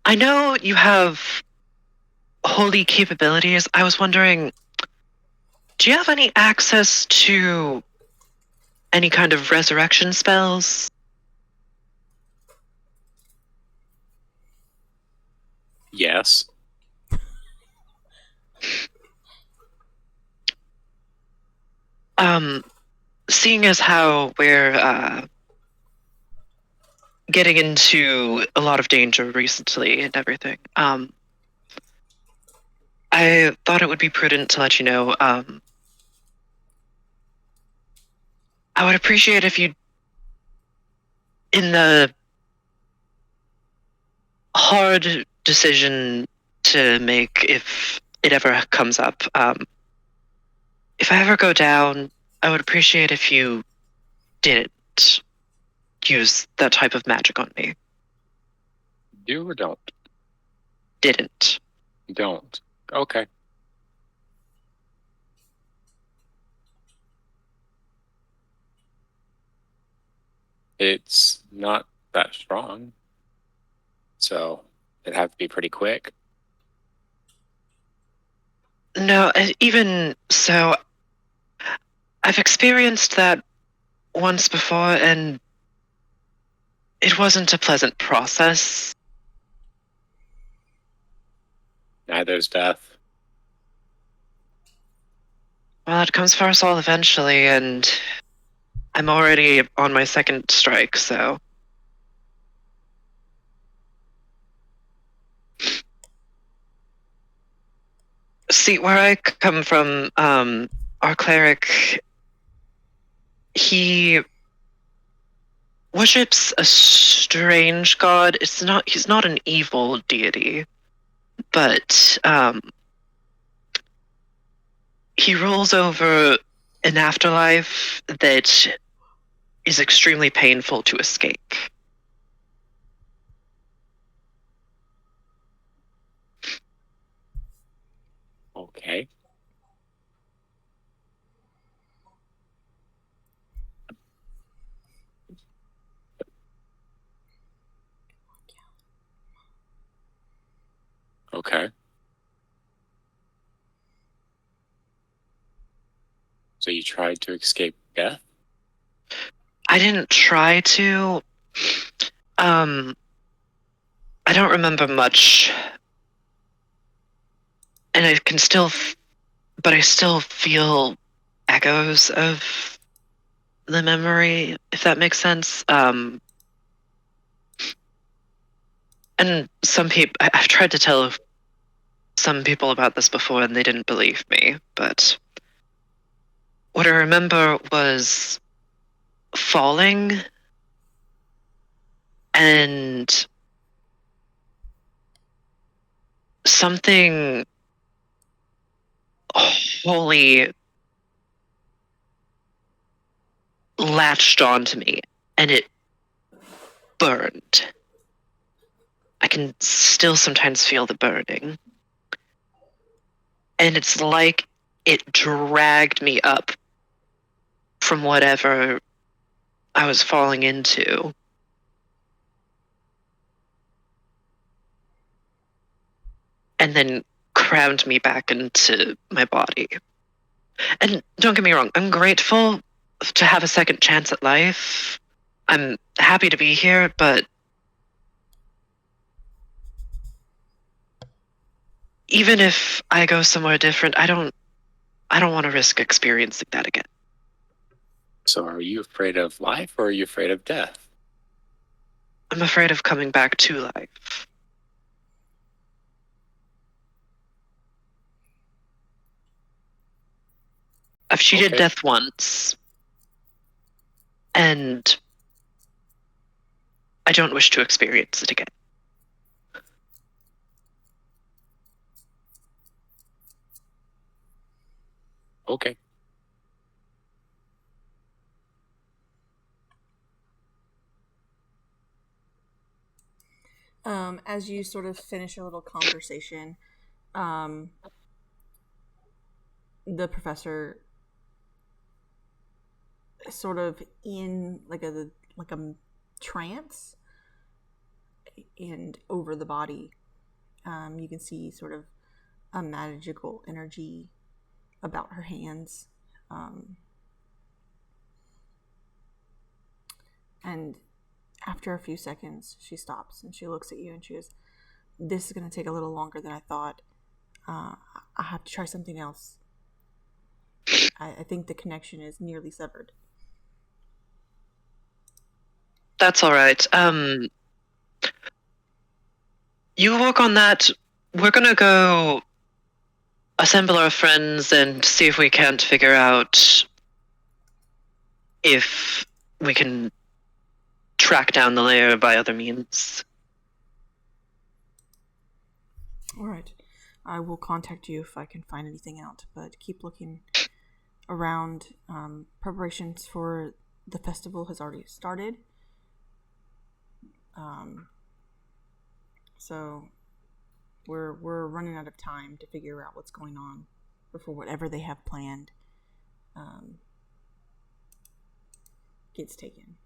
I know you have holy capabilities. I was wondering, do you have any access to any kind of resurrection spells? Yes. Seeing as how we're getting into a lot of danger recently and everything, I thought it would be prudent to let you know, I would appreciate if you, in the hard decision to make if it ever comes up, if I ever go down, I would appreciate if you didn't use that type of magic on me. Do or don't? Didn't. Don't. Okay. It's not that strong. So it'd have to be pretty quick. No, even so, I've experienced that once before, and it wasn't a pleasant process. Neither's death. Well, it comes for us all eventually, and I'm already on my second strike, so... See, where I come from, our cleric, he worships a strange god. He's not an evil deity, but he rules over an afterlife that is extremely painful to escape. Okay. Okay. So you tried to escape death? I didn't try to. I don't remember much, and I can still, but I still feel echoes of the memory, if that makes sense. And some people, I've tried to tell some people about this before, and they didn't believe me. But what I remember was falling and something wholly latched onto me, and it burned. I can still sometimes feel the burning. And it's like it dragged me up from whatever I was falling into. And then crammed me back into my body. And don't get me wrong, I'm grateful to have a second chance at life. I'm happy to be here, but even if I go somewhere different, I don't want to risk experiencing that again. So are you afraid of life or are you afraid of death? I'm afraid of coming back to life. I've cheated Okay. death once, and I don't wish to experience it again. Okay. As you sort of finish a little conversation, the professor sort of in like a trance, and over the body, you can see sort of a magical energy about her hands, and after a few seconds she stops and she looks at you and she goes, "This is going to take a little longer than I thought. I have to try something else. I think the connection is nearly severed." That's all right. You work on that. We're gonna go assemble our friends and see if we can't figure out if we can track down the layer by other means. All right. I will contact you if I can find anything out, but keep looking around. Preparations for the festival has already started. So we're running out of time to figure out what's going on before whatever they have planned gets taken.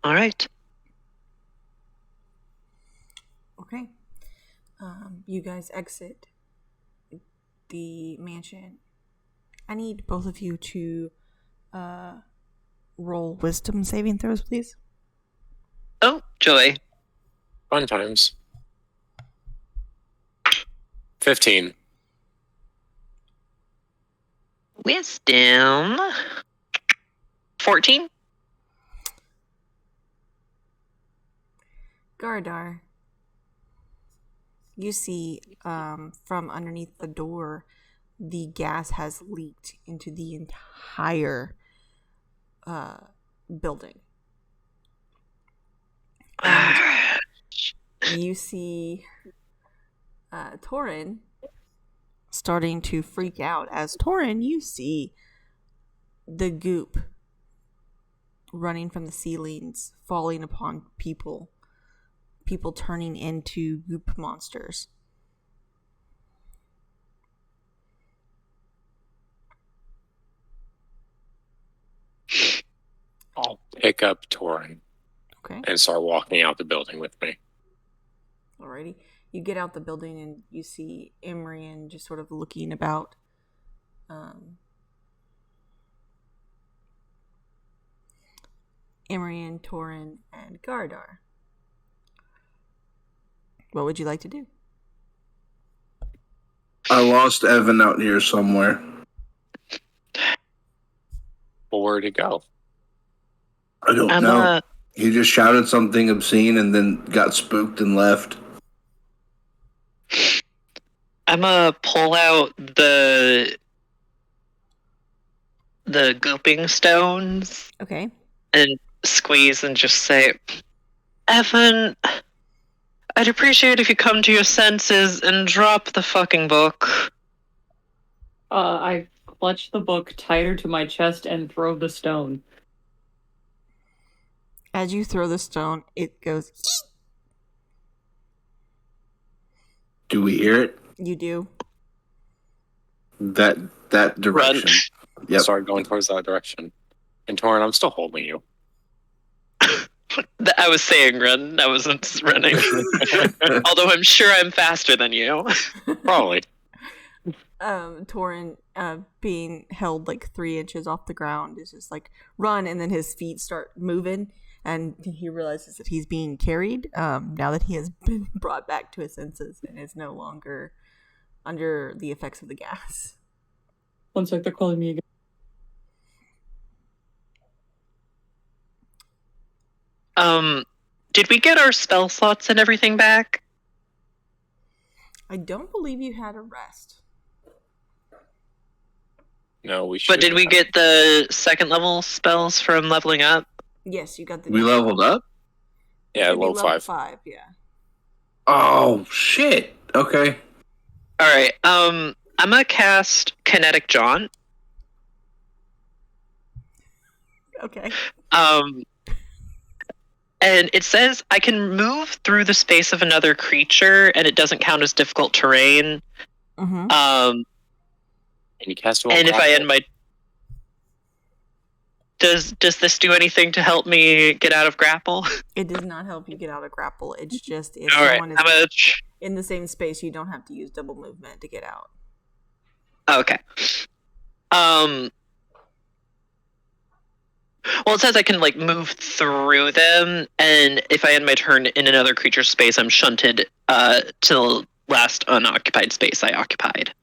All right. Okay. You guys exit the mansion. I need both of you to roll wisdom saving throws, please. Oh, joy. Fun times. 15. Wisdom. 14? Gardar, you see from underneath the door, the gas has leaked into the entire building. And you see Torin starting to freak out. As Torin, you see the goop running from the ceilings, falling upon people. People turning into goop monsters. I'll pick up Torin Okay. and start walking out the building with me. Alrighty. You get out the building and you see Imrian just sort of looking about. Imrian, Torin, and Gardar. What would you like to do? I lost Evan out here somewhere. Well, where'd he go? I don't know. He just shouted something obscene and then got spooked and left. I'm gonna pull out the gooping stones. Okay. And squeeze and just say, Evan, I'd appreciate if you come to your senses and drop the fucking book. I clutch the book tighter to my chest and throw the stone. As you throw the stone, it goes. Do we hear it? You do. That direction. Run. Yep. Start going towards that direction. And Torin, I'm still holding you. I was saying run, I wasn't running. Although I'm sure I'm faster than you. Probably. Torin, being held like 3 inches off the ground, is just like run, and then his feet start moving, and he realizes that he's being carried. Now that he has been brought back to his senses and is no longer under the effects of the gas. One sec, they're calling me again. Did we get our spell slots and everything back? I don't believe you had a rest. No, we should. But did we get the second level spells from leveling up? Yes, you got the. We leveled up? Yeah, Should be low level 5. 5, yeah. Oh, shit. Okay. Alright, I'm gonna cast Kinetic Jaunt. Okay. And it says I can move through the space of another creature, and it doesn't count as difficult terrain. Mm-hmm. And And you cast if I end my... Does this do anything to help me get out of grapple? It does not help you get out of grapple. It's just if Alright, someone is in the same space, you don't have to use double movement to get out. Okay. Well, it says I can, like, move through them, and if I end my turn in another creature's space, I'm shunted to the last unoccupied space I occupied.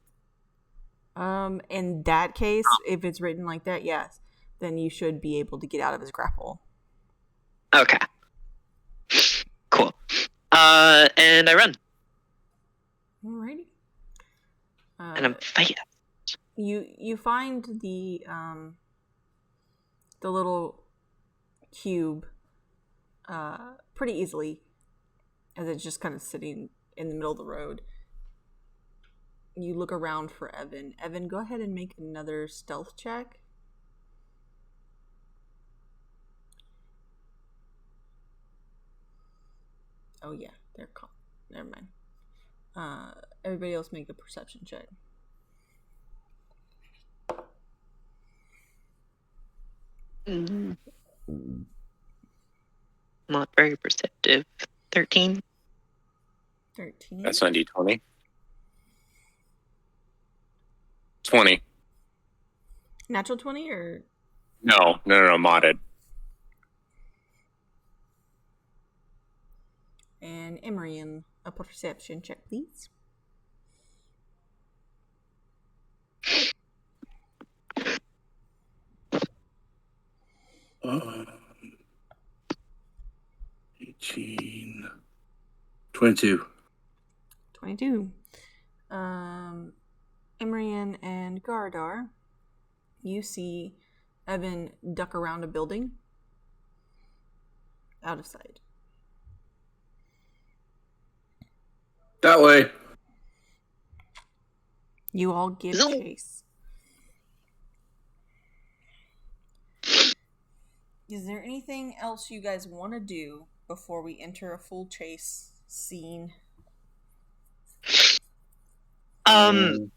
In that case, if it's written like that, yes, then you should be able to get out of his grapple. Okay. Cool. And I run. Alrighty. And I'm fast. You find the little cube pretty easily, as it's just kind of sitting in the middle of the road. You look around for Evan. Evan, go ahead and make another stealth check. Oh yeah, they're called. Never mind. Everybody else make a perception check. Not very perceptive. 13. 13. That's on D20. 20. Natural 20 or? No, modded. And Imrian, a perception check, please. Uh, 18. 22. 22. Imrian and Gardar, you see Evan duck around a building out of sight. That way. You all give Zoom. chase. Is there anything else you guys want to do before we enter a full chase scene? Can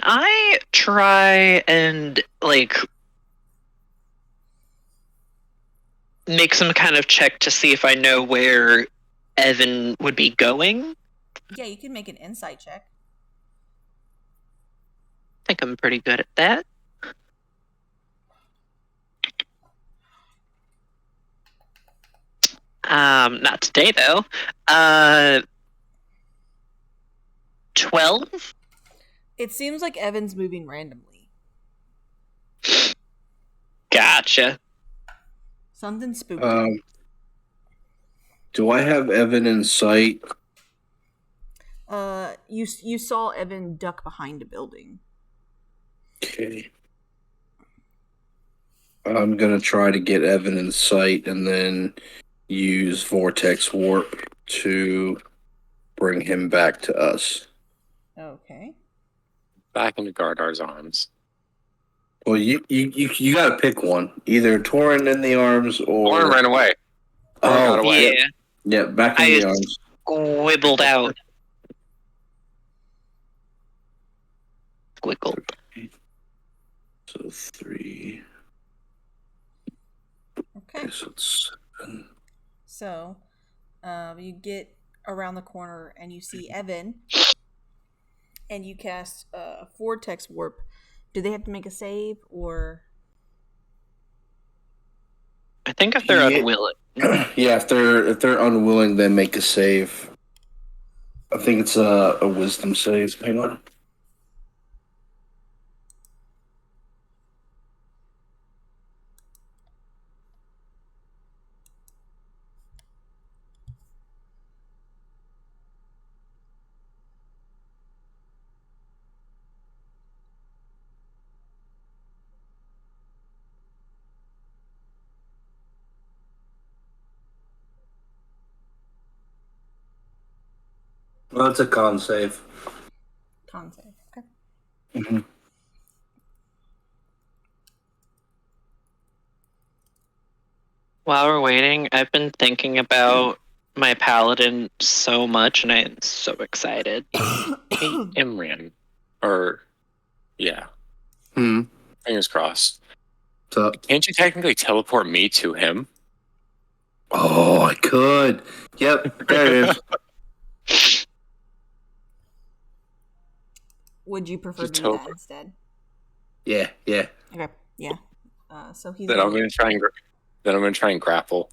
I try and make some kind of check to see if I know where Evan would be going? Yeah, you can make an insight check. I think I'm pretty good at that. Not today though. 12? It seems like Evan's moving randomly. Gotcha. Something spooky. Do I have Evan in sight? You saw Evan duck behind a building. Okay. I'm gonna try to get Evan in sight and then use Vortex Warp to bring him back to us. Okay. Back into Gardar's arms. Well, you gotta pick one. Either Torin in the arms or... Lauren ran away. Lauren got away. Yeah. Yeah, back in the I arms. squibbled out. Squiggled. So 3. Okay. So it's 7. So, you get around the corner and you see Evan, and you cast Vortex Warp. Do they have to make a save, or? I think if they're unwilling. Yeah, if they're unwilling, then make a save. I think it's a wisdom save. Hang on. Well, it's a con save. Con save. Okay. Mm-hmm. While we're waiting, I've been thinking about my paladin so much, and I am so excited. Hey, Imran. Or, yeah. Hmm. Fingers crossed. So, Can't you technically teleport me to him? oh, I could. Yep, there it is. Would you prefer Just to do that teleport. instead? Yeah. Okay. Yeah. So he's. Then I'm gonna try and grapple.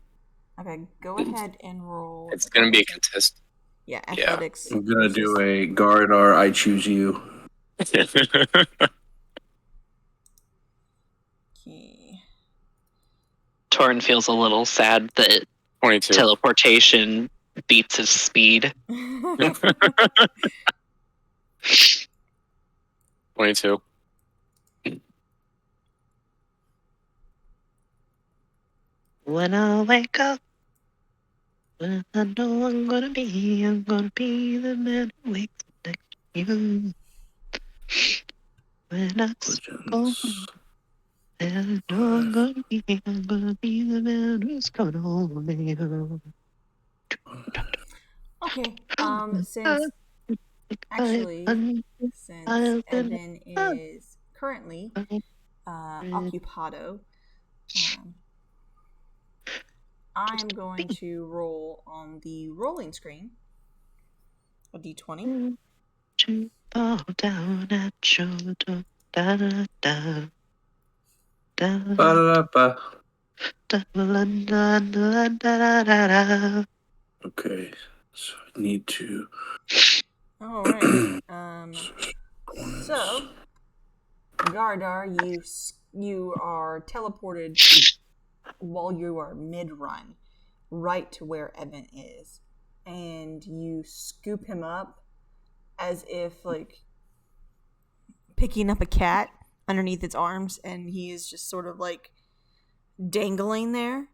Okay. Go ahead and roll. It's gonna be a contest. Yeah. Athletics. I'm gonna do a Gardar. I choose you. Okay. Torin feels a little sad that 22. teleportation beats his speed. 22. When I wake up, when I know I'm gonna be the man who wakes up next to you. When I go, and I know I'm gonna be the man who's gonna hold me home. Okay. Since Evan is currently occupado, I'm going to roll on the rolling screen a d20. To fall down at your door. Da da da. Da da Ba-da-da-ba. da da da da da da. Okay, so I need to. All right. So, Gardar, you are teleported while you are mid-run, right to where Evan is, and you scoop him up as if like picking up a cat underneath its arms, and he is just sort of like dangling there.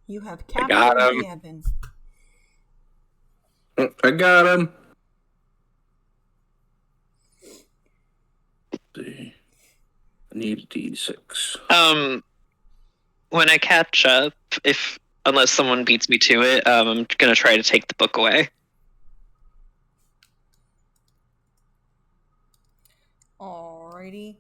You have I Captain got him. Evan. I got him. See. I need a D6. When I catch up, unless someone beats me to it, I'm gonna try to take the book away. Alrighty.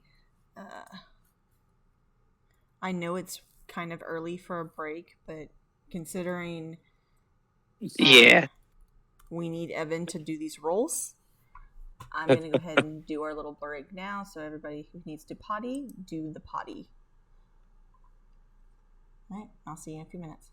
I know it's kind of early for a break, but considering Yeah. we need Evan to do these rolls, I'm going to go ahead and do our little break now. So everybody who needs to potty, do the potty. All right, I'll see you in a few minutes.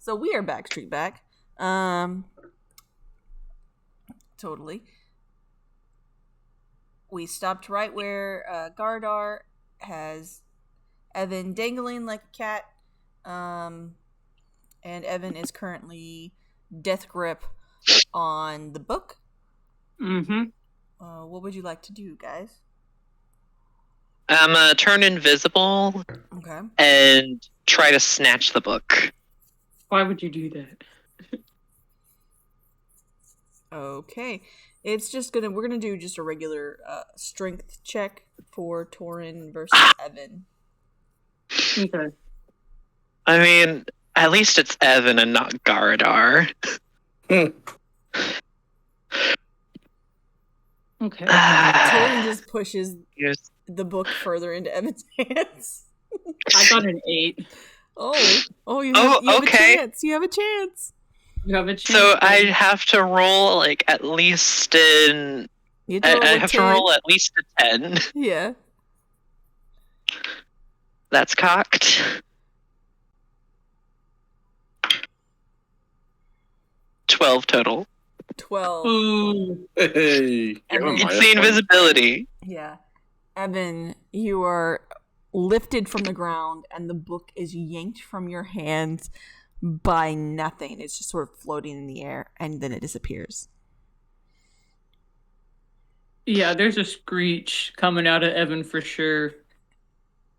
So we are Backstreet back. Totally. We stopped right where Gardar has Evan dangling like a cat. And Evan is currently death grip on the book. Mm-hmm. What would you like to do, guys? Turn invisible Okay. and try to snatch the book. Why would you do that? Okay. It's just we're gonna do just a regular strength check for Torin versus Evan. Okay. I mean, at least it's Evan and not Gardar. Okay. Torin just pushes Yes. the book further into Evan's hands. I got an 8. You have okay. a chance. You have a chance. You have a chance. So I have to roll like at least I have to roll at least a 10. Yeah. That's cocked. 12 total. 12. Ooh. Hey. Evan, It's the invisibility. yeah. Evan, you are lifted from the ground and the book is yanked from your hands by nothing. It's just sort of floating in the air and then it disappears. Yeah, there's a screech coming out of Evan for sure.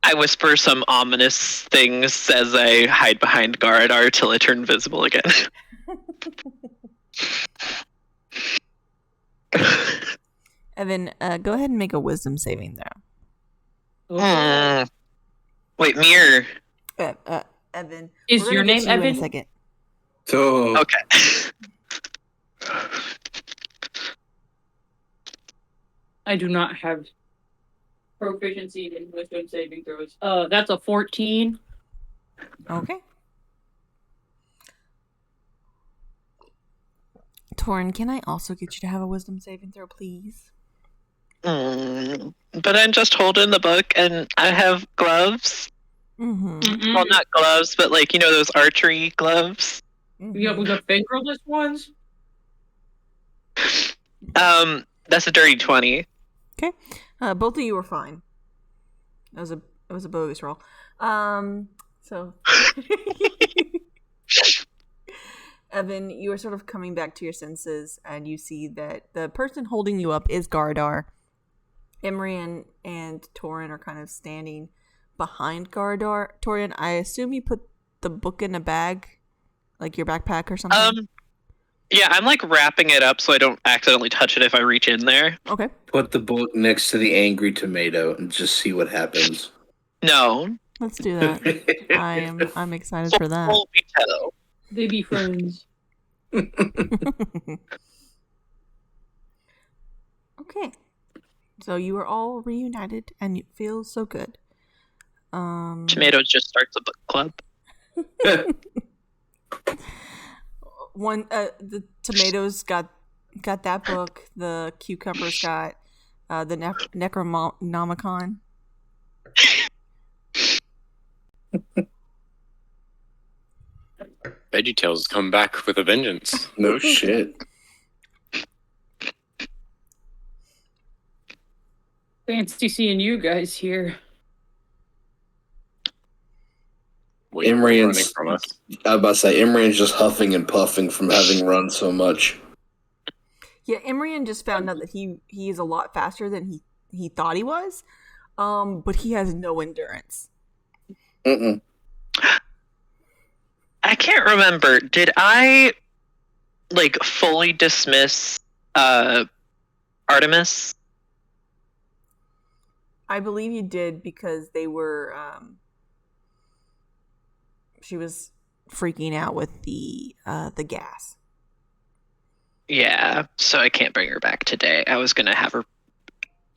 I whisper some ominous things as I hide behind Gardar till I turn invisible again. Evan, go ahead and make a wisdom saving throw. Wait, mirror. Evan. Is we're your gonna name get to you in Evan? a second. So Okay. I do not have proficiency in wisdom saving throws. That's a 14. Okay. Torin, can I also get you to have a wisdom saving throw, please? But I'm just holding the book and I have gloves. Mm-hmm. Well, not gloves, but like, you know, those archery gloves. Yeah, with the fingerless ones? That's a dirty 20. Okay. Both of you were fine. It was a bogus roll. So Evan, you are sort of coming back to your senses and you see that the person holding you up is Gardar. Emery and Torin are kind of standing behind Gardar. Torin, I assume you put the book in a bag, like your backpack or something? Yeah, I'm like wrapping it up so I don't accidentally touch it if I reach in there. Okay. put the book next to the angry tomato and just see what happens. No. Let's do that. I'm excited for that. Full veto. They be friends. Okay. So you are all reunited and it feels so good. Tomatoes just starts a book club. The tomatoes got that book. The cucumbers got the Necronomicon. VeggieTales come back with a vengeance. No shit. Fancy seeing you guys here. Wait, Imrian's- running from us. I was about to say, Imrian's just huffing and puffing from having run so much. Yeah, Imrian just found out that he is a lot faster than he thought he was. But he has no endurance. Mm-mm. I can't remember. Did I like fully dismiss Artemis? I believe you did because they were she was freaking out with the gas. Yeah, so I can't bring her back today. I was gonna have her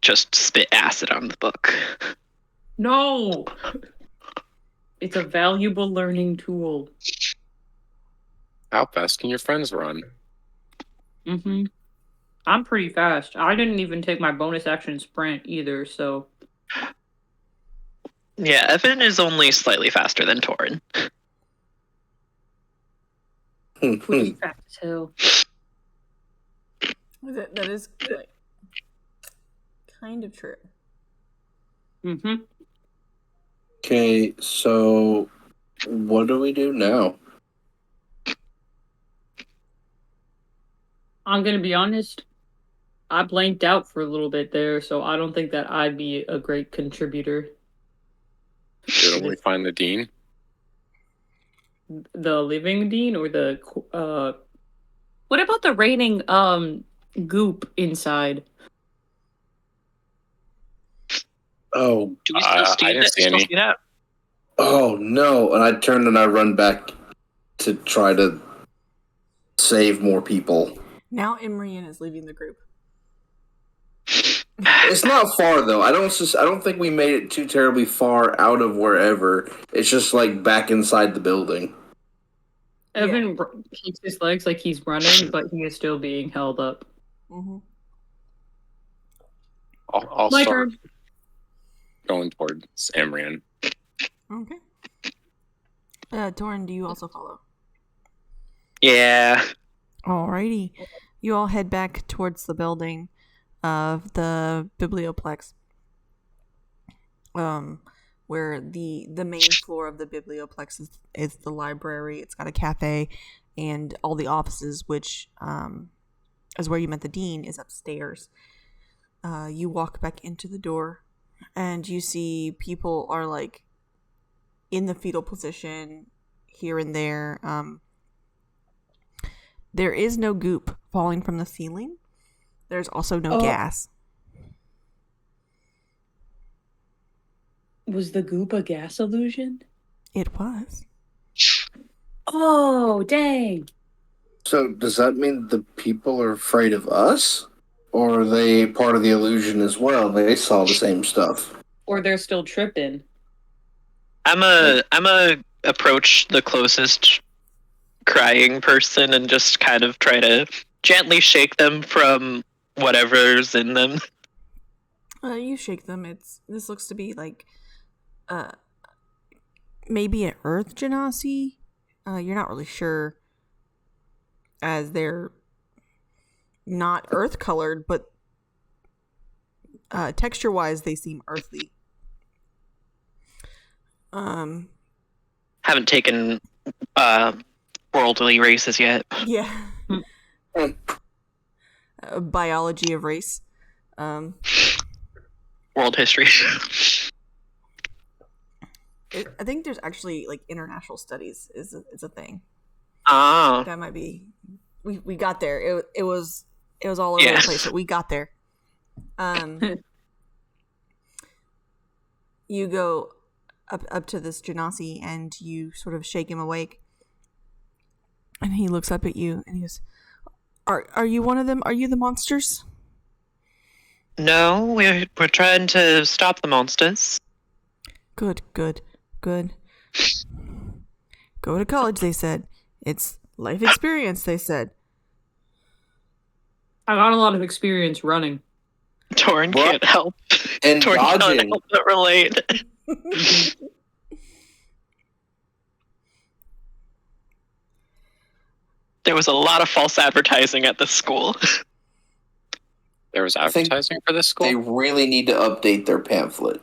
just spit acid on the book. No! It's a valuable learning tool. How fast can your friends run? Mm-hmm. I'm pretty fast. I didn't even take my bonus action sprint either, so... Yeah, Evan is only slightly faster than Torin. Which is fact too. That is like, kind of true. Mm-hmm. Okay, so what do we do now? I'm gonna be honest. I blanked out for a little bit there, so I don't think that I'd be a great contributor. Didn't we find the dean? The living dean or the what about the raining goop inside? Oh, Do we still see I didn't that? see Still any. see that? oh no! And I turn and I run back to try to save more people. Now Imrian is leaving the group. It's not far though. I don't think we made it too terribly far out of wherever. It's just like back inside the building. Evan kicks his legs like he's running, but he is still being held up. Mm-hmm. I'll My start turn. going towards Amrian. Okay. Torin, do you also follow? Yeah. Alrighty. You all head back towards the building of the Biblioplex. Where the main floor of the Biblioplex is the library. It's got a cafe and all the offices, which is where you met the dean, is upstairs. You walk back into the door and you see people are like in the fetal position here and there. There is no goop falling from the ceiling. There's also no gas. Was the goop a gas illusion? It was. Oh, dang. So does that mean the people are afraid of us? Or are they part of the illusion as well? They saw the same stuff. Or they're still tripping. I'm a approach the closest crying person and just kind of try to gently shake them from whatever's in them. You shake them. This looks to be like maybe an earth genasi. You're not really sure, as they're not earth colored, but texture wise they seem earthy. Haven't taken worldly races yet. Yeah. Biology of race. World history. I think there's actually like international studies is a thing. Ah. That might be. We got there. It was all over the place, but we got there. You go up to this genasi and you sort of shake him awake, and he looks up at you and he goes, "Are you one of them? Are you the monsters?" No, we're trying to stop the monsters. Good. Go to college, they said. It's life experience, they said. I got a lot of experience running. Torin can't help. And Torin can't dodging. help but relate. There was a lot of false advertising at this school. There was I think advertising for this school? They really need to update their pamphlet.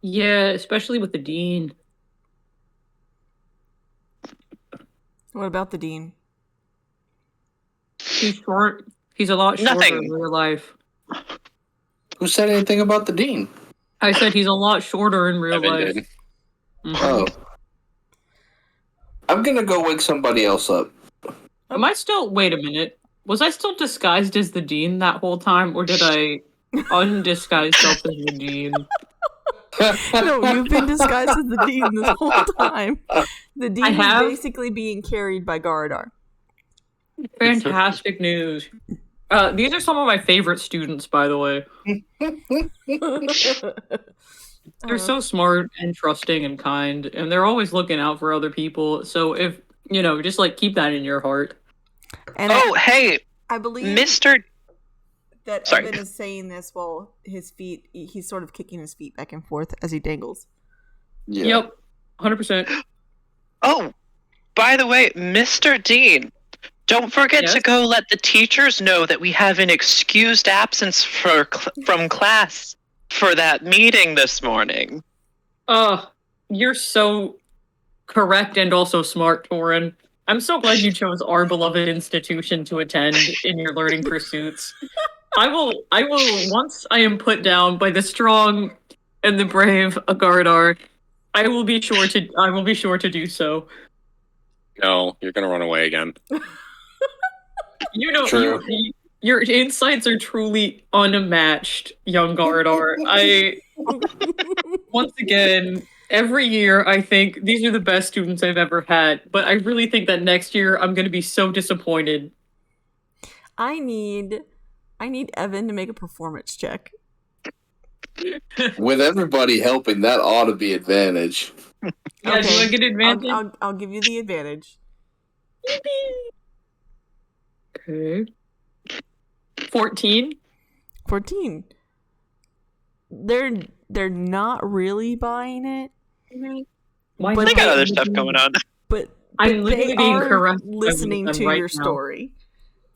Yeah, especially with the dean. What about the dean? He's short. He's a lot shorter Nothing. in real life. Who said anything about the dean? I said he's a lot shorter in real Evan life. did. Mhm. Oh. I'm gonna go wake somebody else up. Am I still? Wait a minute. Was I still disguised as the dean that whole time, or did I undisguise self as the dean? No, you've been disguised as the dean this whole time. The dean is have? basically being carried by Garadar. Fantastic news. These are some of my favorite students, by the way. They're so smart and trusting and kind, and they're always looking out for other people. So if, just like keep that in your heart. And Hey, I believe Mr. that Sorry. Evan is saying this while he's sort of kicking his feet back and forth as he dangles. Yeah. Yep, 100%. Oh, by the way, Mr. Dean, don't forget Yes? to go let the teachers know that we have an excused absence from class for that meeting this morning. You're so correct and also smart, Torin. I'm so glad you chose our beloved institution to attend in your learning pursuits. I will, once I am put down by the strong and the brave Agardar, I will be sure to do so. No, you're gonna run away again. You know, True. your insights are truly unmatched, young Gardar. Once again, every year I think these are the best students I've ever had, but I really think that next year I'm going to be so disappointed. I need Evan to make a performance check. With everybody helping, that ought to be advantage. Yeah, do I get advantage? I'll give you the advantage. Okay. 14? 14. They're not really buying it, Why But They got they- other stuff going on. but I'm literally they being are caressed by listening them to right your now. story.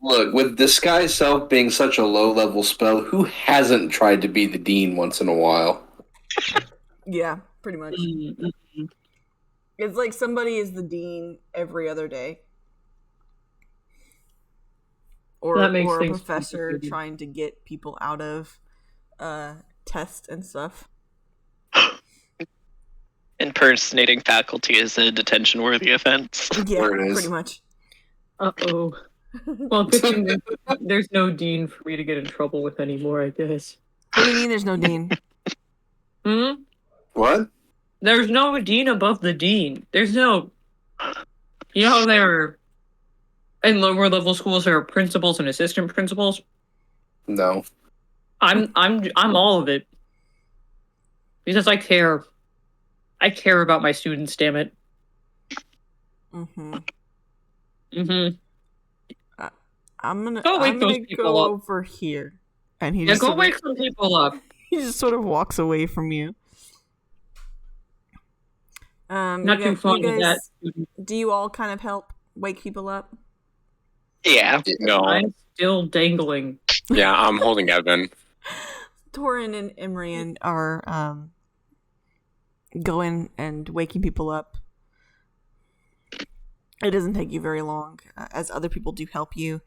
Look, with Disguise Self being such a low-level spell, who hasn't tried to be the Dean once in a while? Yeah, pretty much. Mm-hmm. It's like somebody is the dean every other day. Or That makes a things professor complicated. trying to get people out of tests and stuff. Impersonating faculty is a detention-worthy offense. Yeah, There it is. pretty much. Uh-oh. Well, good thing there's no dean for me to get in trouble with anymore, I guess. What do you mean there's no dean? Hmm? What? There's no dean above the dean. There's no... You know how there... In lower level schools, there are principals and assistant principals? No. I'm all of it. Because I care. I care about my students, damn it. Mm-hmm. Mm-hmm. I'm gonna Go wake those people go up. over here. And he Yeah, just go sort of- wake some people up. he just sort of walks away from you. Not you too guys, fond you of guys, that. do you all kind of help wake people up? Yeah. No. I'm still dangling. Yeah, I'm holding Evan. Torin and Imrian are going and waking people up. It doesn't take you very long, as other people do help you.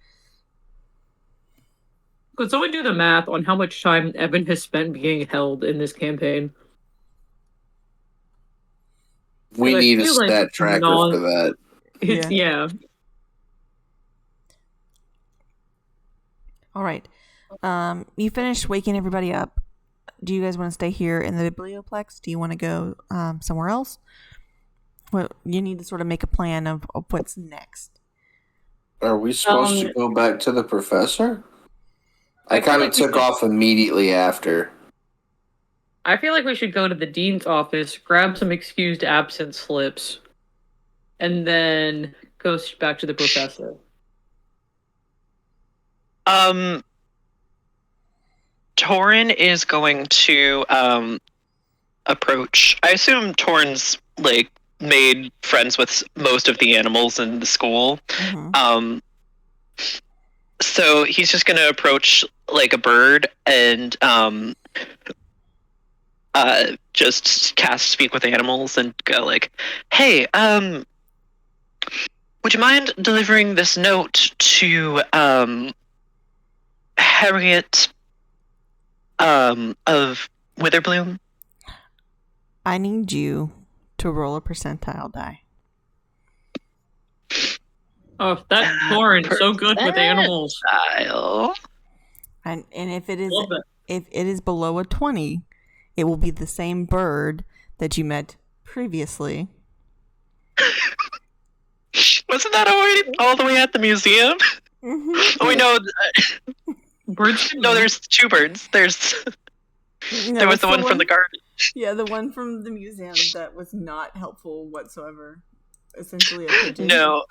Could someone do the math on how much time Evan has spent being held in this campaign? We 'Cause I need a feel like stat tracker non- for that. It's, yeah. All right. You finished waking everybody up. Do you guys want to stay here in the biblioplex? Do you want to go somewhere else? Well, you need to sort of make a plan of what's next. Are we supposed to go back to the professor? I feel kind of like we took should- off immediately after. I feel like we should go to the dean's office, grab some excused absence slips, and then go back to the professor. Torin is going to approach. I assume Torin's like made friends with most of the animals in the school. Mm-hmm. So he's just gonna approach like a bird and just cast speak with animals and go like, "Hey, would you mind delivering this note to Harriet of Witherbloom?" I need you to roll a percentile die. Oh, that Thorin's so good with animals. Style. And if it Love it. is below a 20, it will be the same bird that you met previously. Wasn't that already all the way at the museum? Mm-hmm. Oh, wait, no. Birds can No, move. there's two birds. There was the one from the garden. Yeah, the one from the museum that was not helpful whatsoever. Essentially a pigeon. No.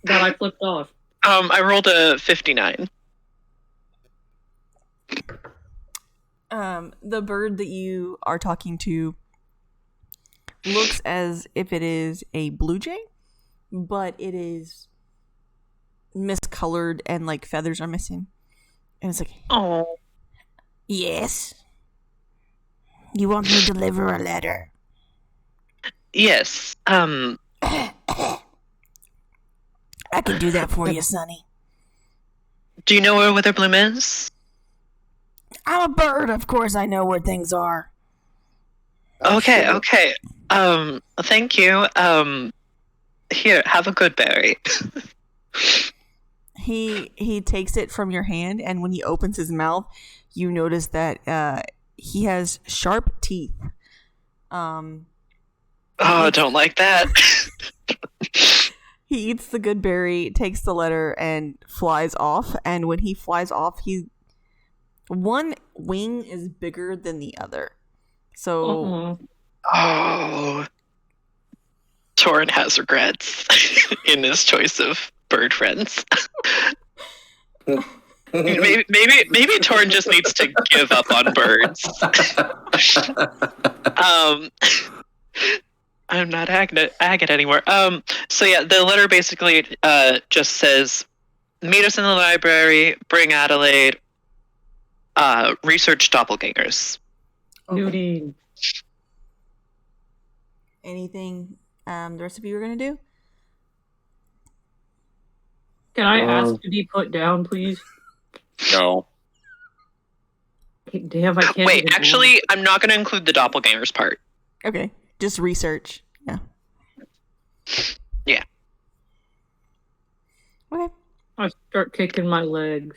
that I flipped off. I rolled a 59. The bird that you are talking to looks as if it is a blue jay, but it is miscolored and like feathers are missing. And it's like, Oh. yes. You want me to deliver a letter? Yes. I can do that for you, Sonny. Do you know where Witherbloom is? I'm a bird, of course I know where things are. Okay, okay. Thank you. Here, have a good berry. He takes it from your hand, and when he opens his mouth, you notice that he has sharp teeth. Oh, I don't like that. He eats the good berry, takes the letter, and flies off. And when he flies off, one wing is bigger than the other. So, Oh, Torin has regrets in his choice of bird friends. maybe Torin just needs to give up on birds. I'm not agate anymore. So yeah, the letter basically just says, meet us in the library, bring Adelaide, research doppelgangers. Nudie. anything the rest of you are going to do? Can I ask to be put down, please? No. Damn, I can't. Wait, actually, I'm not going to include the doppelgangers part. Okay, just research. Yeah. Yeah. Okay. I start kicking my legs.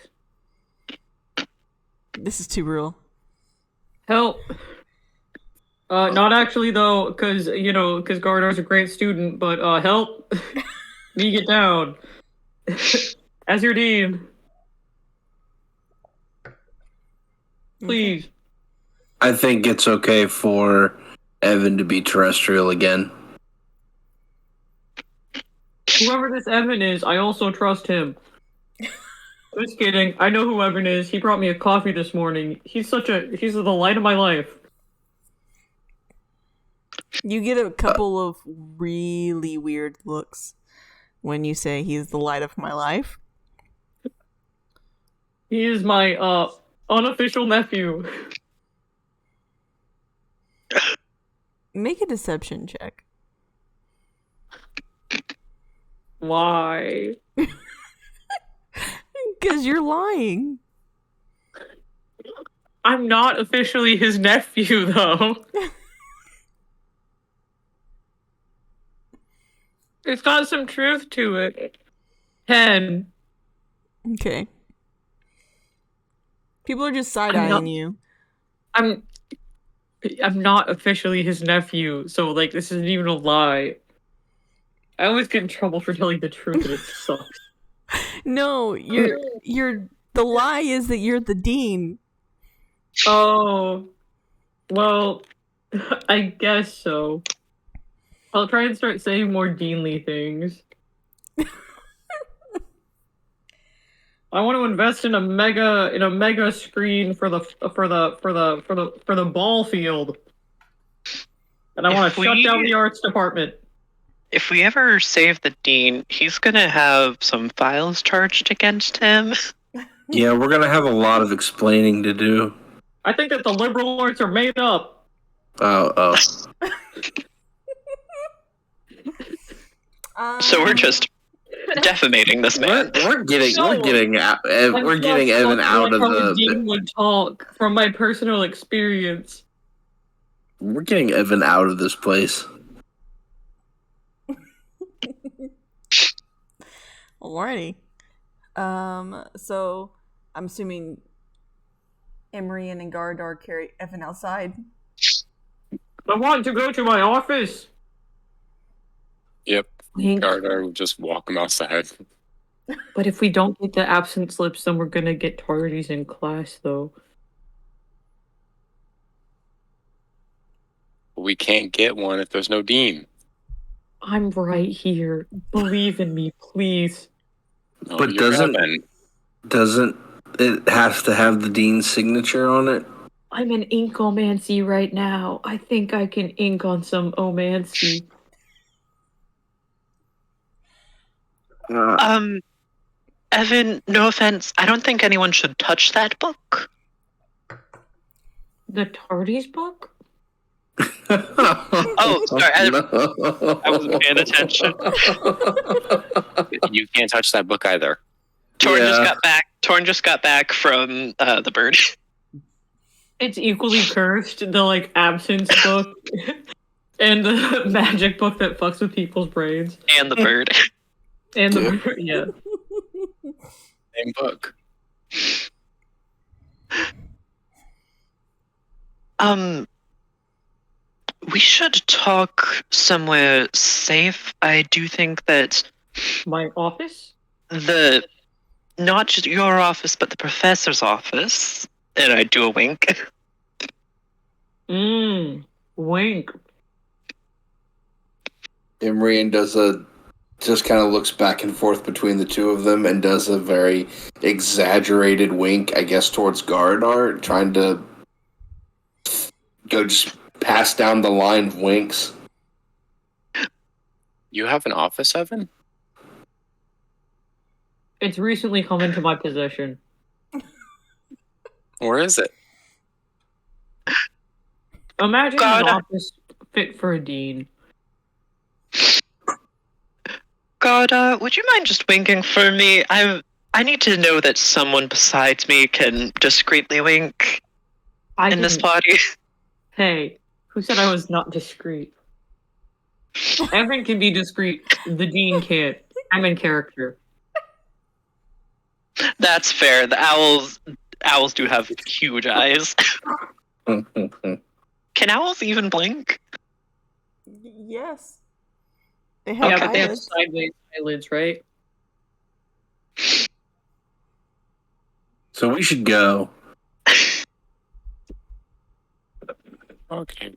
This is too real. Help. Not actually though, because Gardar's a great student, but help me get down. As your dean. Please. I think it's okay for Evan to be terrestrial again. Whoever this Evan is, I also trust him. Just kidding. I know who Evan is. He brought me a coffee this morning. He's the light of my life. You get a couple of really weird looks when you say he's the light of my life. He is my unofficial nephew. Make a deception check. Why? Because you're lying. I'm not officially his nephew, though. It's got some truth to it. 10. Okay. People are just side-eyeing you. I'm not officially his nephew, so like this isn't even a lie. I always get in trouble for telling the truth, and it sucks. No, you're the lie is that you're the dean. Oh, well, I guess so. I'll try and start saying more deanly things. I want to invest in a mega screen for the ball field, and I want to shut down the arts department. If we ever save the dean, he's gonna have some files charged against him. Yeah, we're gonna have a lot of explaining to do. I think that the liberal arts are made up. Oh. So we're just defamating this man. We're getting Evan out of the dean would talk from my personal experience. We're getting Evan out of this place. Alrighty. So I'm assuming Emrian and Gardar carry Evan outside. I want to go to my office. Yep. Gardar will just walk him outside. But if we don't get the absence slips, then we're gonna get tardies in class, though. We can't get one if there's no dean. I'm right here. Believe in me, please. No, But doesn't it have to have the dean's signature on it? I'm in inkomancy right now. I think I can ink on some omancy. Evan, no offense, I don't think anyone should touch that book. The Tardy's book? Oh, sorry, I wasn't paying attention. You can't touch that book either. Torn just got back from the bird. It's equally cursed, the like absence book and the magic book that fucks with people's brains. And the bird. And the bird, yeah. Same book. We should talk somewhere safe. I do think that My office? not just your office, but the professor's office. And I do a wink. Wink. Imrian just kind of looks back and forth between the two of them and does a very exaggerated wink, I guess, towards Garadar, trying to go just pass down the line of winks. You have an office, Evan? It's recently come into my possession. Where is it? Imagine God. an office fit for a dean. God, would you mind just winking for me? I need to know that someone besides me can discreetly wink in this party. Hey, who said I was not discreet? Evan can be discreet. The dean can't. I'm in character. That's fair. The owls do have huge eyes. Can owls even blink? Yes. They have Yeah, but they have eyelids. sideways eyelids, right? So we should go. Okay.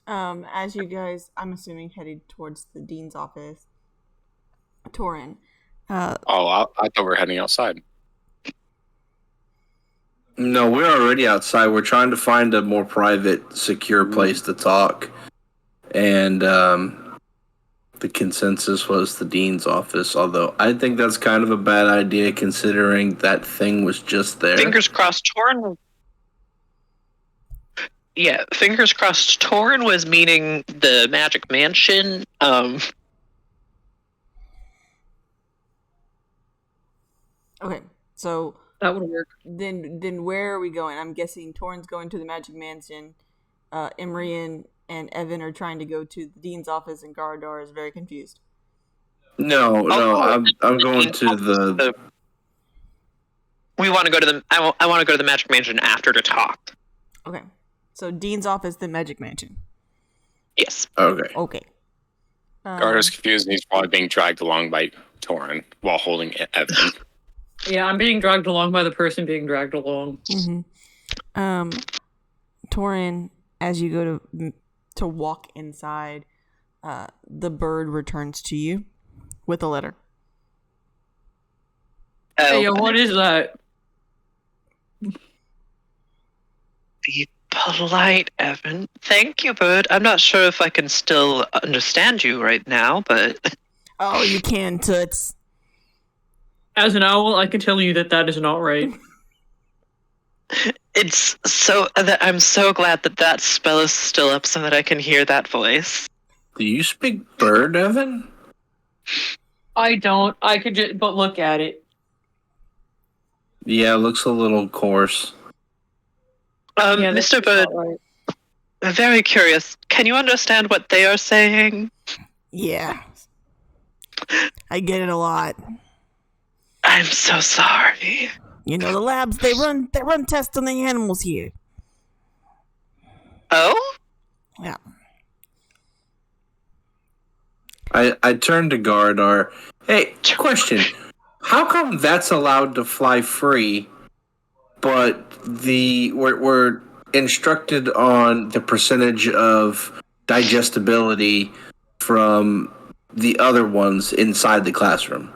As you guys, I'm assuming, headed towards the dean's office, Torin. I thought we were heading outside. No, we're already outside. We're trying to find a more private, secure place to talk. And the consensus was the dean's office, although I think that's kind of a bad idea considering that thing was just there. Fingers crossed, Torin. Yeah, fingers crossed. Torin was meaning the Magic Mansion. Okay, so That would work. then where are we going? I'm guessing Torin's going to the Magic Mansion. Imrian and Evan are trying to go to the dean's office, and Garadar is very confused. No, I'm going to the. We want to go to the. I want to go to the Magic Mansion after to talk. Okay, so dean's office, then Magic Mansion. Yes. Okay. Okay. Gardar's confused and he's probably being dragged along by Torin while holding Evan. Yeah, I'm being dragged along by the person being dragged along. Mm-hmm. Torin, as you go to walk inside, the bird returns to you with a letter. Hey, yo, what is that? Be polite, Evan. Thank you, bird. I'm not sure if I can still understand you right now, but Oh, you can, Toots. As an owl, I can tell you that is not right. it's so that I'm so glad that spell is still up so that I can hear that voice. Do you speak bird, Evan? I don't. I could just, but look at it. Yeah, it looks a little coarse. Yeah, that's Mr. Bird, not right. I'm very curious. Can you understand what they are saying? Yeah. I get it a lot. I'm so sorry. You know, the labs, they run tests on the animals here. Oh? Yeah. I turned to Garadar. Hey, question. How come that's allowed to fly free, but we're instructed on the percentage of digestibility from the other ones inside the classroom?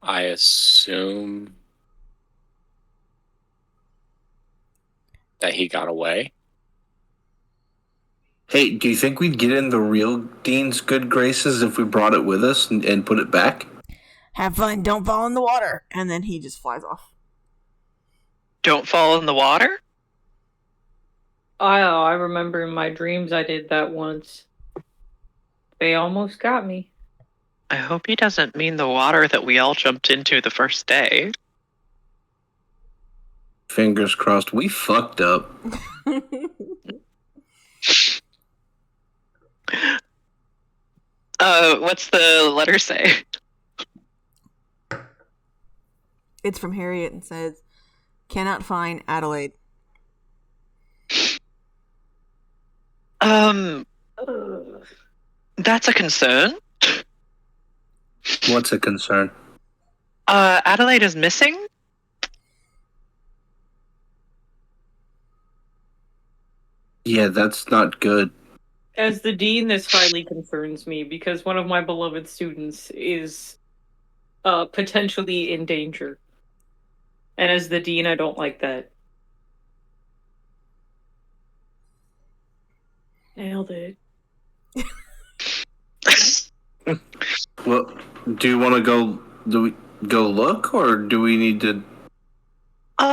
I assume that he got away. Hey, do you think we'd get in the real Dean's good graces if we brought it with us and put it back? Have fun, don't fall in the water. And then he just flies off. Don't fall in the water? I remember in my dreams I did that once. They almost got me. I hope he doesn't mean the water that we all jumped into the first day. Fingers crossed. We fucked up. What's the letter say? It's from Harriet and says, cannot find Adelaide. That's a concern. What's a concern? Adelaide is missing? Yeah, that's not good. As the dean, this highly concerns me because one of my beloved students is potentially in danger. And as the dean, I don't like that. Nailed it. Well, do you want to go? Do we go look, or do we need to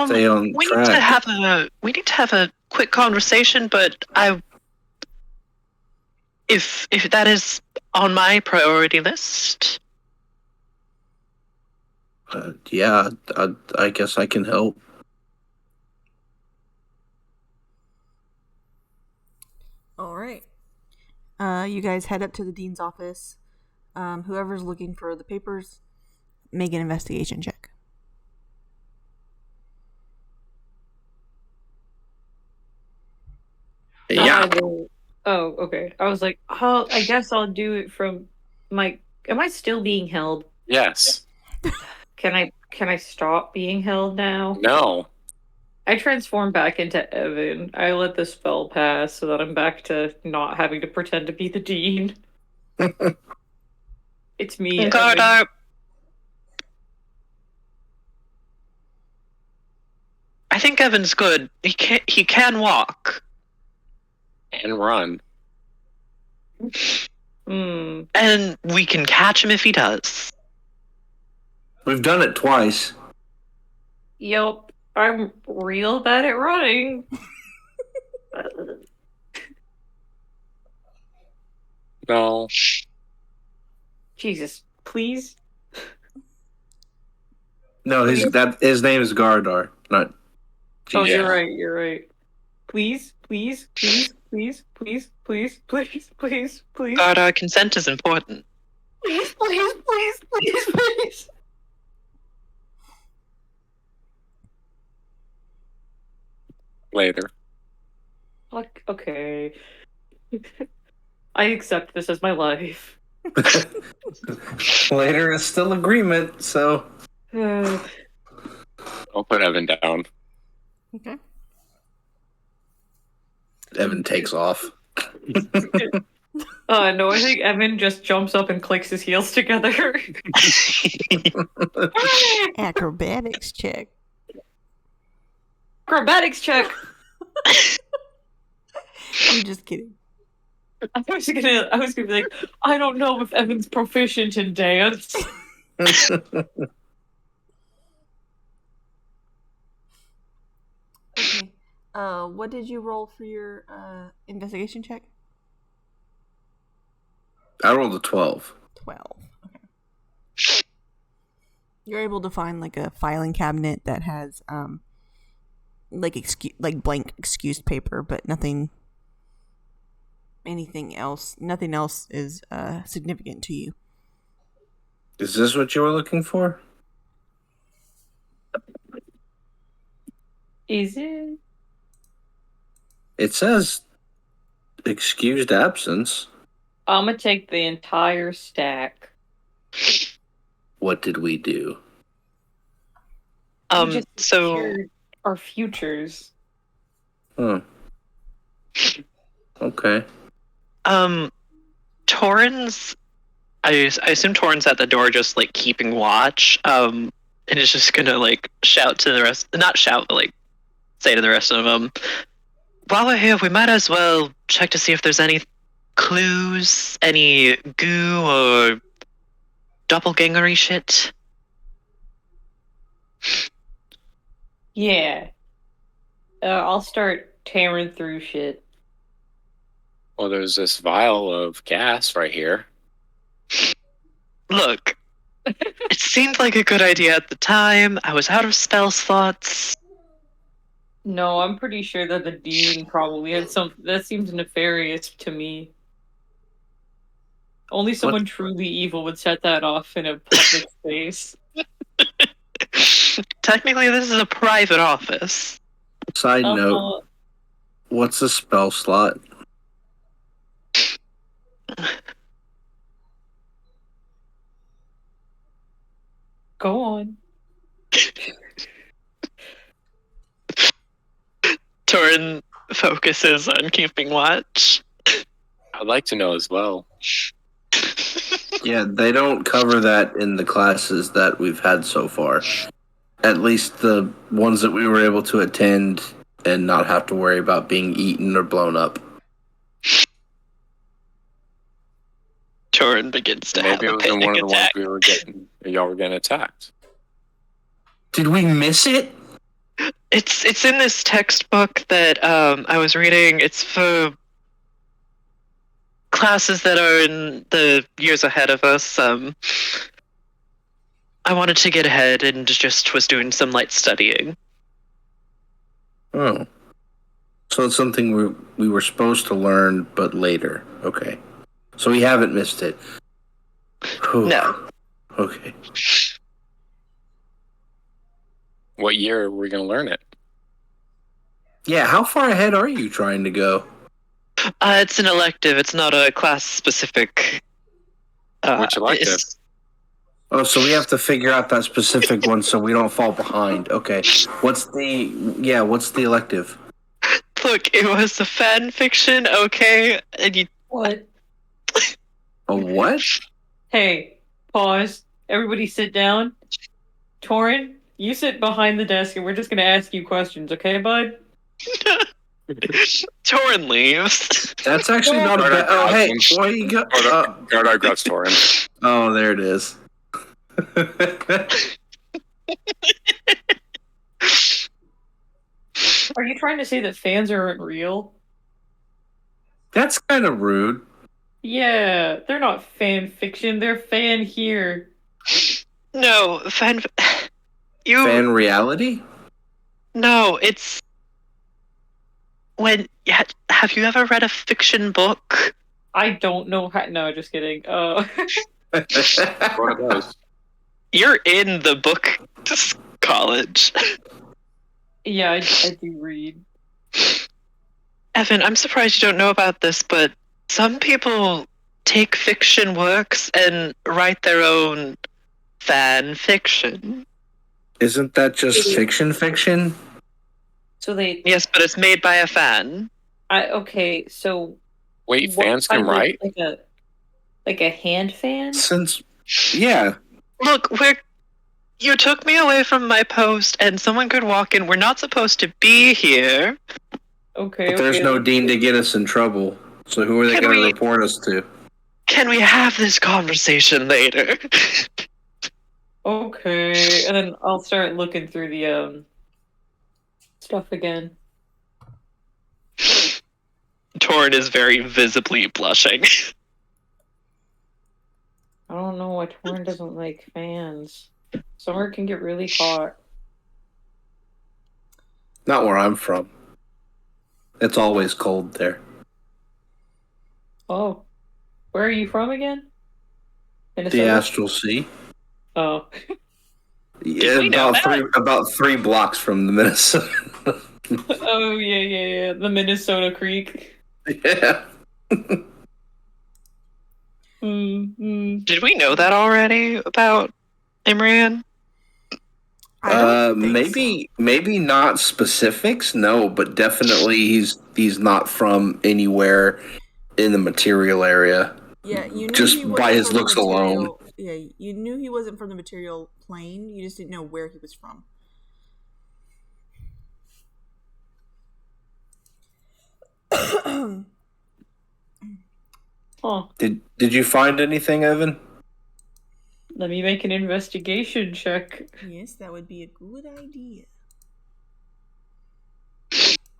stay on we track? need to have a quick conversation, but if that is on my priority list. Yeah, I guess I can help. All right. You guys head up to the dean's office. Whoever's looking for the papers, make an investigation check. Yeah. Oh, okay. I was like, oh, I guess I'll do it from my. Am I still being held? Yes. Can I stop being held now? No. I transform back into Evan. I let the spell pass so that I'm back to not having to pretend to be the dean. It's me. Evan. Gardo. I think Evan's good. He can walk. And run. And we can catch him if he does. We've done it twice. Yep. I'm real bad at running. No. Jesus, please. No, his name is Gardar, not. Oh, Jesus. you're right. Please. Gardo, consent is important. Please. Later. Like, okay. I accept this as my life. Later is still agreement, so. I'll put Evan down. Okay. Evan takes off. No, I think Evan just jumps up and clicks his heels together. Acrobatics check. Acrobatics check. I'm just kidding. I was gonna be like, I don't know if Evan's proficient in dance. Okay. What did you roll for your investigation check? I rolled a 12. 12. Okay. You're able to find like a filing cabinet that has like blank excused paper, but anything else. Nothing else is significant to you. Is this what you were looking for? Is it? It says excused absence. I'm gonna take the entire stack. What did we do? We just So secured our futures. Huh. Okay. Torrens, I assume Torrens at the door just like keeping watch, and is just gonna like shout to the rest, not shout, but like say to the rest of them, while we're here, we might as well check to see if there's any clues, any goo or doppelgangery shit. Yeah. I'll start tearing through shit. Well, there's this vial of gas right here. Look, it seemed like a good idea at the time. I was out of spell slots. No, I'm pretty sure that the dean probably had some. That seems nefarious to me. Only someone truly evil would set that off in a public space. Technically, this is a private office. Side note, what's a spell slot? Go on. Torin focuses on keeping watch. I'd like to know as well. Yeah, they don't cover that in the classes that we've had so far. At least the ones that we were able to attend and not have to worry about being eaten or blown up. Torin begins to Maybe it have was a in one panic of the attack. ones y'all were getting attacked. Did we miss it? It's in this textbook that I was reading. It's for classes that are in the years ahead of us. I wanted to get ahead and just was doing some light studying. Oh. So it's something we were supposed to learn, but later. Okay. So we haven't missed it. Whew. No. Okay. What year are we going to learn it? Yeah, how far ahead are you trying to go? It's an elective. It's not a class-specific. Which elective? Oh, so we have to figure out that specific one so we don't fall behind. Okay. What's the elective? Look, it was a fan fiction, okay? And you... What? A what? Hey, pause. Everybody sit down. Torin, you sit behind the desk and we're just gonna ask you questions, okay, bud? Torin leaves. That's actually not a bad... Oh, hey, why you got... Gardar grabs Torin. Oh, there it is. Are you trying to say that fans aren't real? That's kind of rude. Yeah, they're not fan fiction, they're fan here. No, fan reality? No, it's... Have you ever read a fiction book? I don't know how... No, just kidding. What are those? You're in the book college. Yeah, I do read. Evan, I'm surprised you don't know about this, but some people take fiction works and write their own fan fiction. Isn't that just fiction? So they... Yes, but it's made by a fan. Okay, so... Wait, fans can write? Like a hand fan? Yeah. Look, you took me away from my post, and someone could walk in. We're not supposed to be here. Okay, But there's no dean to get us in trouble. So who are they going to report us to? Can we have this conversation later? Okay, and then I'll start looking through the stuff again. Torin is very visibly blushing. I don't know why Torin doesn't like fans. Summer can get really hot. Not where I'm from. It's always cold there. Oh. Where are you from again? The Astral Sea. Oh. Yeah, about 3 blocks from the Minnesota. Oh, yeah. The Minnesota Creek. Yeah. Did we know that already about Imran? Maybe not specifics, no, but definitely he's not from anywhere in the material area. Yeah, you knew just he wasn't by his from the looks material- alone. Yeah, you knew he wasn't from the material plane. You just didn't know where he was from. Huh. Did you find anything, Evan? Let me make an investigation check. Yes, that would be a good idea.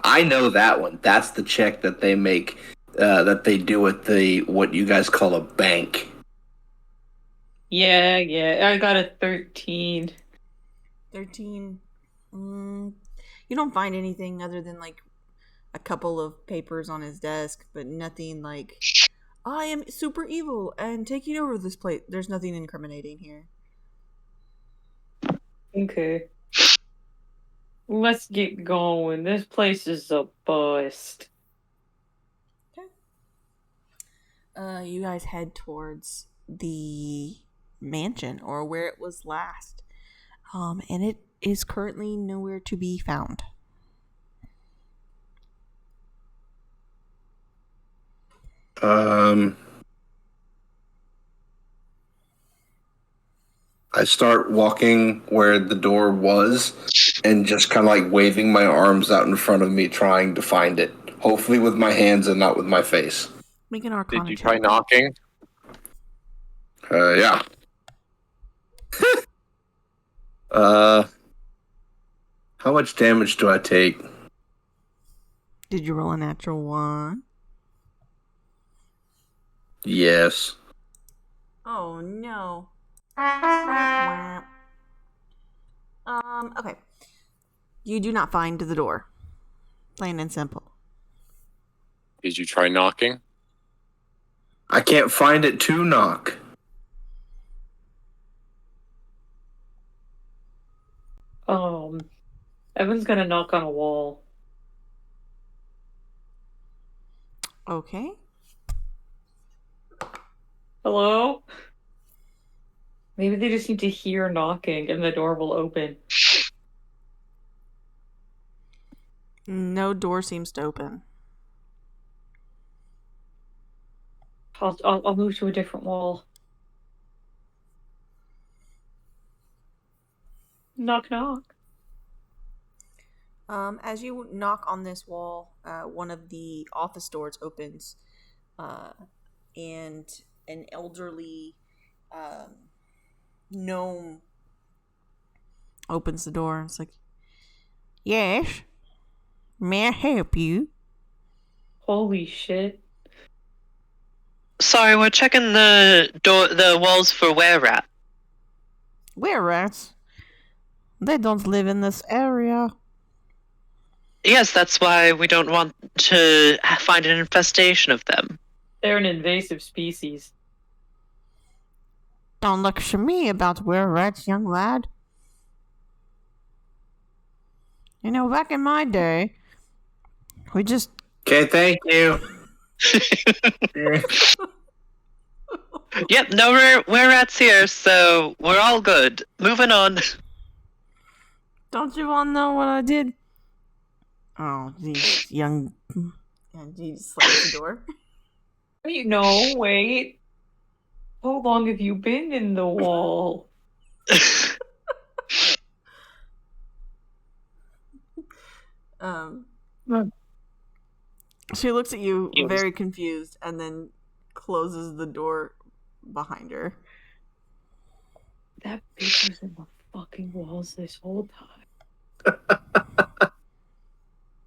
I know that one. That's the check that they make, that they do at the what you guys call a bank. Yeah, I got a 13. 13. You don't find anything other than like a couple of papers on his desk, but nothing like I am super evil and taking over this place. There's nothing incriminating here. Okay. Let's get going. This place is a bust. You guys head towards the mansion or where it was last. And it is currently nowhere to be found. I start walking where the door was and just kind of like waving my arms out in front of me, trying to find it. Hopefully with my hands and not with my face. Make an Arcana Did you check. try knocking? Yeah. How much damage do I take? Did you roll a natural 1? Yes. Oh no. Okay. You do not find the door. Plain and simple. Did you try knocking? I can't find it to knock. Evan's gonna knock on a wall. Okay. Hello? Maybe they just need to hear knocking and the door will open. No door seems to open. I'll move to a different wall. Knock, knock. As you knock on this wall, one of the office doors opens, and an elderly gnome opens the door. It's like, yes, may I help you? Holy shit. Sorry, we're checking the walls for were-rat. Were-rats? They don't live in this area. Yes, that's why we don't want to find an infestation of them. They're an invasive species. Don't lecture me about were-rats, young lad. You know, back in my day, we just... Okay, thank you. Yep, no were-rats here, so we're all good. Moving on. Don't you want to know what I did? Oh, geez, young... And he slams the door. Wait, no, wait. How long have you been in the wall? She looks at you Yes. very confused and then closes the door behind her. That bitch was in the fucking walls this whole time.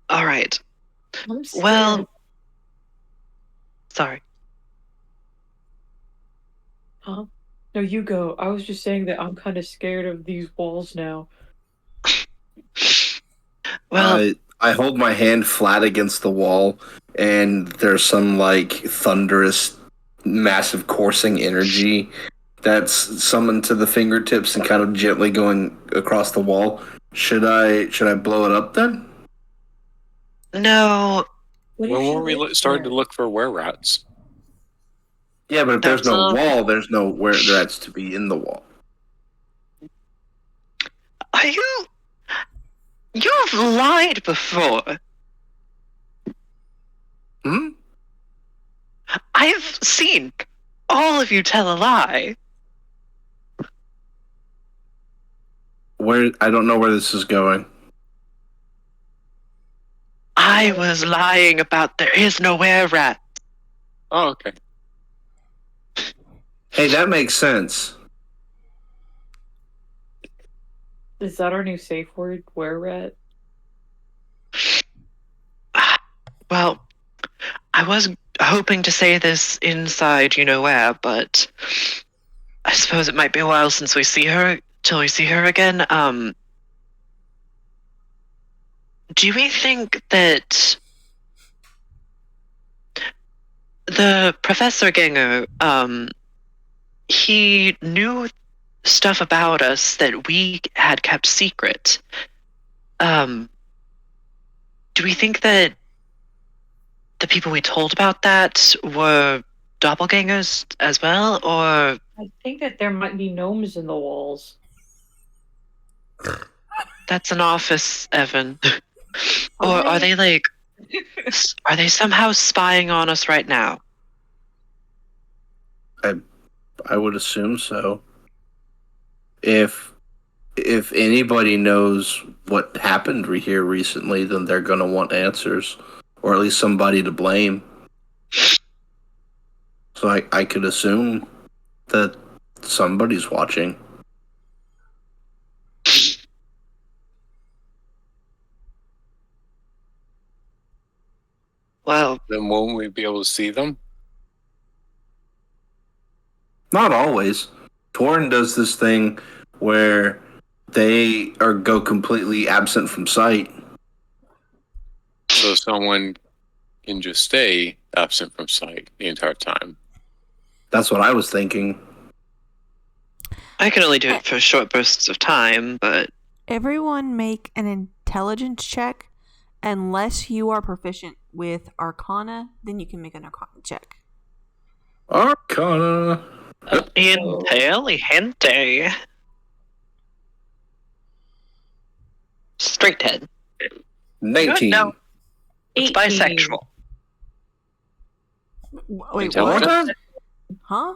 All right. I'm scared. Well, sorry. Huh? No, you go. I was just saying that I'm kind of scared of these walls now. Well, I hold my hand flat against the wall, and there's some like thunderous, massive coursing energy that's summoned to the fingertips and kind of gently going across the wall. Should I blow it up then? no. What When if she were we lives started to there? look for were-rats? Yeah, but if there's That's, no wall, there's no where that's to be in the wall. Are you... You've lied before. Hmm? I've seen all of you tell a lie. Where I don't know where this is going. I was lying about there is no were rat. Oh, okay. Hey, that makes sense. Is that our new safe word? Were rat? Well, I was hoping to say this inside you know where, but I suppose it might be a while since we see her till we see her again. Do we think that the Professor Ganger, he knew stuff about us that we had kept secret? Do we think that the people we told about that were doppelgangers as well, or I think that there might be gnomes in the walls. that's an office, Evan? Or Are are they? they are they somehow spying on us right now? I would assume so. If anybody knows what happened here recently, then they're going to want answers, or at least somebody to blame. So I could assume that somebody's watching. Well, Then won't we be able to see them? Not always. Torin does this thing where they go completely absent from sight. So someone can just stay absent from sight the entire time. That's what I was thinking. I can only do it for short bursts of time, but Everyone make an intelligence check. Unless you are proficient with Arcana, then you can make an Arcana check. Arcana. Inteligente. Straight head. 19. No, it's 18. bisexual. Wait, Intelligence? what? Huh?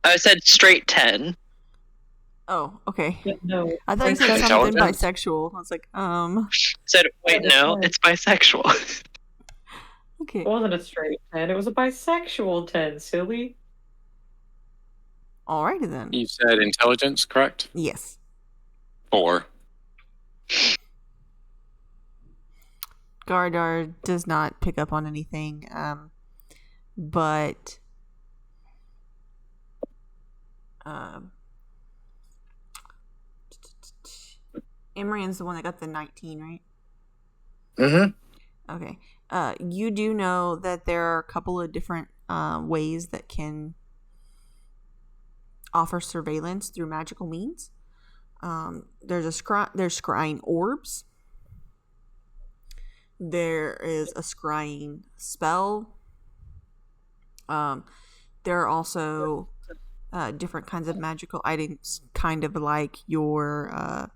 I said straight 10. Oh, okay. Yeah, no. I thought you said something Intelligence? bisexual. I was like, Said, wait, Yeah, no, that's it's bisexual. okay. It wasn't a straight 10, it was a bisexual 10, silly. Alrighty then. You said intelligence, correct? Yes. 4. Gardar does not pick up on anything, but Imrian's the one that got the 19, right? Mm-hmm. Okay. You do know that there are a couple of different ways that can offer surveillance through magical means. There's scrying orbs. There is a scrying spell. There are also different kinds of magical items, kind of like your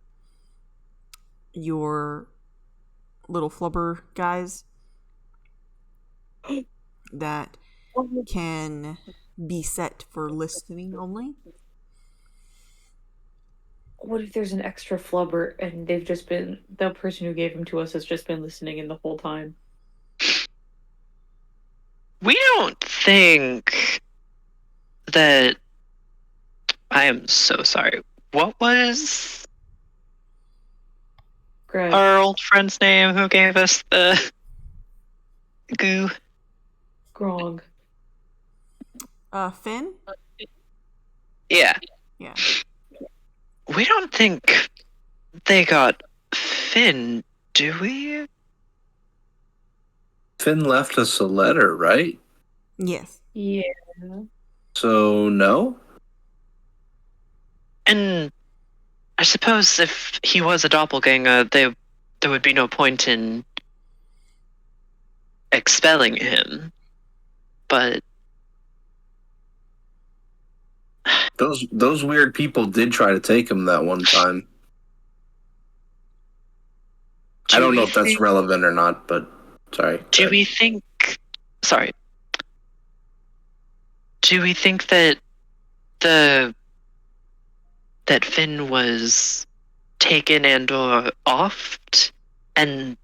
little flubber guys that can be set for listening only. What if there's an extra flubber and they've just been, the person who gave him to us has just been listening in the whole time? We don't think that. I am so sorry. What was Greg. our old friend's name who gave us the goo? Grog. Finn? Yeah. Yeah. We don't think they got Finn, do we? Finn left us a letter, right? Yes. Yeah. So, no? And I suppose if he was a doppelganger, there would be no point in expelling him. But Those weird people did try to take him that one time. I don't know if that's relevant or not, but sorry. Do we think? Sorry. Do we think that that Finn was taken and or offed, and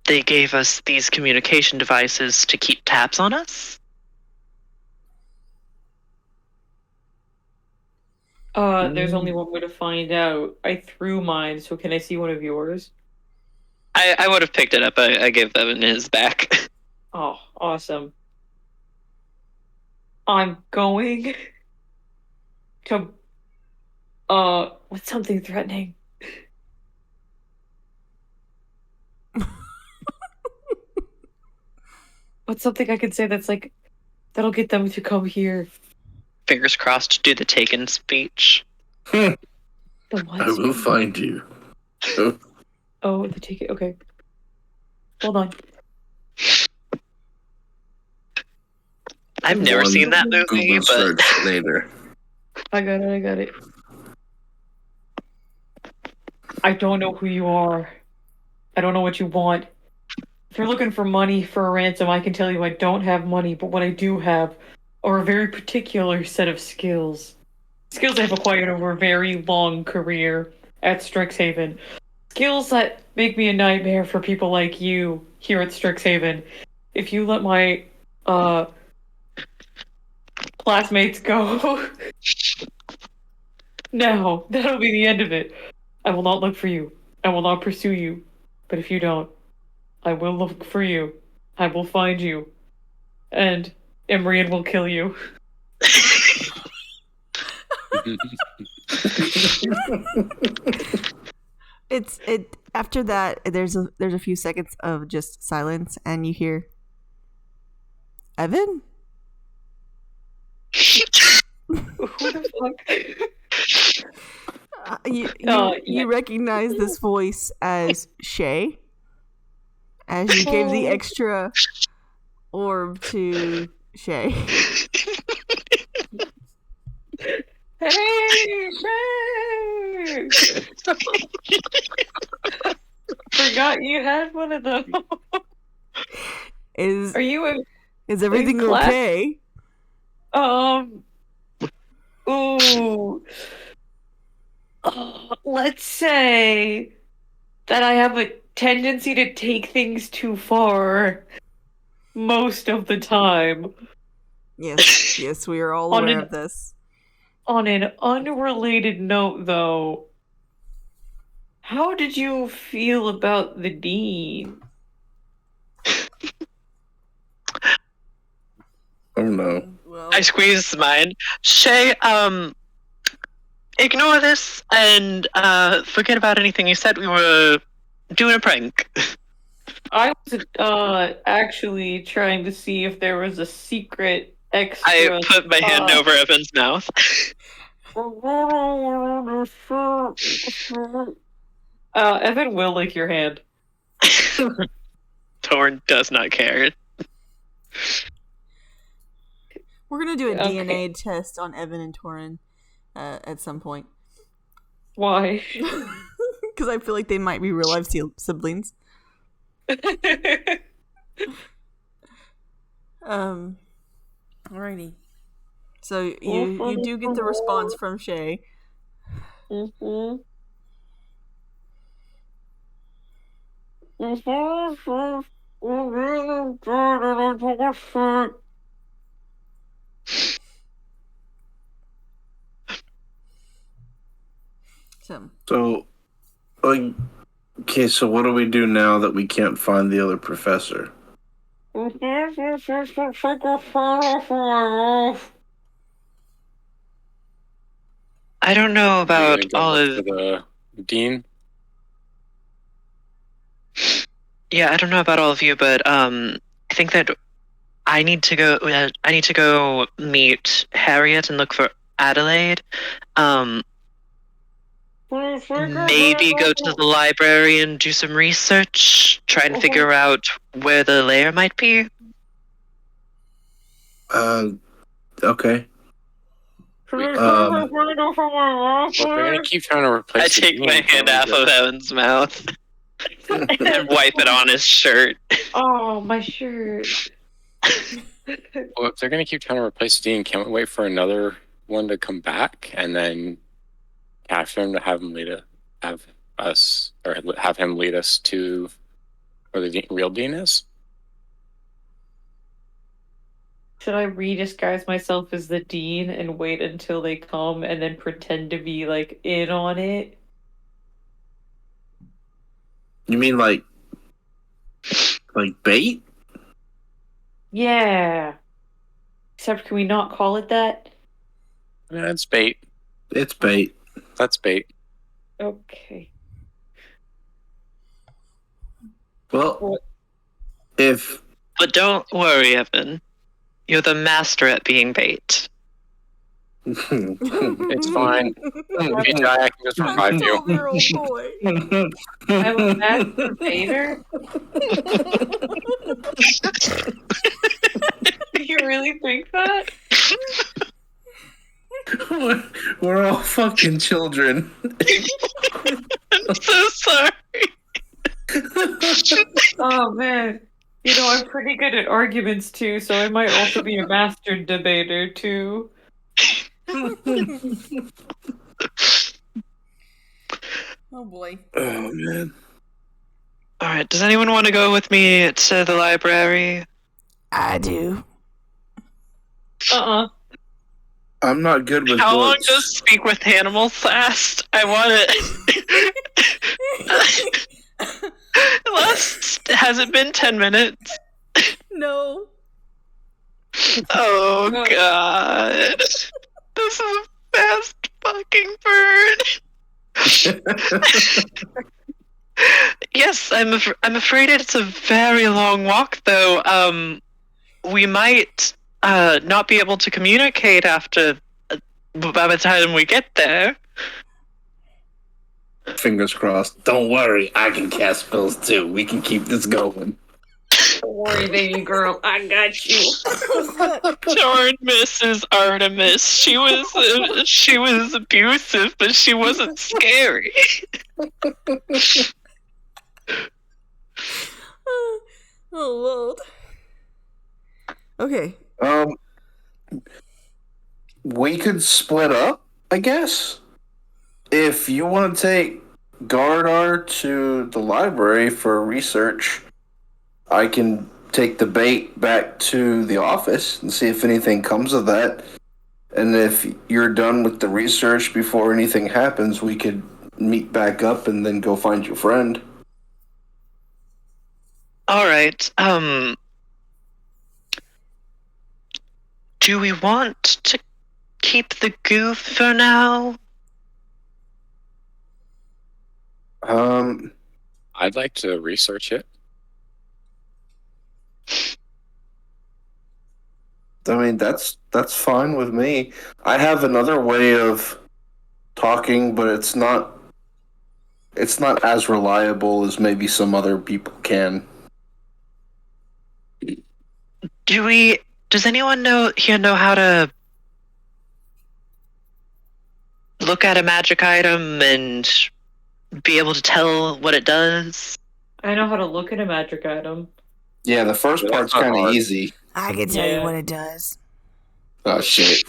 they gave us these communication devices to keep tabs on us. There's only one way to find out. I threw mine, so can I see one of yours? I would have picked it up. I gave Evan his back. Oh, awesome. I'm going to what's something threatening? What's something I could say that's like that'll get them to come here? Fingers crossed, do the Taken speech. The what? I will find you. Oh, the ticket. Okay. Hold on. I've never One seen that movie, Google but search later. I got it. I don't know who you are. I don't know what you want. If you're looking for money for a ransom, I can tell you I don't have money, but what I do have are a very particular set of skills. Skills I've acquired over a very long career at Strixhaven. Skills that make me a nightmare for people like you here at Strixhaven. If you let my classmates go now, that'll be the end of it. I will not look for you. I will not pursue you. But if you don't, I will look for you. I will find you. And Emrian will kill you. It after that there's a few seconds of just silence and you hear Evan? Who the fuck? You recognize this voice as Shay, as you gave the extra orb to Shay. Hey, Shay! Forgot you had one of those. Is Is everything class? okay? Ooh. Let's say that I have a tendency to take things too far most of the time. Yes, we are all aware of this. On an unrelated note, though, how did you feel about the dean? Oh no. Well, I squeezed mine. Shay, ignore this and forget about anything you said. We were doing a prank. I was actually trying to see if there was a secret extra. I put my hand over Evan's mouth. Evan will lick your hand. Torn does not care. we're gonna do a Okay. DNA test on Evan and Torin at some point. Why? Because I feel like they might be real life siblings. Alrighty. So you do get the response from Shay. So, like, okay, so what do we do now that we can't find the other professor? I don't know about You're gonna go all look of. for the dean. Yeah, I don't know about all of you, but I think that I need to go. I need to go meet Harriet and look for Adelaide. Maybe go to the library and do some research, try and figure out where the lair might be. Okay. Well, if they're gonna keep trying to replace I the take dean, my can't hand we off just- of Evan's mouth and wipe it on his shirt. Oh, my shirt. Well, if they're gonna keep trying to replace the dean, can't we wait for another one to come back and then capture him to have him lead have him lead us to Or the real dean is? Should I re-disguise myself as the dean and wait until they come and then pretend to be like in on it? You mean like bait? Yeah. Except can we not call it that? Yeah, it's bait. It's bait. That's bait. Okay. Well, if But don't worry, Evan. You're the master at being bait. It's fine. If you die, I can just revive I'm a you. 12-year-old boy. I'm a masturbator? You really think that? We're all fucking children. I'm so sorry. Oh man. You know, I'm pretty good at arguments too, so I might also be a master debater too. Oh boy. Oh man. Alright, does anyone want to go with me to the library? I do. I'm not good with How long books. does Speak with Animals last? I want it. Has it been 10 minutes? No. Oh god. This is a fast fucking bird. Yes, I'm afraid it's a very long walk though. We might not be able to communicate after by the time we get there. Fingers crossed. Don't worry, I can cast spells too. We can keep this going. Don't worry, baby girl, I got you. Darn Mrs. Artemis. She was abusive, but she wasn't scary. Oh Lord. Okay. We could split up, I guess. If you want to take Gardar to the library for research, I can take the bait back to the office and see if anything comes of that. And if you're done with the research before anything happens, we could meet back up and then go find your friend. Alright, do we want to keep the goo for now? I'd like to research it. I mean, that's fine with me. I have another way of talking, but it's not as reliable as maybe some other people can. Does anyone know how to look at a magic item and be able to tell what it does? I know how to look at a magic item. Yeah, the first That's part's not kind of hard. easy. I can tell Yeah. you what it does. Oh shit.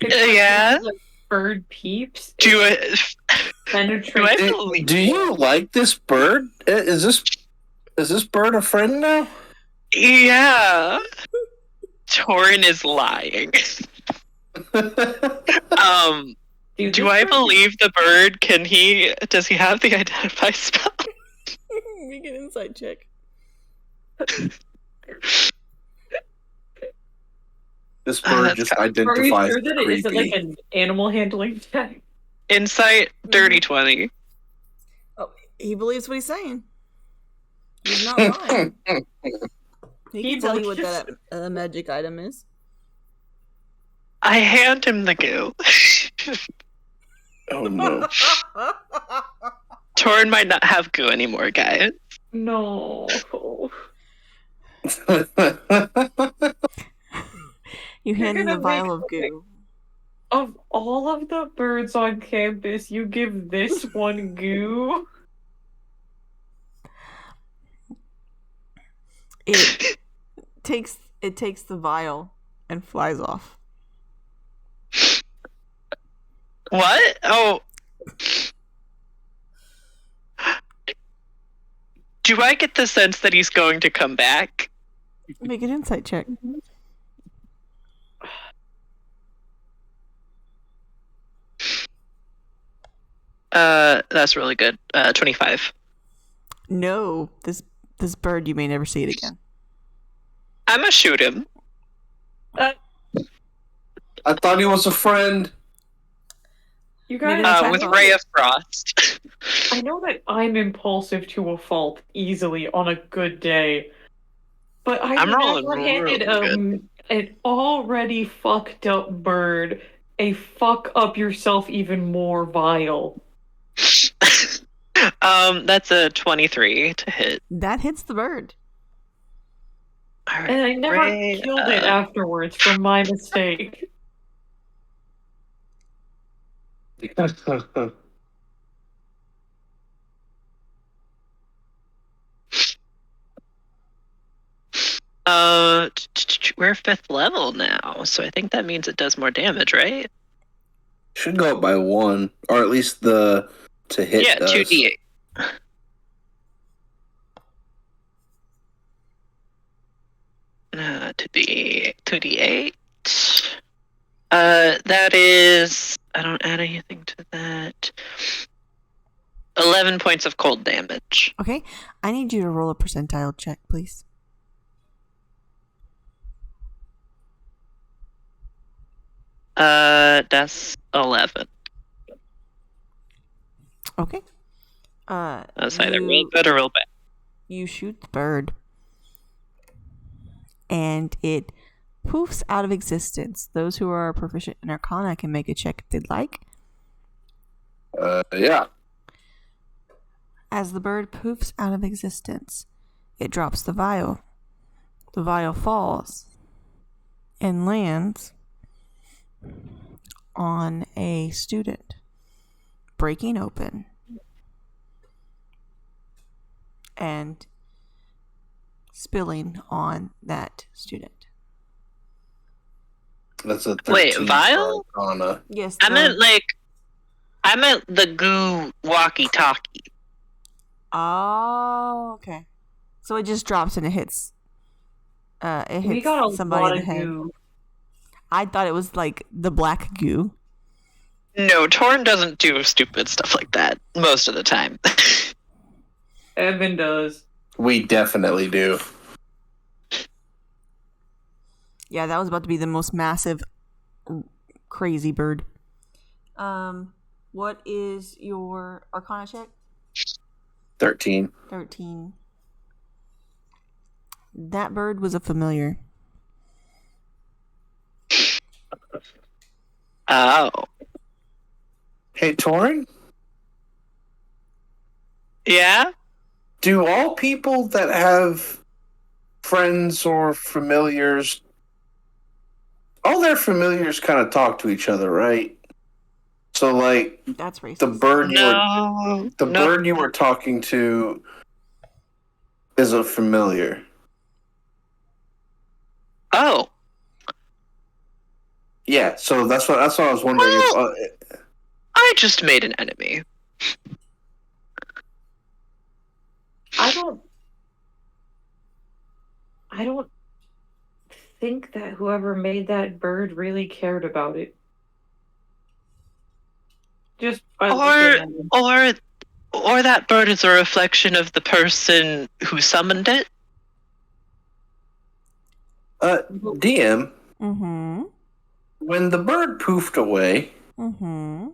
Yeah? Like bird peeps. Do it. Penetrate. Do I believe- Do you like this bird? Is this bird a friend now? Yeah. Torin is lying. Dude, Do this I bird- believe the bird? Does he have the identify spell? Make an insight check. This bird that's just Are you identifies sure that it creepy. isn't like an animal handling check? Insight, dirty 20. Oh, he believes what he's saying. He's not lying. He He can tell you what believes- that magic item is. I hand him the goo. Oh no. Torin might not have goo anymore, guys. No. You hand him gonna the vial make- of goo. Of all of the birds on campus, you give this one goo? It takes the vial and flies off. What? Oh. Do I get the sense that he's going to come back? Make an insight check. That's really good. 25. No, this bird, you may never see it again. I'm gonna shoot him. I thought he was a friend. You guys, With Ray of Frost. I know that I'm impulsive to a fault easily on a good day, but I've I'm rolling never really handed an already fucked up bird a fuck up yourself even more vial. That's a 23 to hit. That hits the bird. All right, And I never Ray, killed it afterwards from my mistake. We're 5th level now, so I think that means it does more damage, right? Should go up by 1, or at least the to hit. Yeah, does. 2d8. To be 2d8. That is. I don't add anything to that. 11 points of cold damage. Okay, I need you to roll a percentile check, please. That's 11. Okay. That's either real good or real bad. You shoot the bird, and it poofs out of existence. Those who are proficient in Arcana can make a check if they'd like. Yeah. As the bird poofs out of existence, it drops the vial. The vial falls and lands on a student, breaking open and spilling on that student. That's a 13. Wait, vial? Arcana. Yes, I meant the goo walkie-talkie. Oh, okay. So it just drops and it hits. It We hits got a somebody lot in the of head. goo. I thought it was like the black goo. No, Torn doesn't do stupid stuff like that most of the time. Evan does. We definitely do. Yeah, that was about to be the most massive, crazy bird. What is your Arcana check? 13. 13. That bird was a familiar. Oh. Hey, Torin? Yeah? Do all people that have friends or familiars, all their familiars kind of talk to each other, right? So, like, That's racist. the bird No. bird you were talking to is a familiar. Oh. Yeah, so that's what I was wondering. If, I just made an enemy. I don't think that whoever made that bird really cared about it. Just by looking at it. Or that bird is a reflection of the person who summoned it. DM, Mm-hmm. when the bird poofed away, Mm-hmm.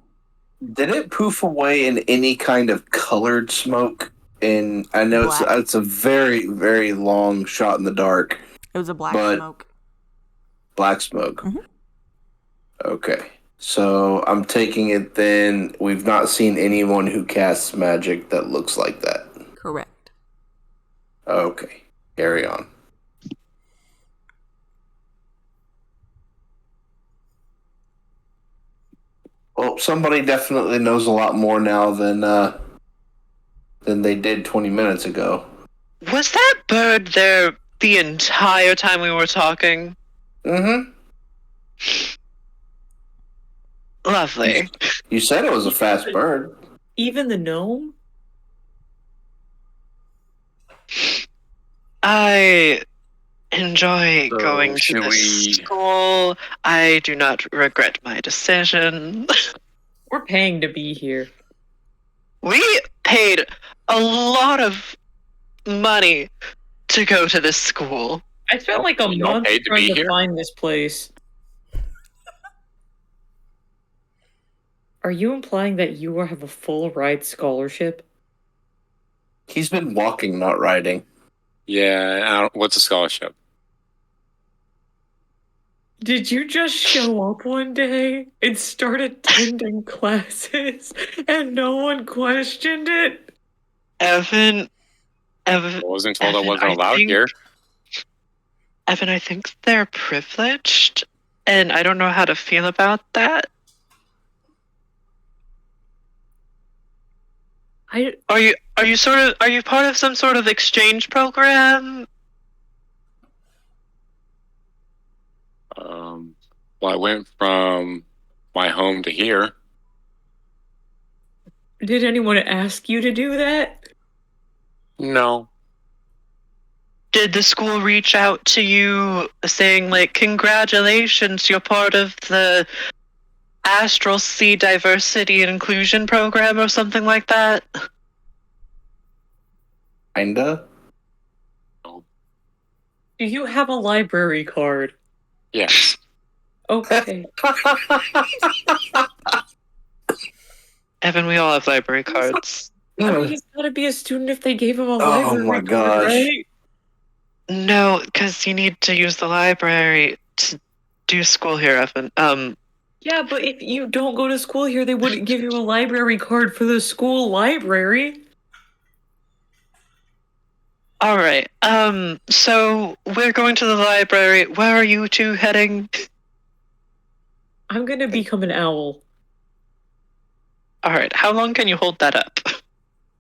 did it poof away in any kind of colored smoke? And I know Black. it's a very, very long shot in the dark. It was a black But- smoke. Black smoke. Mhm. Okay. So I'm taking it then we've not seen anyone who casts magic that looks like that. Correct. Okay. Carry on. Well, somebody definitely knows a lot more now than they did 20 minutes ago. Was that bird there the entire time we were talking? Mm-hmm. Lovely. You said it was a fast bird. Even the gnome? I enjoy So, going to should the we- school. I do not regret my decision. We're paying to be here. We paid a lot of money to go to this school. I spent like a You all month paid to trying be to here? find this place. Are you implying that you have a full ride scholarship? he's been walking, not riding. Yeah, what's a scholarship? Did you just show up one day and start attending classes and no one questioned it? Evan, I wasn't told I Evan, wasn't allowed think, here. Evan, I think they're privileged, and I don't know how to feel about that. Are you part of some sort of exchange program? Well, I went from my home to here. Did anyone ask you to do that? No. Did the school reach out to you saying, like, congratulations, you're part of the Astral Sea Diversity and Inclusion Program or something like that? Kinda. Do you have a library card? Yes. Okay. Evan, we all have library cards. I mean, he's gotta be a student if they gave him a Oh library my card, gosh. right? No, because you need to use the library to do school here, Evan. Yeah, but if you don't go to school here, they wouldn't give you a library card for the school library. All right. So we're going to the library. Where are you two heading? I'm gonna become an owl. All right. How long can you hold that up?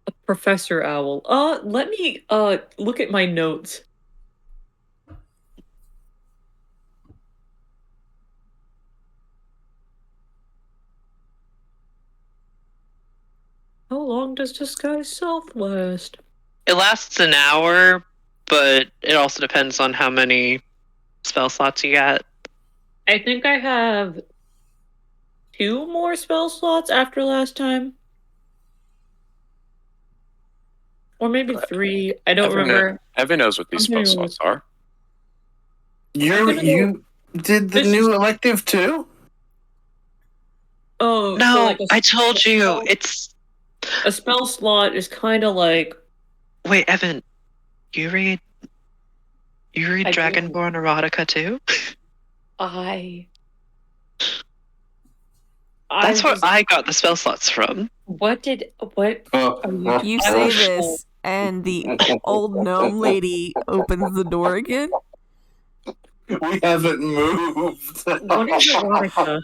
A professor owl. Let me look at my notes. How long does Disguise Self last? It lasts an hour, but it also depends on how many spell slots you get. I think I have 2 more spell slots after last time. Or maybe 3. I don't remember. Evan knows what these spell slots are. You did the This- new elective too? Oh, No, so like I told you. It's a spell slot is kind of like wait, Evan. You read I do. Dragonborn erotica too? That's where I got the spell slots from. What? You say this, and the old gnome lady opens the door again. We haven't moved. What is erotica?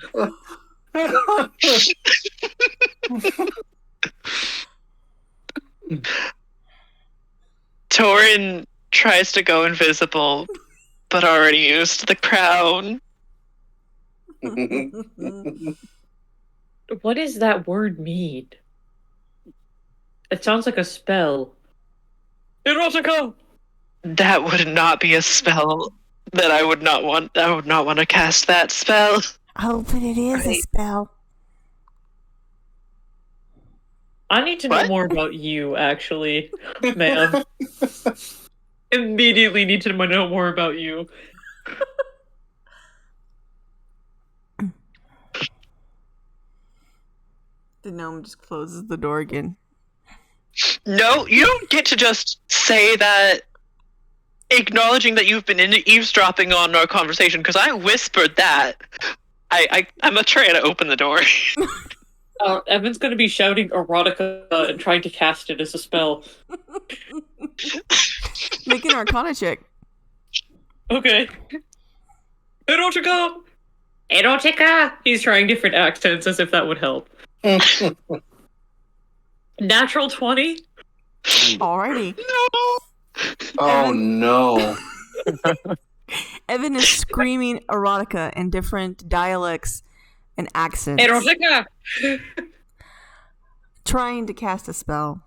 Torin tries to go invisible, but already used the crown. What does that word mean? It sounds like a spell. Erotica! That would not be a spell that I would not want. I would not want to cast that spell. Oh, but it is a Right. spell. I need to know What? more about you, actually, ma'am. Immediately need to know more about you. The gnome just closes the door again. No, you don't get to just say that, acknowledging that you've been eavesdropping on our conversation, because I whispered that. I'm trying to open the door. Evan's gonna be shouting erotica and trying to cast it as a spell. Make an Arcana check. Okay. Erotica! Erotica! He's trying different accents as if that would help. Natural 20? Alrighty. No. Oh no. Evan is screaming erotica in different dialects and accents, Erotica! trying to cast a spell.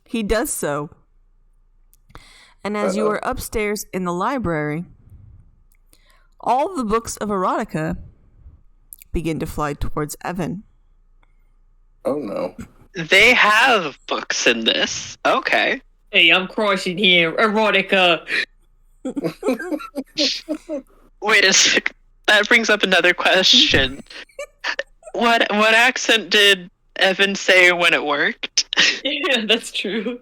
He does so, And as you are upstairs in the library, all the books of erotica begin to fly towards Evan. Oh no. They have books in this. Okay. Hey, I'm crossing here. Erotica. Wait a sec. That brings up another question. What accent did Evan say when it worked? Yeah, that's true.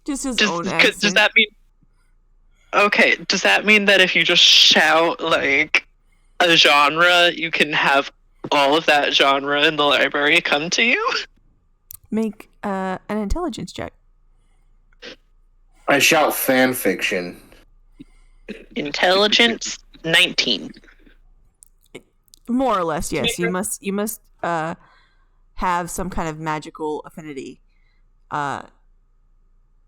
Just his own accent. Does that mean... Okay, does that mean that if you just shout, like, a genre, you can have all of that genre in the library come to you? Make an intelligence check. I shout fan fiction. Intelligence 19. More or less, yes. You must have some kind of magical affinity.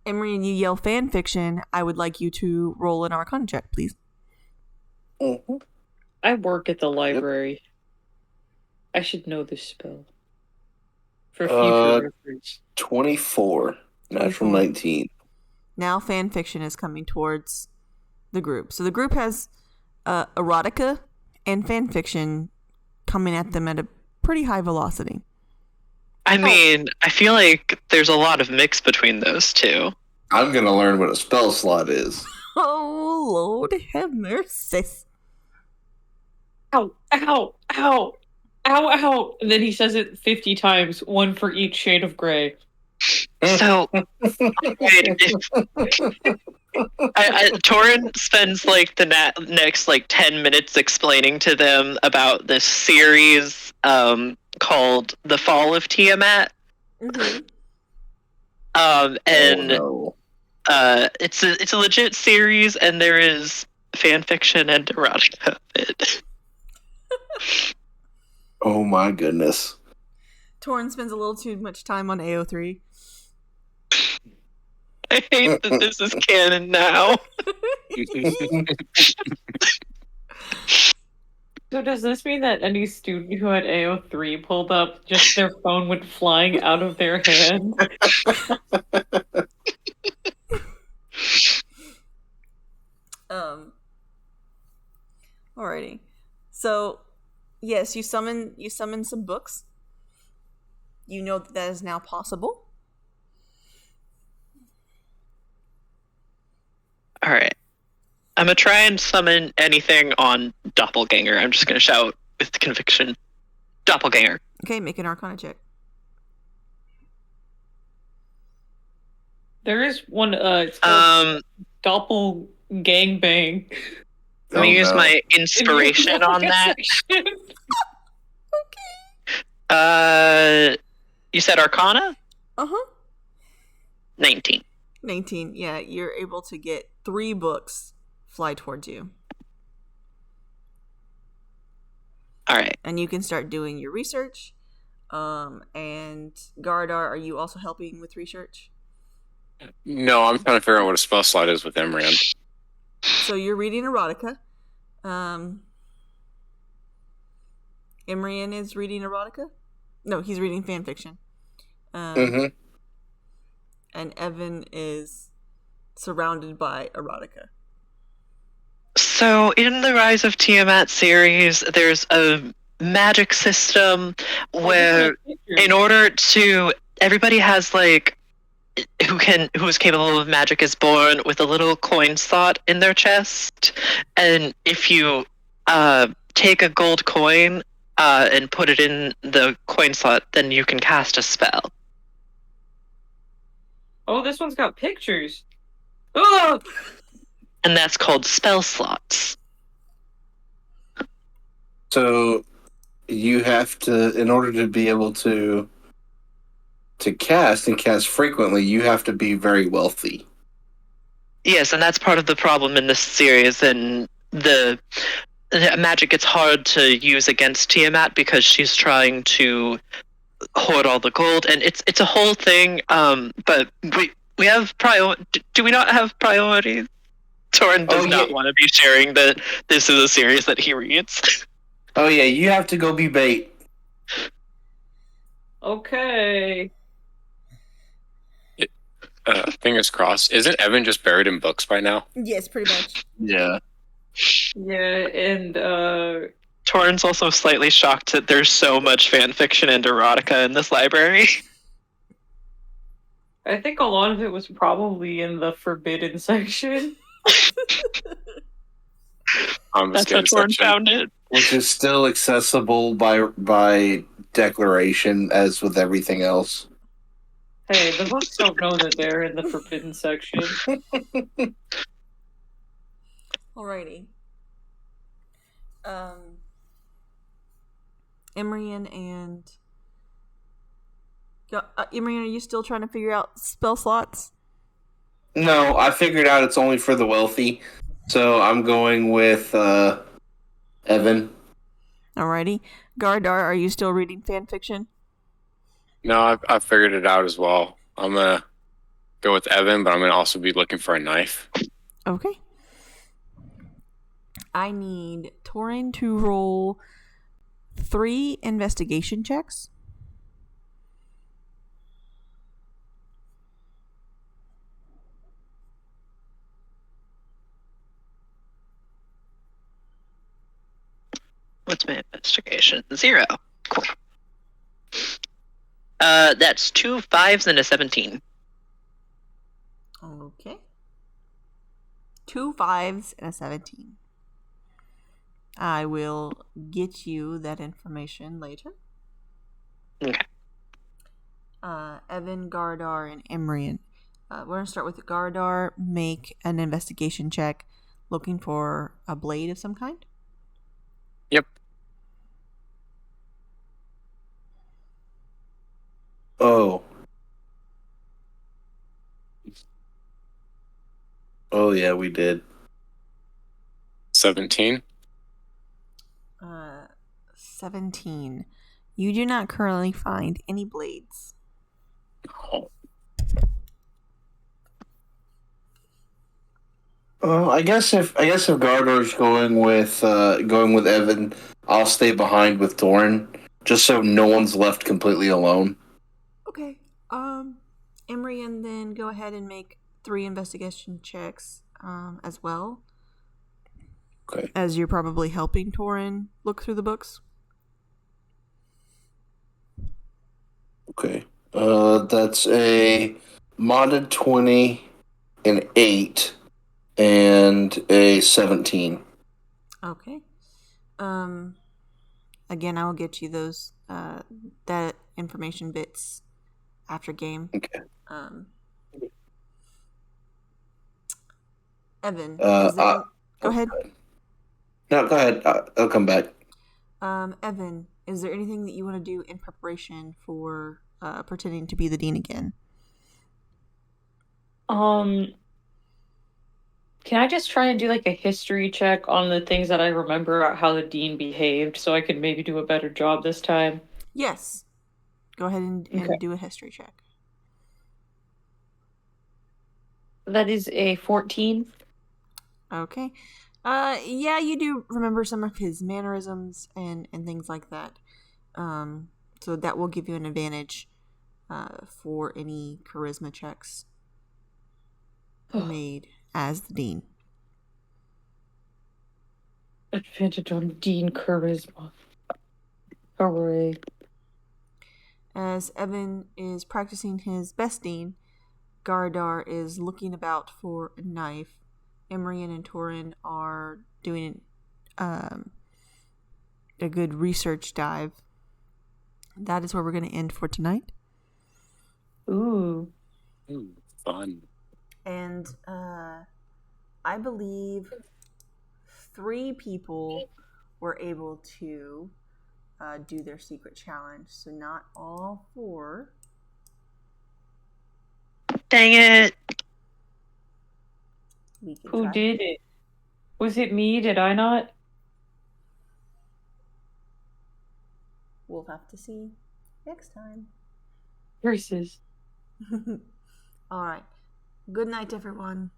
Emery, and you yell fan fiction. I would like you to roll an Arcana check, please. Mm-hmm. I work at the library. I should know this spell. For future reference. 24. Natural 19. Now fan fiction is coming towards the group. So the group has erotica and fan fiction coming at them at a pretty high velocity. I mean, I feel like there's a lot of mix between those two. I'm gonna learn what a spell slot is. Oh, Lord have mercy. Ow, ow, ow, ow, ow. And then he says it 50 times, one for each shade of gray. So, Torin spends like the next like 10 minutes explaining to them about this series called The Fall of Tiamat. Mm-hmm. It's a legit series, and there is fan fiction and erotica. Oh my goodness. Torin spends a little too much time on AO3. I hate that this is canon now. So does this mean that any student who had AO3 pulled up, just their phone went flying out of their hand? Alrighty. So, yes, you summon some books. You know that is now possible. Alright. I'm gonna try and summon anything on Doppelganger. I'm just gonna shout with conviction. Doppelganger. Okay, make an Arcana check. There is one, it's called Doppel Gangbang. Let me use my inspiration on that. You said Arcana? Uh-huh. 19. 19, yeah, you're able to get 3 books fly towards you. Alright. And you can start doing your research. And Gardar, are you also helping with research? No, I'm trying to figure out what a spell slot is with Emran. So you're reading erotica. Imrian is reading erotica? No, he's reading fanfiction. Mm-hmm. And Evan is surrounded by erotica. So, in the Rise of Tiamat series, there's a magic system where, in order to, everybody has like, who is capable of magic is born with a little coin slot in their chest, and if you take a gold coin and put it in the coin slot, then you can cast a spell. Oh, this one's got pictures. Oh! And that's called spell slots. So you have to, in order to be able to cast and cast frequently, you have to be very wealthy. Yes, and that's part of the problem in this series, and the magic gets hard to use against Tiamat because she's trying to hoard all the gold, and it's a whole thing. But we have do we not have priorities? Torin does not want to be sharing that this is a series that he reads. Oh yeah, you have to go be bait. Okay. Fingers crossed. Isn't Evan just buried in books by now? Yes, pretty much. Yeah. Yeah, and Torrin's also slightly shocked that there's so much fan fiction and erotica in this library. I think a lot of it was probably in the forbidden section. That's how Torrin found it. Which is still accessible by declaration, as with everything else. Hey, the books don't know that they're in the forbidden section. Alrighty. Imrian and... Imrian, are you still trying to figure out spell slots? No, I figured out it's only for the wealthy, so I'm going with Evan. Alrighty. Gardar, are you still reading fanfiction? No, I figured it out as well. I'm gonna go with Evan, but I'm gonna also be looking for a knife. Okay. I need Torin to roll 3 investigation checks. What's my investigation? 0. Cool. That's 2 5s and a 17. Okay. 2 5s and a 17. I will get you that information later. Okay. Evan, Gardar, and Imrian. We're going to start with Gardar. Make an investigation check looking for a blade of some kind. Yep. Oh. Oh, yeah, we did. 17. 17. You do not currently find any blades. Oh. I guess if Gardar's going with Evan, I'll stay behind with Torin, just so no one's left completely alone. Okay. Imrian, then go ahead and make 3 investigation checks as well. Okay. As you're probably helping Torin look through the books. Okay. That's a modded 20, an 8, and a 17. Okay. Again, I will get you those that information bits after game. Okay. Evan, go ahead. No, go ahead. I'll come back. Evan, is there anything that you want to do in preparation for pretending to be the dean again? Can I just try and do like a history check on the things that I remember about how the dean behaved so I could maybe do a better job this time? Yes. Go ahead and do a history check. That is a 14. Okay. Yeah, you do remember some of his mannerisms and things like that. So that will give you an advantage for any charisma checks made as the dean. Advantage on dean charisma. Hooray. As Evan is practicing his best dean, Gardar is looking about for a knife. Imrian and Torin are doing a good research dive. That is where we're going to end for tonight. Ooh, fun. And I believe 3 people were able to do their secret challenge. So not all 4. Dang it. Who did it? Was it me? Did I not? We'll have to see next time. Versus. All right. Good night, everyone.